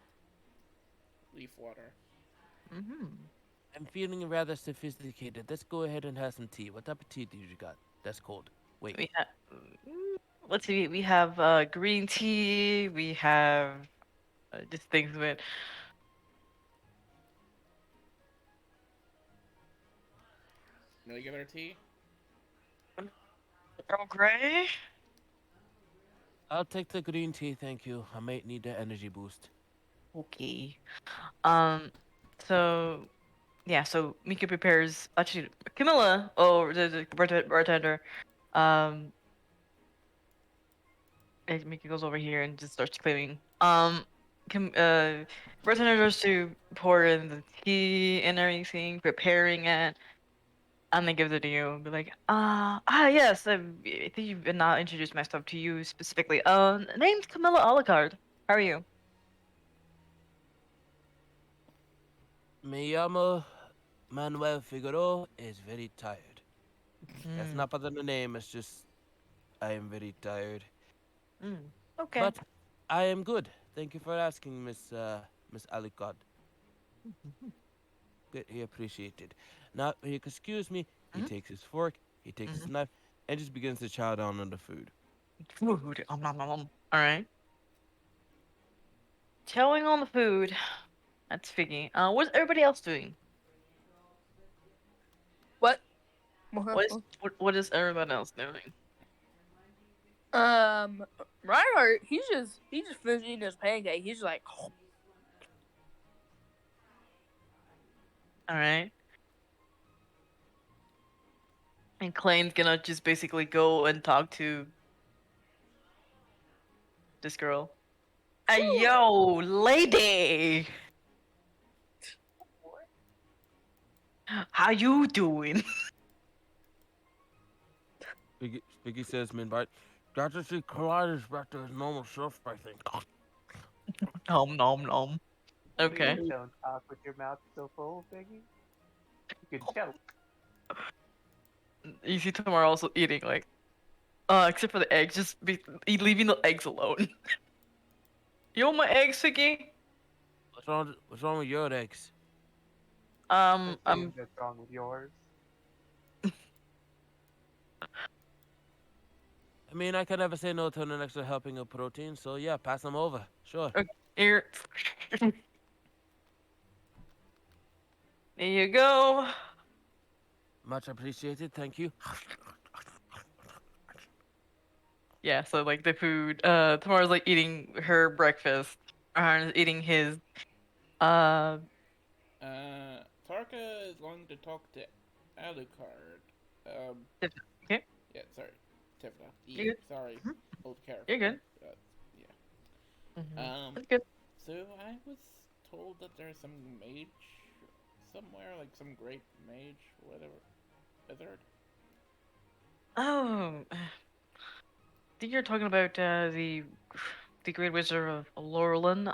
Speaker 3: Leaf water.
Speaker 1: Mm-hmm.
Speaker 6: I'm feeling rather sophisticated. Let's go ahead and have some tea. What type of tea do you got? That's cold. Wait,
Speaker 1: We have. Let's see. We have green tea. We have just things with
Speaker 3: Regular tea?
Speaker 1: Earl Grey.
Speaker 6: I'll take the green tea, thank you. I might need the energy boost.
Speaker 1: Okay. Um. So yeah. So Mika prepares. Actually, Camilla. Oh, the bartender. Um. And Mika goes over here and just starts cleaning. Bartender goes to pour in the tea and everything, preparing it. And then gives it to you and be like, yes, I think you've not introduced myself to you specifically. Name's Camilla Alucard. How are you?
Speaker 6: Me llamo Manuel Figueroa is very tired. That's
Speaker 1: Mm,
Speaker 6: not part of the name, it's just I am very tired.
Speaker 1: okay.
Speaker 6: But I am good. Thank you for asking, Miss Alicott. Greatly appreciated. Now, if you excuse me, he
Speaker 1: Mhm,
Speaker 6: takes his fork, he takes his
Speaker 1: mhm.
Speaker 6: knife, and just begins to chow down on the food.
Speaker 1: Food. All right. Chowing on the food. That's figgy. What's everybody else doing?
Speaker 2: What?
Speaker 1: What is everyone else doing?
Speaker 2: Reinhardt, he's just finishing his pancake. He's like,
Speaker 1: All right. And Clayne's gonna just basically go and talk to this girl. Hey, yo, lady. How you doing?
Speaker 6: Spiggy says, "Minbite, got to see Collider's back to his normal self, I think."
Speaker 1: Nom nom nom. Okay.
Speaker 4: Please don't talk with your mouth so full, Biggie. You could choke.
Speaker 1: You see Tamara also eating like, except for the eggs, just leaving the eggs alone. You want my eggs, Vicky?
Speaker 6: What's wrong with your eggs?
Speaker 1: Um,
Speaker 4: Let's see
Speaker 1: um,
Speaker 4: what's wrong with yours.
Speaker 6: I mean, I can never say no to an extra helping of protein, so yeah, pass them over. Sure.
Speaker 1: here. There you go.
Speaker 6: Much appreciated, thank you.
Speaker 1: Yeah, so like the food. Tamara's like eating her breakfast. Aaron's eating his. Uh,
Speaker 3: Tarka is going to talk to Alucard.
Speaker 1: okay,
Speaker 3: Yeah, sorry. Tifna.
Speaker 1: you're good.
Speaker 3: Sorry.
Speaker 1: Mhm,
Speaker 3: Old character.
Speaker 1: you're good.
Speaker 3: Yeah.
Speaker 1: Mm-hmm. That's good.
Speaker 3: So I was told that there's some mage somewhere, like some great mage, whatever. Wizard?
Speaker 1: Oh, I think you're talking about the Great Wizard of Laurelin.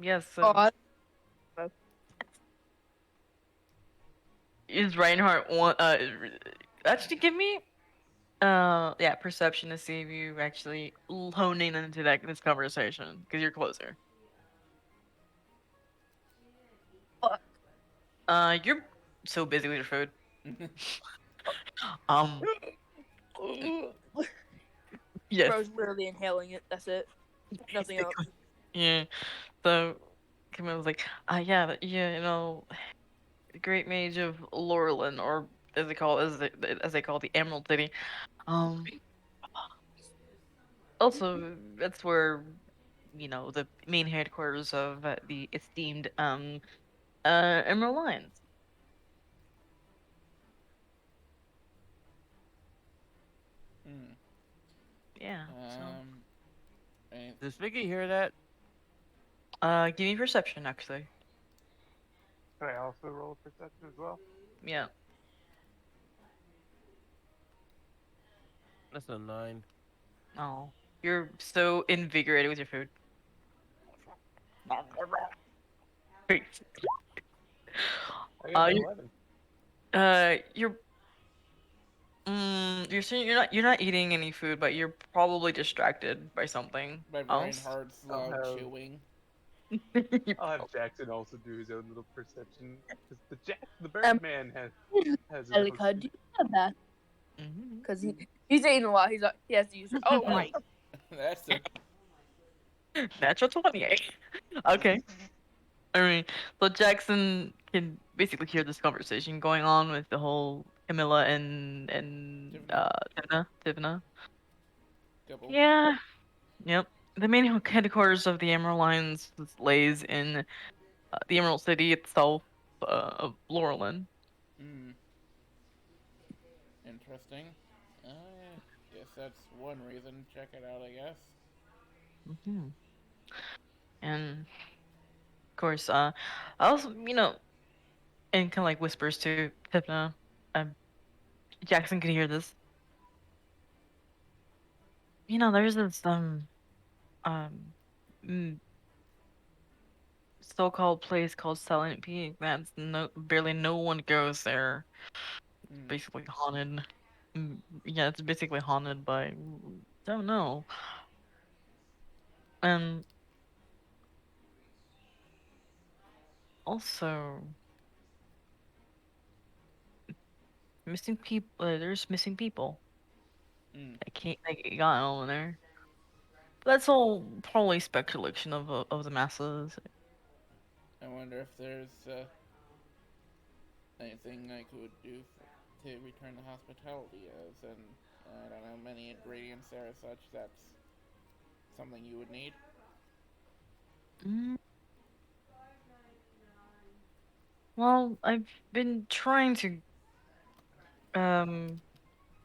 Speaker 1: Yes.
Speaker 2: oh,
Speaker 1: Is Reinhardt one? Actually, give me yeah, perception to see if you actually honing into this conversation because you're closer.
Speaker 2: fuck.
Speaker 1: You're so busy with your food. Um, Yes.
Speaker 2: Bro's literally inhaling it. That's it. Nothing else.
Speaker 1: Yeah. So Camilla's like, yeah, yeah, the Great Mage of Laurelin, or as they call it, the Emerald City. Um, Also, that's where the main headquarters of the esteemed Emerald Lions.
Speaker 3: Hmm.
Speaker 1: Yeah. So,
Speaker 3: And
Speaker 6: Does Vicky hear that?
Speaker 1: give me perception actually.
Speaker 4: Can I also roll a perception as well?
Speaker 1: Yeah.
Speaker 6: That's a 9.
Speaker 1: Oh, you're so invigorated with your food. Great.
Speaker 4: I got an
Speaker 1: You
Speaker 4: 11.
Speaker 1: you're saying you're not eating any food, but you're probably distracted by something
Speaker 3: by
Speaker 1: else.
Speaker 3: Reinhardt's
Speaker 4: I'll
Speaker 3: loud
Speaker 4: have
Speaker 3: chewing.
Speaker 4: I'll have Jackson also do his own little perception because the
Speaker 2: Um,
Speaker 4: Birdman has his own.
Speaker 2: Elika, do you have that?
Speaker 1: Mhm.
Speaker 2: Because he's eating a lot. He has to use it. Oh, right.
Speaker 3: That's a
Speaker 1: Natural 28. Okay. I mean, so Jackson can basically hear this conversation going on with the whole Camilla and
Speaker 3: Tivna.
Speaker 1: Tivna.
Speaker 3: Double.
Speaker 1: Yeah. Yep. The main headquarters of the Emerald Lions lays in the Emerald City itself, of Laurelin.
Speaker 3: Hmm. Interesting. I guess that's one reason. Check it out, I guess.
Speaker 1: Hmm. And of course, I also, and kind of like whispers to Tivna. Jackson can hear this. There's this um mm, so-called place called Silent Peak that's barely no one goes there.
Speaker 3: Hmm.
Speaker 1: Basically haunted. Yeah, it's basically haunted by don't know. And also missing people. There's missing people.
Speaker 3: Hmm.
Speaker 1: I can't. I got over there. That's all probably speculation of the masses.
Speaker 3: I wonder if there's anything I could do to return the hospitality as, and I don't know, many ingredients there as such. That's something you would need.
Speaker 1: Mm, well, I've been trying to um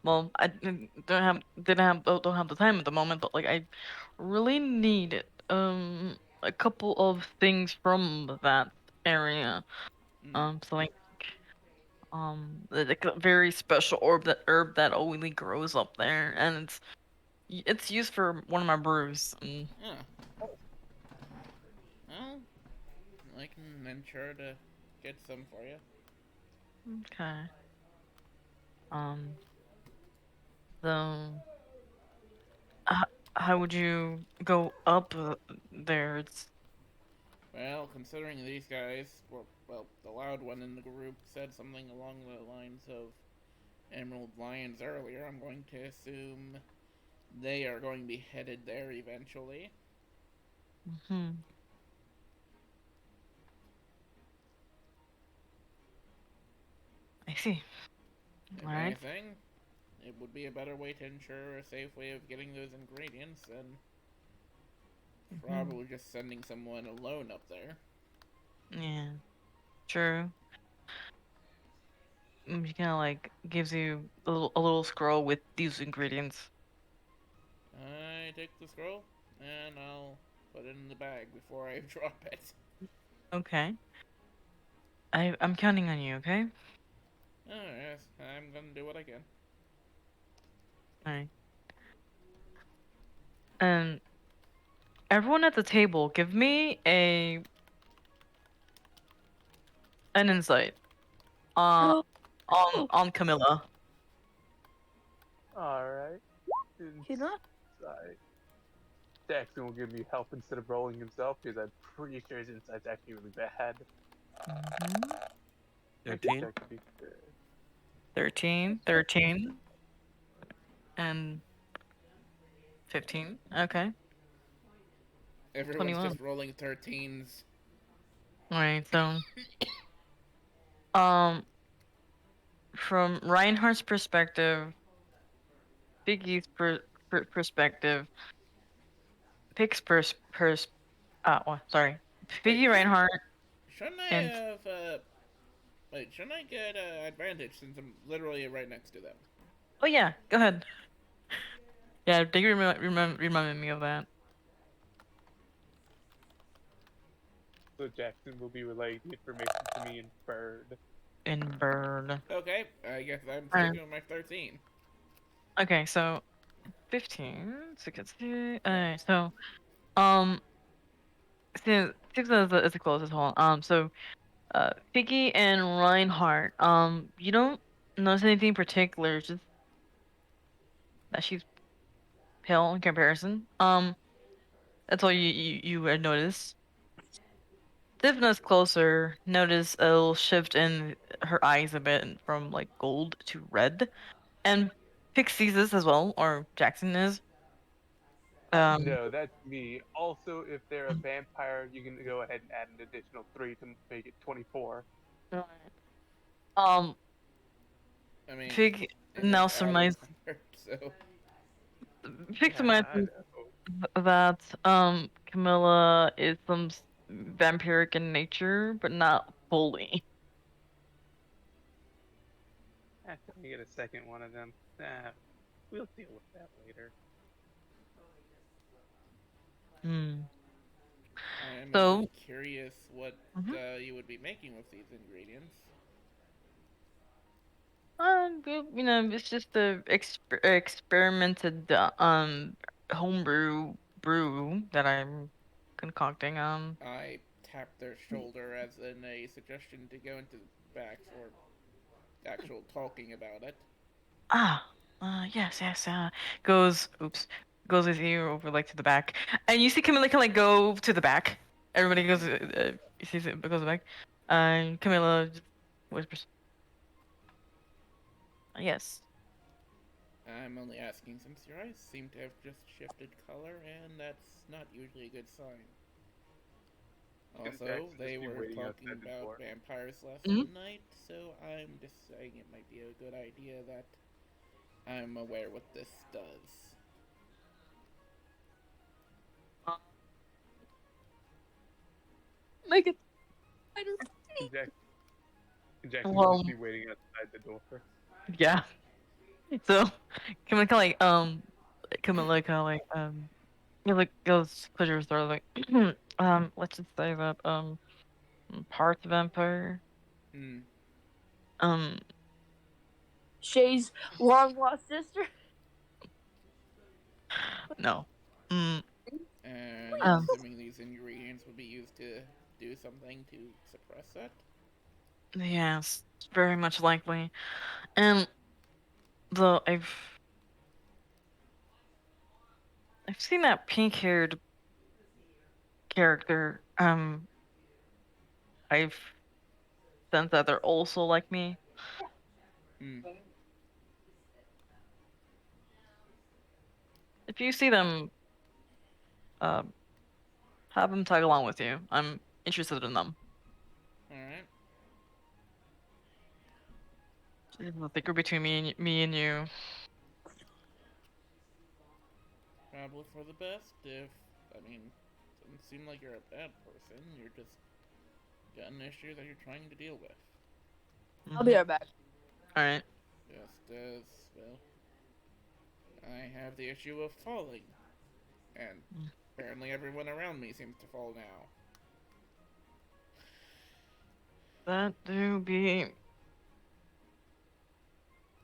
Speaker 1: well, I don't have the time at the moment, but like I really need a couple of things from that area.
Speaker 3: Hmm.
Speaker 1: So like like a very special herb that only grows up there, and it's used for one of my brews.
Speaker 3: Yeah. Well, I can ensure to get some for you.
Speaker 1: Okay. Um. So how would you go up there? It's
Speaker 3: Well, considering these guys were, well, the loud one in the group said something along the lines of Emerald Lions earlier, I'm going to assume they are going to be headed there eventually.
Speaker 1: hmm. I see.
Speaker 3: If
Speaker 1: All right.
Speaker 3: anything, it would be a better way to ensure a safe way of getting those ingredients than
Speaker 1: Hmm.
Speaker 3: probably just sending someone alone up there.
Speaker 1: Yeah. True. She kind of like gives you a little scroll with these ingredients.
Speaker 3: I take the scroll and I'll put it in the bag before I drop it.
Speaker 1: Okay. I'm counting on you. Okay.
Speaker 3: Oh, yes, I'm gonna do what I can.
Speaker 1: All right. And everyone at the table, give me an insight on on Camilla.
Speaker 4: All right.
Speaker 2: He's not.
Speaker 4: Inside. Jackson will give me help instead of rolling himself because I'm pretty sure his insight's actually really bad.
Speaker 1: Mhm.
Speaker 4: I can
Speaker 6: 13.
Speaker 4: check to be sure.
Speaker 1: 13, 13, and 15. Okay.
Speaker 3: Everyone's
Speaker 1: 21.
Speaker 3: just rolling 13s.
Speaker 1: Alright, so um from Reinhardt's perspective, Biggie's perspective, Pick's sorry.
Speaker 3: Wait,
Speaker 1: Piggy Reinhardt
Speaker 3: shouldn't I
Speaker 1: and
Speaker 3: have, wait, shouldn't I get, advantage since I'm literally right next to them?
Speaker 1: oh yeah, go ahead. Yeah, Diggy reminded me of that.
Speaker 4: So Jackson will be relaying the information to me in Bird.
Speaker 1: In Bird.
Speaker 3: Okay, I guess I'm
Speaker 1: Alright.
Speaker 3: sticking with my 13.
Speaker 1: Okay, so 15, 16, alright, so um six is the closest one. So Piggy and Reinhardt, you don't notice anything in particular, just that she's pale in comparison. That's all you would notice. Divna's closer, notice a little shift in her eyes a bit from like gold to red. And Pix sees this as well, or Jackson is.
Speaker 4: No, that's me. Also, if they're a vampire, you can go ahead and add an additional 3 to make it 24.
Speaker 1: Um,
Speaker 3: I mean,
Speaker 1: Pig
Speaker 3: it is
Speaker 1: now surmised
Speaker 3: outnumbered, so...
Speaker 1: Pig
Speaker 4: Yeah, I
Speaker 1: surmises
Speaker 4: know.
Speaker 1: that Camilla is some vampiric in nature, but not fully.
Speaker 4: After we get a second one of them, we'll deal with that later.
Speaker 1: Hmm.
Speaker 3: I am
Speaker 1: So,
Speaker 3: indeed curious what
Speaker 1: mhm.
Speaker 3: you would be making with these ingredients.
Speaker 1: You know, it's just the experimented homebrew brew that I'm concocting.
Speaker 3: I tap their shoulder as in a suggestion to go into the back for actual talking about it.
Speaker 1: Ah, yes, yes. Oops, goes with you over like to the back, and you see Camilla can like go to the back. Everybody goes, sees it goes back, and Camilla just whispers, "Yes."
Speaker 3: I'm only asking since your eyes seem to have just shifted color, and that's not usually a good sign.
Speaker 4: Can
Speaker 3: Also,
Speaker 4: Jackson
Speaker 3: they
Speaker 4: just be
Speaker 3: were
Speaker 4: waiting
Speaker 3: talking
Speaker 4: outside the
Speaker 3: about
Speaker 4: door?
Speaker 3: vampires last
Speaker 1: Mhm.
Speaker 3: night, so I'm just saying it might be a good idea that I'm aware what this does.
Speaker 1: Make it.
Speaker 4: Can Jackson
Speaker 1: Well,
Speaker 4: just be waiting outside the door?
Speaker 1: yeah. So Camilla kind of like Camilla kind of like yeah, like goes close your throat like let's just say that part vampire
Speaker 3: Hmm.
Speaker 1: um
Speaker 2: Shay's long lost sister.
Speaker 1: no mm,
Speaker 3: And I'm
Speaker 1: um
Speaker 3: assuming these ingredients would be used to do something to suppress that.
Speaker 1: yes, very much likely. And though I've seen that pink-haired character, I've sensed that they're also like me.
Speaker 3: Hmm.
Speaker 1: If you see them, uh, have them tag along with you. I'm interested in them.
Speaker 3: Alright.
Speaker 1: It's the thicker between me and you.
Speaker 3: Probably for the best if, I mean, doesn't seem like you're a bad person. You're just got an issue that you're trying to deal with.
Speaker 2: I'll be right back.
Speaker 1: All right.
Speaker 3: Just as, well, I have the issue of falling. And apparently everyone around me seems to fall now.
Speaker 1: That do be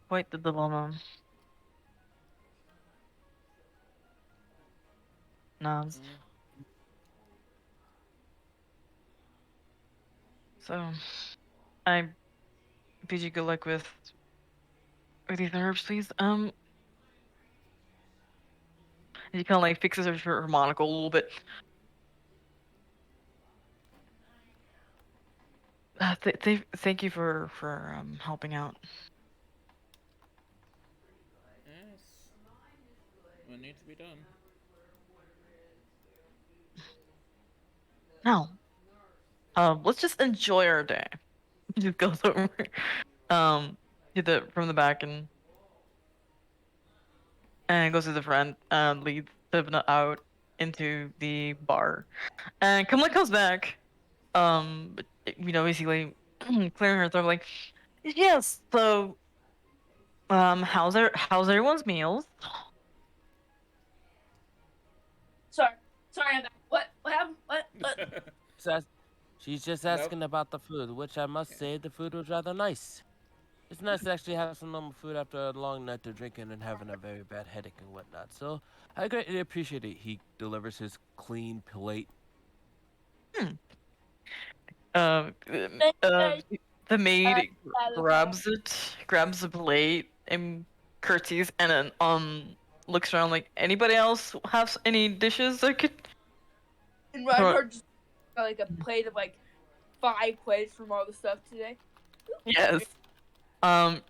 Speaker 1: quite the dilemma. Nods.
Speaker 3: Hmm.
Speaker 1: So, I bid you good luck with these herbs, please. He kind of like fixes her monocle a little bit. Thank you for helping out.
Speaker 3: Yes. What needs to be done?
Speaker 1: Now, let's just enjoy our day. Just goes over, to the from the back and goes to the front, leads Sivna out into the bar, and Kamala comes back, but, basically clearing her throat, like, yes. So, how's everyone's meals?
Speaker 2: Sorry, I'm back. What happened? What?
Speaker 6: Just ask- She's just
Speaker 3: Nope.
Speaker 6: asking about the food, which I must say the food was rather nice. It's nice to actually have some normal food after a long night of drinking and having a very bad headache and whatnot. So I greatly appreciate it. He delivers his clean plate.
Speaker 1: Hmm. Uh, uh, the maid grabs the plate, and curtsies, and then looks around like, anybody else have any dishes I could?
Speaker 2: And Reinhardt just got like a plate of like 5 plates from all the stuff today.
Speaker 1: Yes.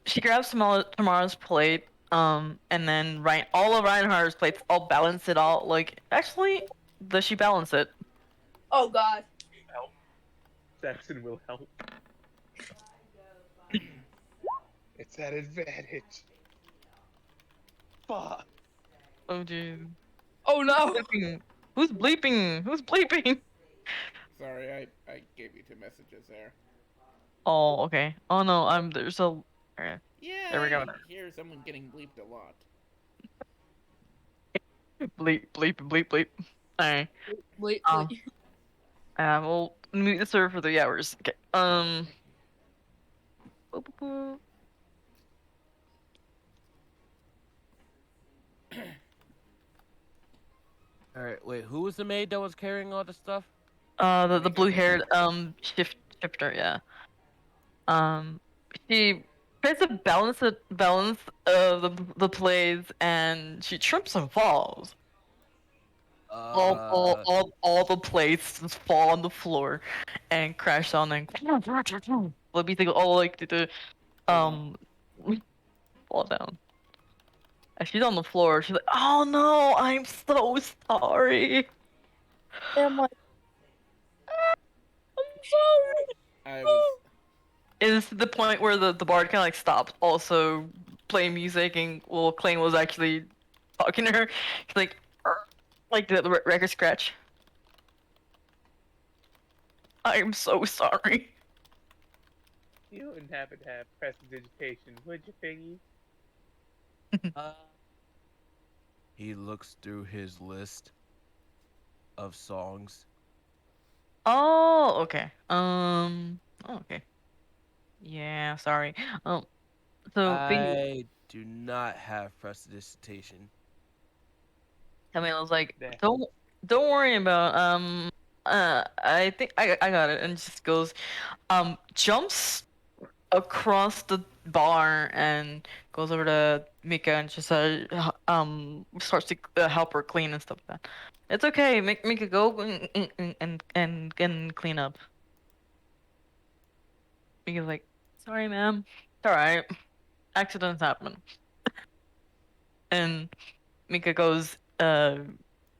Speaker 1: She grabs Tamara's plate, and then all of Reinhardt's plates, all balance it all. Like, actually, does she balance it?
Speaker 2: Oh God.
Speaker 4: Help. Saxon will help. It's that advantage. Fuck.
Speaker 1: Oh, dude.
Speaker 2: Oh no.
Speaker 1: Bleeping. Who's bleeping? Who's bleeping?
Speaker 3: Sorry, I gave you 2 messages there.
Speaker 1: Oh, okay. Oh no, there's a. Okay.
Speaker 3: Yeah,
Speaker 1: There we go.
Speaker 3: I hear someone getting bleeped a lot.
Speaker 1: Bleep, bleep, bleep, bleep. Alright.
Speaker 2: Wait.
Speaker 1: Um, we'll mute the server for 3 hours. Okay. Boop, boop, boop.
Speaker 6: All right, wait, who was the maid that was carrying all the stuff?
Speaker 1: The blue-haired shifter, yeah. She tries to balance the plays, and she trips and falls. All the plates just fall on the floor and crash down, and let me think, all like the um fall down. And she's on the floor. She's like, "Oh no, I'm so sorry."
Speaker 2: And I'm like, I'm sorry.
Speaker 3: I was
Speaker 1: It's the point where the bard kind of like stopped, also playing music, and Clayne was actually talking to her. She's like, "Arr," like the record scratch. I'm so sorry.
Speaker 4: You wouldn't happen to have prestidigitation, would you, Piggy?
Speaker 6: He looks through his list of songs.
Speaker 1: Oh, okay. Oh, okay. Yeah, sorry. So
Speaker 6: I do not have prestidigitation.
Speaker 1: Camille was like,
Speaker 4: Nah.
Speaker 1: don't worry about I think I got it, and just goes, jumps across the bar and goes over to Mika and just starts to help her clean and stuff like that. It's okay, Mika, go and clean up. Mika's like, sorry, ma'am. It's alright. Accidents happen. And Mika goes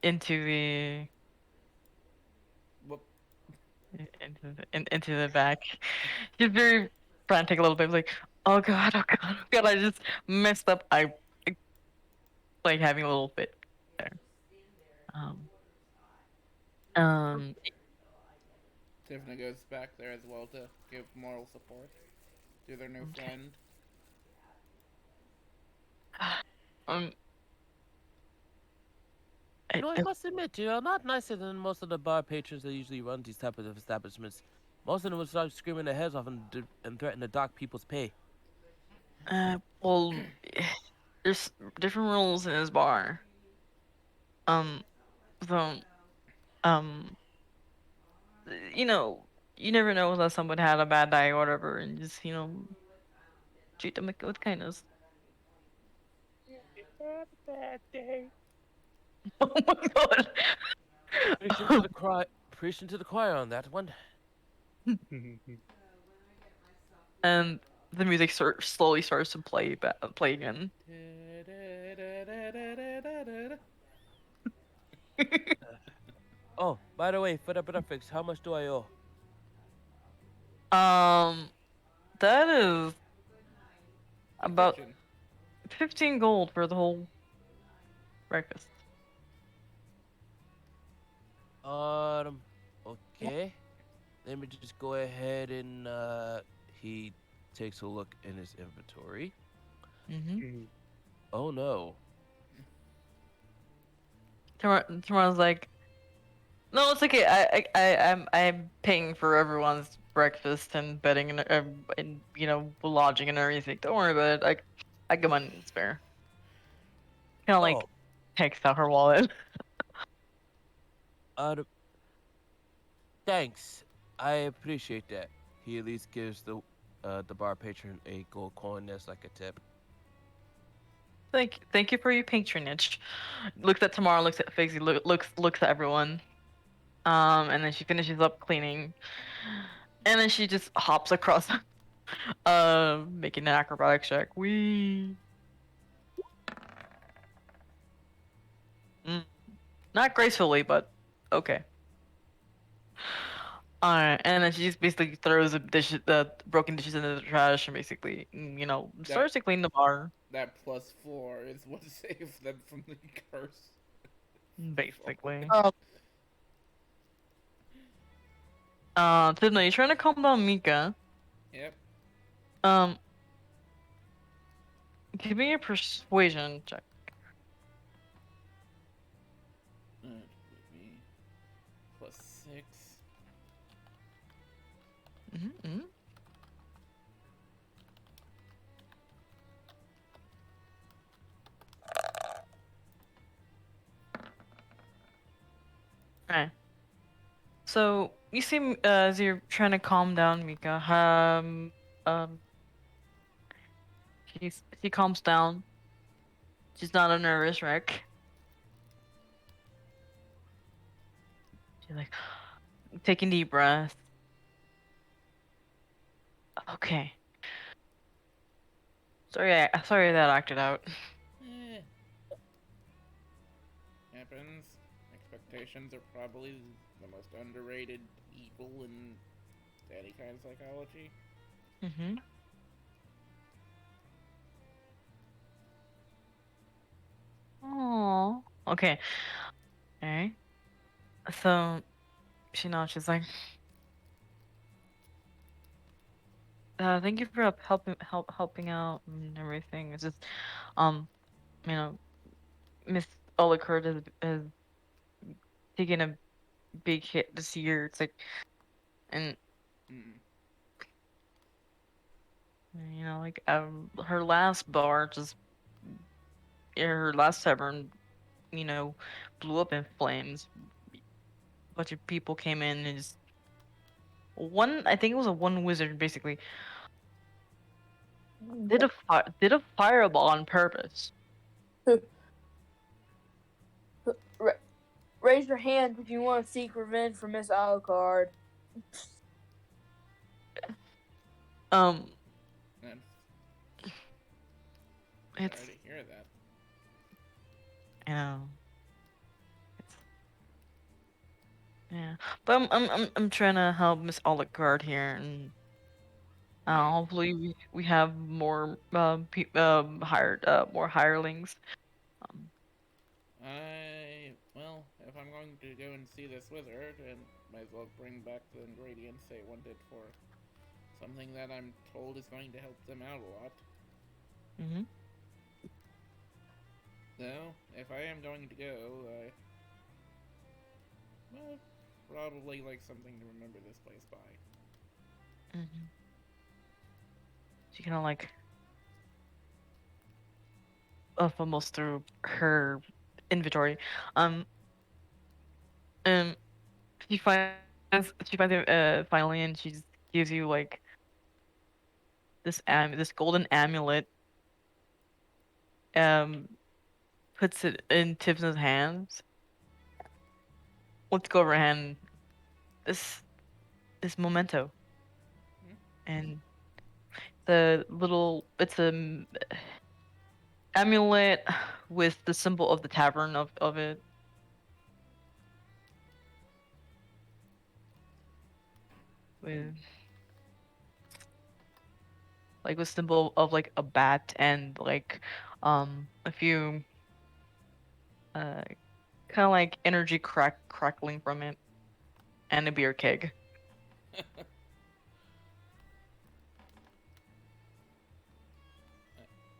Speaker 1: into the
Speaker 3: whoop.
Speaker 1: into the back. She's very frantic a little bit, like, oh god, oh god, oh god, I just messed up. I like having a little fit there. Um,
Speaker 3: Tiffany goes back there as well to give moral support to their new friend.
Speaker 1: um,
Speaker 6: You know, I must admit, you're not nicer than most of the bar patrons that usually run these type of establishments. Most of them would start screaming their heads off and threaten to dock people's pay.
Speaker 1: well, there's different rules in this bar. So, um, you never know that someone had a bad day or whatever, and just, treat them with kindness.
Speaker 4: Have a bad day.
Speaker 1: Oh my god.
Speaker 6: Preaching to the choir on that one.
Speaker 1: And the music slowly starts to play again.
Speaker 6: Oh, by the way, for the breakfast, how much do I owe?
Speaker 1: That is
Speaker 3: The
Speaker 1: about
Speaker 3: kitchen.
Speaker 1: 15 gold for the whole breakfast.
Speaker 6: Okay. Let me just go ahead and he takes a look in his inventory.
Speaker 1: Mm-hmm.
Speaker 6: Oh no.
Speaker 1: Tomorrow's like, no, it's okay. I'm paying for everyone's breakfast and bedding and lodging and everything. Don't worry about it. I got money to spare. Kind of like
Speaker 6: Oh,
Speaker 1: takes out her wallet.
Speaker 6: uh, thanks. I appreciate that. He at least gives the bar patron a gold coin that's like a tip.
Speaker 1: Thank you for your patronage. Looks at Tamara, looks at Figsy, looks at everyone. And then she finishes up cleaning, and then she just hops across, making an acrobatic check. Mm, not gracefully, but okay. Alright, and then she just basically throws the broken dishes into the trash, and basically,
Speaker 3: That
Speaker 1: starts to clean the bar.
Speaker 3: that +4 is what saved them from the curse.
Speaker 1: Basically.
Speaker 2: Um,
Speaker 1: Tidna, you're trying to calm down Mika.
Speaker 3: Yep.
Speaker 1: Um, give me a persuasion check.
Speaker 3: Give me +6.
Speaker 1: Mm-hmm. Alright. So you see, as you're trying to calm down Mika, she calms down. She's not a nervous wreck. She's like taking deep breaths. Okay. Sorry that acted out.
Speaker 3: Eh. Happens. Expectations are probably the most underrated evil in any kind of psychology.
Speaker 1: Mm-hmm. Oh. Okay. Alright. So she nods. She's like, thank you for helping out and everything. It's just, um, you know, Miss Olicard has taken a big hit this year. It's like, and
Speaker 3: Mm.
Speaker 1: like her last bar just, her last tavern, blew up in flames. A bunch of people came in and just I think it was a one wizard basically did a fireball on purpose.
Speaker 2: raise your hand if you want to seek revenge for Miss Alucard.
Speaker 1: Um,
Speaker 3: And
Speaker 1: it's
Speaker 3: sorry to hear that.
Speaker 1: you know, it's yeah, but I'm trying to help Miss Olicard here, and hopefully we have more hired more hirelings. Um,
Speaker 3: Well, if I'm going to go and see this wizard, and might as well bring back the ingredients they wanted for something that I'm told is going to help them out a lot.
Speaker 1: mhm.
Speaker 3: So, if I am going to go, well, probably like something to remember this place by.
Speaker 1: Mhm. She kind of like fumbles through her inventory. Um, and she finds it finally, and she just gives you like this golden amulet. Um, puts it in Tivna's hands. Let's go over hand this this memento,
Speaker 3: Hmm?
Speaker 1: and it's a amulet with the symbol of the tavern of it. with symbol of like a bat and like a few uh kind of like energy crackling from it and a beer keg.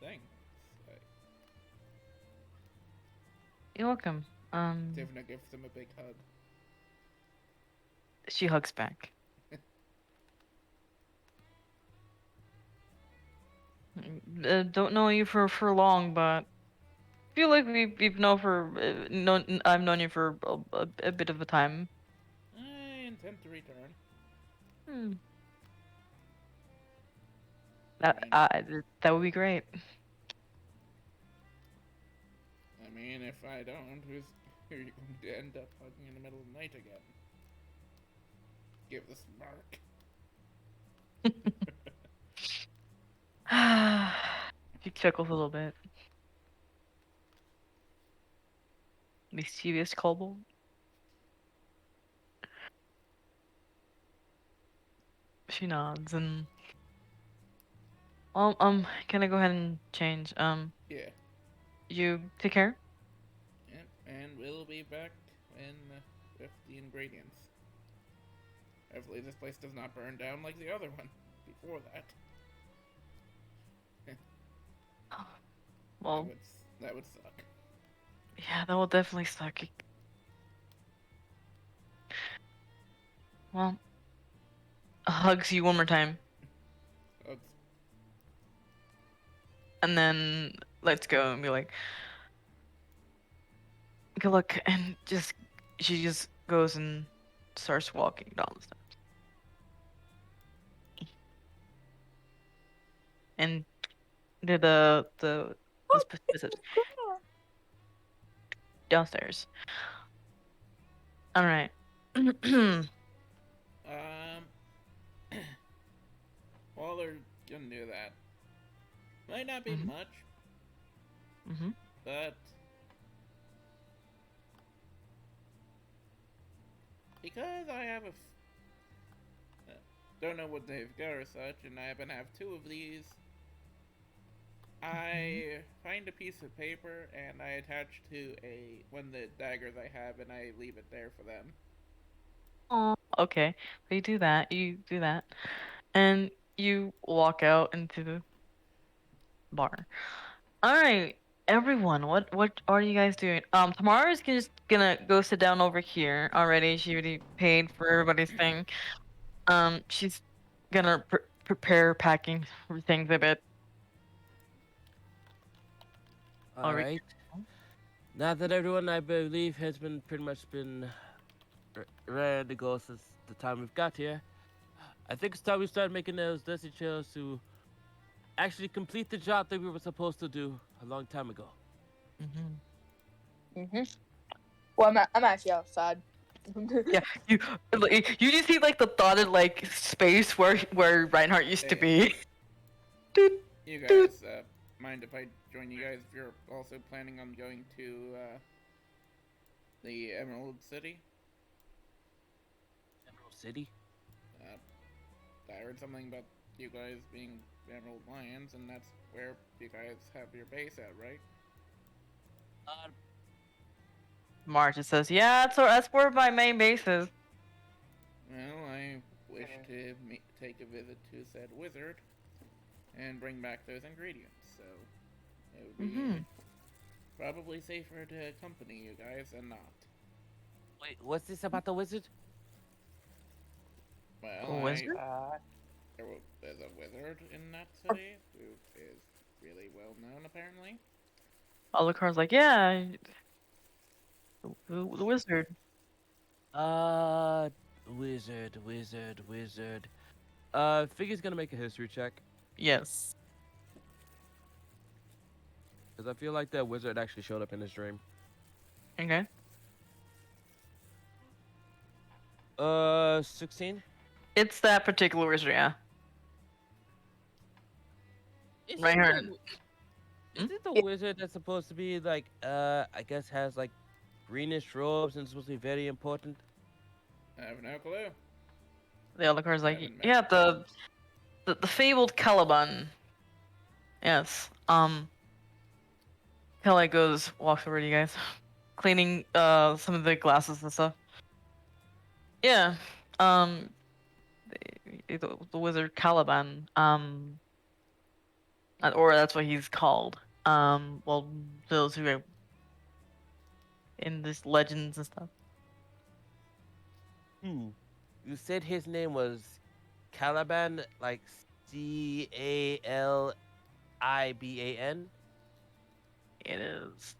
Speaker 3: Thanks.
Speaker 1: You're welcome.
Speaker 3: Tivna gives him a big hug.
Speaker 1: She hugs back. Don't know you for long, but feel like we've known for I've known you for a bit of a time.
Speaker 3: I intend to return.
Speaker 1: Hmm. That
Speaker 3: mean-
Speaker 1: that would be great.
Speaker 3: I mean, if I don't, who's who are you going to end up hugging in the middle of the night again? Give the smirk.
Speaker 1: She chuckles a little bit. Mischievous kobold. She nods and can I go ahead and change?
Speaker 3: Yeah.
Speaker 1: You take care.
Speaker 3: Yep. And we'll be back when with the ingredients. Hopefully, this place does not burn down like the other one before that.
Speaker 1: Well,
Speaker 3: that would suck.
Speaker 1: yeah, that will definitely suck. Well, hugs you one more time,
Speaker 3: Hugs.
Speaker 1: and then let's go and be like, good luck, and she just goes and starts walking down the steps. And the specifics downstairs. All right. Mhm.
Speaker 3: While they're gonna do that, might not be much, but because I have don't know what they've got or such, and I happen to have two of these, I find a piece of paper and I attach to one of the daggers I have, and I leave it there for them.
Speaker 1: Oh, okay. So you do that. You do that, and you walk out into the bar. All right, everyone. What are you guys doing? Tamara's just gonna go sit down over here already. She already paid for everybody's thing. She's gonna prepare packing things a bit.
Speaker 6: All right. Now that everyone, I believe, has been pretty much been ready to go since the time we've got here, I think it's time we start making those decisions to actually complete the job that we were supposed to do a long time ago.
Speaker 2: Well, I'm actually outside.
Speaker 1: Yeah, you just see like the dotted like space where Reinhardt used to be. Doot,
Speaker 3: You
Speaker 1: doot.
Speaker 3: guys, mind if I join you guys if you're also planning on going to the Emerald City?
Speaker 6: Emerald City?
Speaker 3: I heard something about you guys being Emerald Lions, and that's where you guys have your base at, right?
Speaker 1: Marge says, "Yeah, that's where my main base is."
Speaker 3: Well, I wish to take a visit to said wizard and bring back those ingredients, so it would be probably safer to accompany you guys than not.
Speaker 6: Wait, what's this about the wizard?
Speaker 3: Well,
Speaker 1: Wizard?
Speaker 3: there's a wizard in that city who is really well known, apparently.
Speaker 1: Alucard's like, "Yeah, the wizard."
Speaker 6: Wizard. Figure's gonna make a history check.
Speaker 1: Yes.
Speaker 6: Because I feel like that wizard actually showed up in his dream.
Speaker 1: Okay.
Speaker 6: 16?
Speaker 1: It's that particular wizard, yeah. Reinhardt.
Speaker 6: Is it the wizard that's supposed to be like, I guess has like greenish robes and supposed to be very important?
Speaker 3: I have no clue.
Speaker 1: The Alucard's like,
Speaker 3: Haven't met
Speaker 1: yeah,
Speaker 3: him.
Speaker 1: the fabled Caliban. Yes. Kelly walks over to you guys, cleaning some of the glasses and stuff. Yeah. Um, the wizard Caliban. Or that's what he's called. Well, those who are in this legends and stuff.
Speaker 6: You said his name was Caliban, like Caliban.
Speaker 1: It is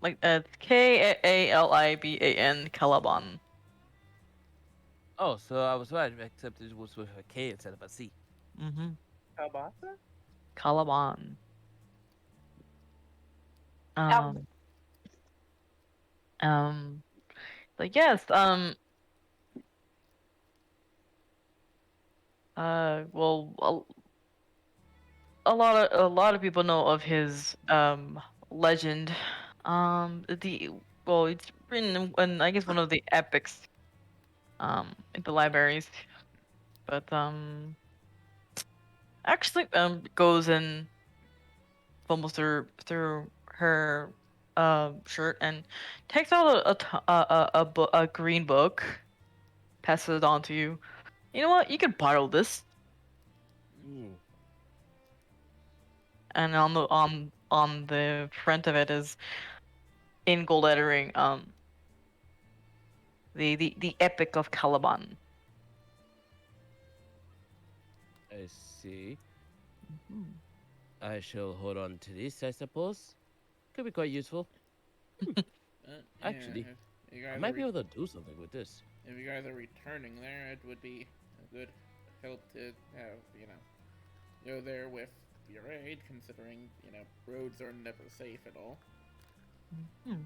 Speaker 1: like Kaliban, Caliban.
Speaker 6: Oh, so I was right, except it was with a K instead of a C.
Speaker 1: Mm-hmm.
Speaker 4: Kabasa?
Speaker 1: Caliban.
Speaker 2: Al-
Speaker 1: Um. Like yes. Well, a lot of people know of his legend. It's written in I guess one of the epics in the libraries, but actually goes and fumbles through her shirt and takes out a green book, passes it on to you. You know what? You can borrow this.
Speaker 6: Mm.
Speaker 1: And on the front of it is in gold lettering the Epic of Caliban.
Speaker 6: I see.
Speaker 1: Mhm.
Speaker 6: I shall hold on to this, I suppose. Could be quite useful.
Speaker 3: Yeah,
Speaker 6: Actually,
Speaker 3: if you
Speaker 6: I
Speaker 3: guys
Speaker 6: might
Speaker 3: are
Speaker 6: be able to do something with this.
Speaker 3: if you guys are returning there, it would be a good help to have, go there with your aid, considering, roads are never safe at all.
Speaker 1: Hmm.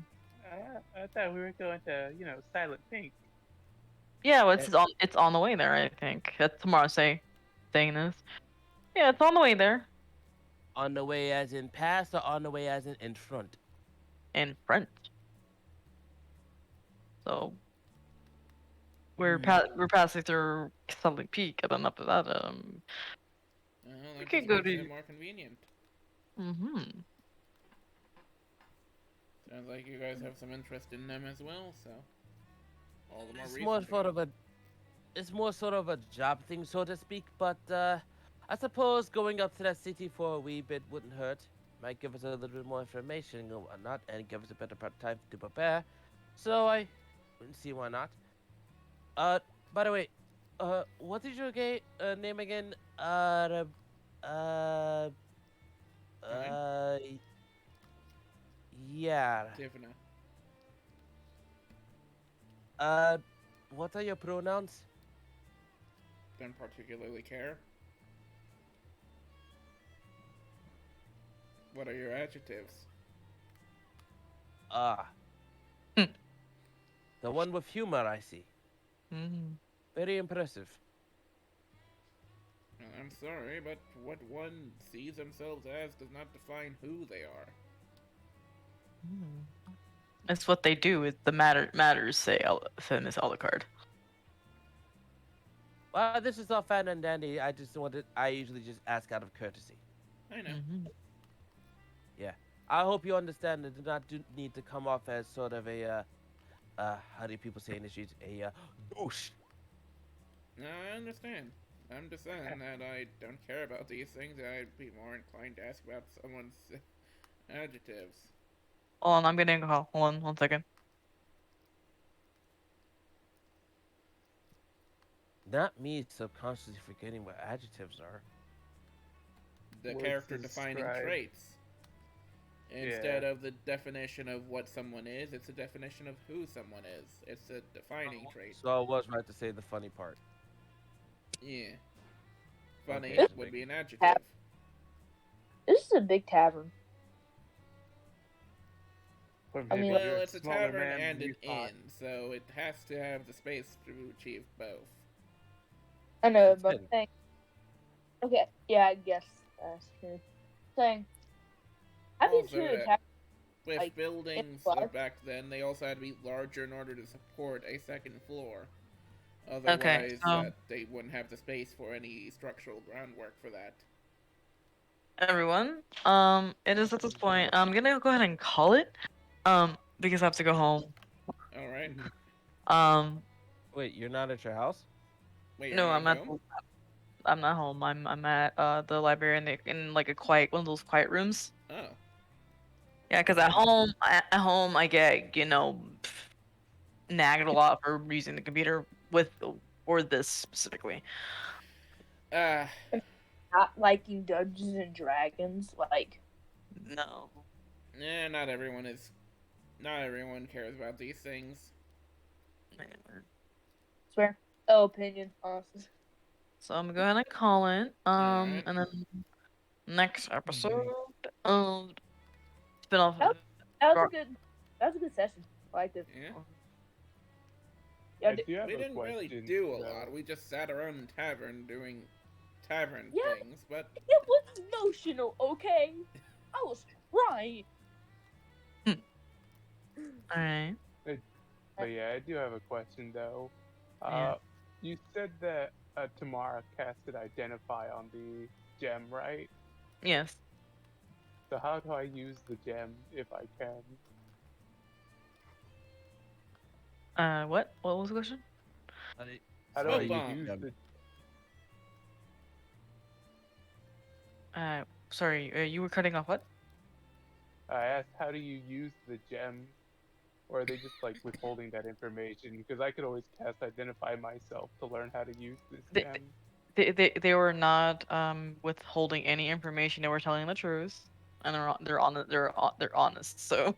Speaker 4: I thought we were going to, Silent Pink.
Speaker 1: Yeah, well, it's on the way there. I think that's tomorrow. Saying this. Yeah, it's on the way there.
Speaker 6: On the way as in past or on the way as in front?
Speaker 1: In French. So we're
Speaker 6: Hmm.
Speaker 1: we're passing through Silent Peak, and then after that,
Speaker 3: Well,
Speaker 1: we
Speaker 3: that
Speaker 1: could
Speaker 3: just
Speaker 1: go
Speaker 3: makes
Speaker 1: to.
Speaker 3: it more convenient.
Speaker 1: Mm-hmm.
Speaker 3: Sounds like you guys have some interest in them as well, so all the more
Speaker 6: It's
Speaker 3: reason
Speaker 6: more
Speaker 3: to
Speaker 6: sort
Speaker 3: go.
Speaker 6: of a it's more sort of a job thing, so to speak, but I suppose going up to that city for a wee bit wouldn't hurt. Might give us a little bit more information and whatnot, and give us a better time to prepare. So I wouldn't see why not. Uh, by the way, what is your name again? Uh,
Speaker 3: Fine.
Speaker 6: uh, yeah.
Speaker 3: Tivna.
Speaker 6: Uh, what are your pronouns?
Speaker 3: Don't particularly care. What are your adjectives?
Speaker 6: Ah, the one with humor, I see.
Speaker 1: Mm-hmm.
Speaker 6: Very impressive.
Speaker 3: I'm sorry, but what one sees themselves as does not define who they are.
Speaker 1: It's what they do. It's the matters. Say Miss Alucard.
Speaker 6: Well, this is all fine and dandy. I usually just ask out of courtesy.
Speaker 3: I know.
Speaker 1: Mm-hmm.
Speaker 6: Yeah. I hope you understand that do not need to come off as sort of a, how do people say in the streets? Douche.
Speaker 3: No, I understand. I'm just saying that I don't care about these things. I'd be more inclined to ask about someone's adjectives.
Speaker 1: Hold on, I'm getting a call. Hold on, 1 second.
Speaker 6: Not me subconsciously forgetting what adjectives are.
Speaker 3: The
Speaker 4: Words
Speaker 3: character
Speaker 4: to
Speaker 3: defining
Speaker 4: describe.
Speaker 3: traits. Instead of the definition of what someone is, it's a definition of who someone is. It's a defining trait.
Speaker 6: So I was right to say the funny part.
Speaker 3: Yeah. Funny
Speaker 6: Okay.
Speaker 3: would be an adjective.
Speaker 2: This is a big tavern.
Speaker 4: Or
Speaker 2: I mean,
Speaker 4: maybe
Speaker 3: Well,
Speaker 4: you're a
Speaker 3: it's a
Speaker 4: smaller
Speaker 3: tavern
Speaker 4: man
Speaker 3: and
Speaker 4: than
Speaker 3: an
Speaker 4: you thought.
Speaker 3: inn, so it has to have the space to achieve both.
Speaker 2: I know,
Speaker 6: That's
Speaker 2: but
Speaker 6: good.
Speaker 2: saying. Okay, yeah, I guess that's true. Saying, I've been
Speaker 3: Also,
Speaker 2: to a tavern.
Speaker 3: with
Speaker 2: Like,
Speaker 3: buildings
Speaker 2: what?
Speaker 3: back then, they also had to be larger in order to support a second floor. Otherwise,
Speaker 1: so
Speaker 3: they wouldn't have the space for any structural groundwork for that.
Speaker 1: everyone, it is at this point. I'm gonna go ahead and call it, because I have to go home.
Speaker 3: All right.
Speaker 1: Um,
Speaker 6: Wait, you're not at your house?
Speaker 3: Wait, you're
Speaker 1: no,
Speaker 3: not home?
Speaker 1: I'm not home. I'm at the library in like a quiet one of those quiet rooms.
Speaker 3: Oh.
Speaker 1: Yeah, because at home I get nagged a lot for using the computer or this specifically.
Speaker 3: Uh,
Speaker 2: Not liking Dungeons and Dragons, like
Speaker 1: No.
Speaker 3: not everyone is. Not everyone cares about these things.
Speaker 2: swear. Oh, opinion, honestly.
Speaker 1: So I'm going to call it.
Speaker 3: Alright.
Speaker 1: And then next episode of Spinoff.
Speaker 2: That was
Speaker 1: Var-
Speaker 2: a good. That was a good session. I liked it.
Speaker 3: Yeah.
Speaker 2: Yeah,
Speaker 4: I do have
Speaker 3: We
Speaker 4: a
Speaker 3: didn't really
Speaker 4: question,
Speaker 3: do a
Speaker 4: though.
Speaker 3: lot. We just sat around the tavern doing tavern
Speaker 2: Yeah.
Speaker 3: things, but
Speaker 2: it was emotional. Okay, I was crying.
Speaker 1: All right.
Speaker 4: But yeah, I do have a question though.
Speaker 1: Yeah.
Speaker 4: You said that Tamara casted Identify on the gem, right?
Speaker 1: Yes.
Speaker 4: So how do I use the gem if I can?
Speaker 1: What? What was the question?
Speaker 4: How do I
Speaker 3: Smoke bomb.
Speaker 4: use the?
Speaker 1: Sorry. You were cutting off what?
Speaker 4: I asked how do you use the gem, or are they just like withholding that information? Because I could always cast Identify myself to learn how to use this
Speaker 1: They-
Speaker 4: gem.
Speaker 1: They were not withholding any information. They were telling the truth, and they're honest. So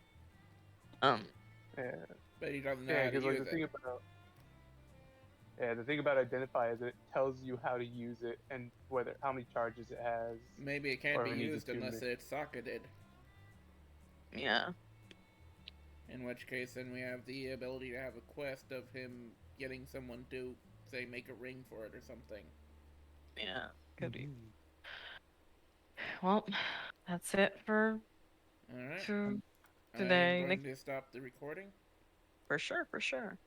Speaker 4: Yeah,
Speaker 3: but he doesn't know
Speaker 4: yeah.
Speaker 3: how to
Speaker 4: Because like
Speaker 3: use
Speaker 4: the thing
Speaker 3: it.
Speaker 4: about the thing about Identify is it tells you how to use it and how many charges it has.
Speaker 3: Maybe it can't
Speaker 4: or
Speaker 3: be
Speaker 4: if it needs
Speaker 3: used unless
Speaker 4: attunement.
Speaker 3: it's socketed.
Speaker 1: yeah.
Speaker 3: In which case, then we have the ability to have a quest of him getting someone to, say, make a ring for it or something.
Speaker 1: Yeah, could be. Well, that's it for
Speaker 3: Alright.
Speaker 1: to
Speaker 3: I'm
Speaker 1: today.
Speaker 3: going to stop the recording.
Speaker 1: For sure, for sure.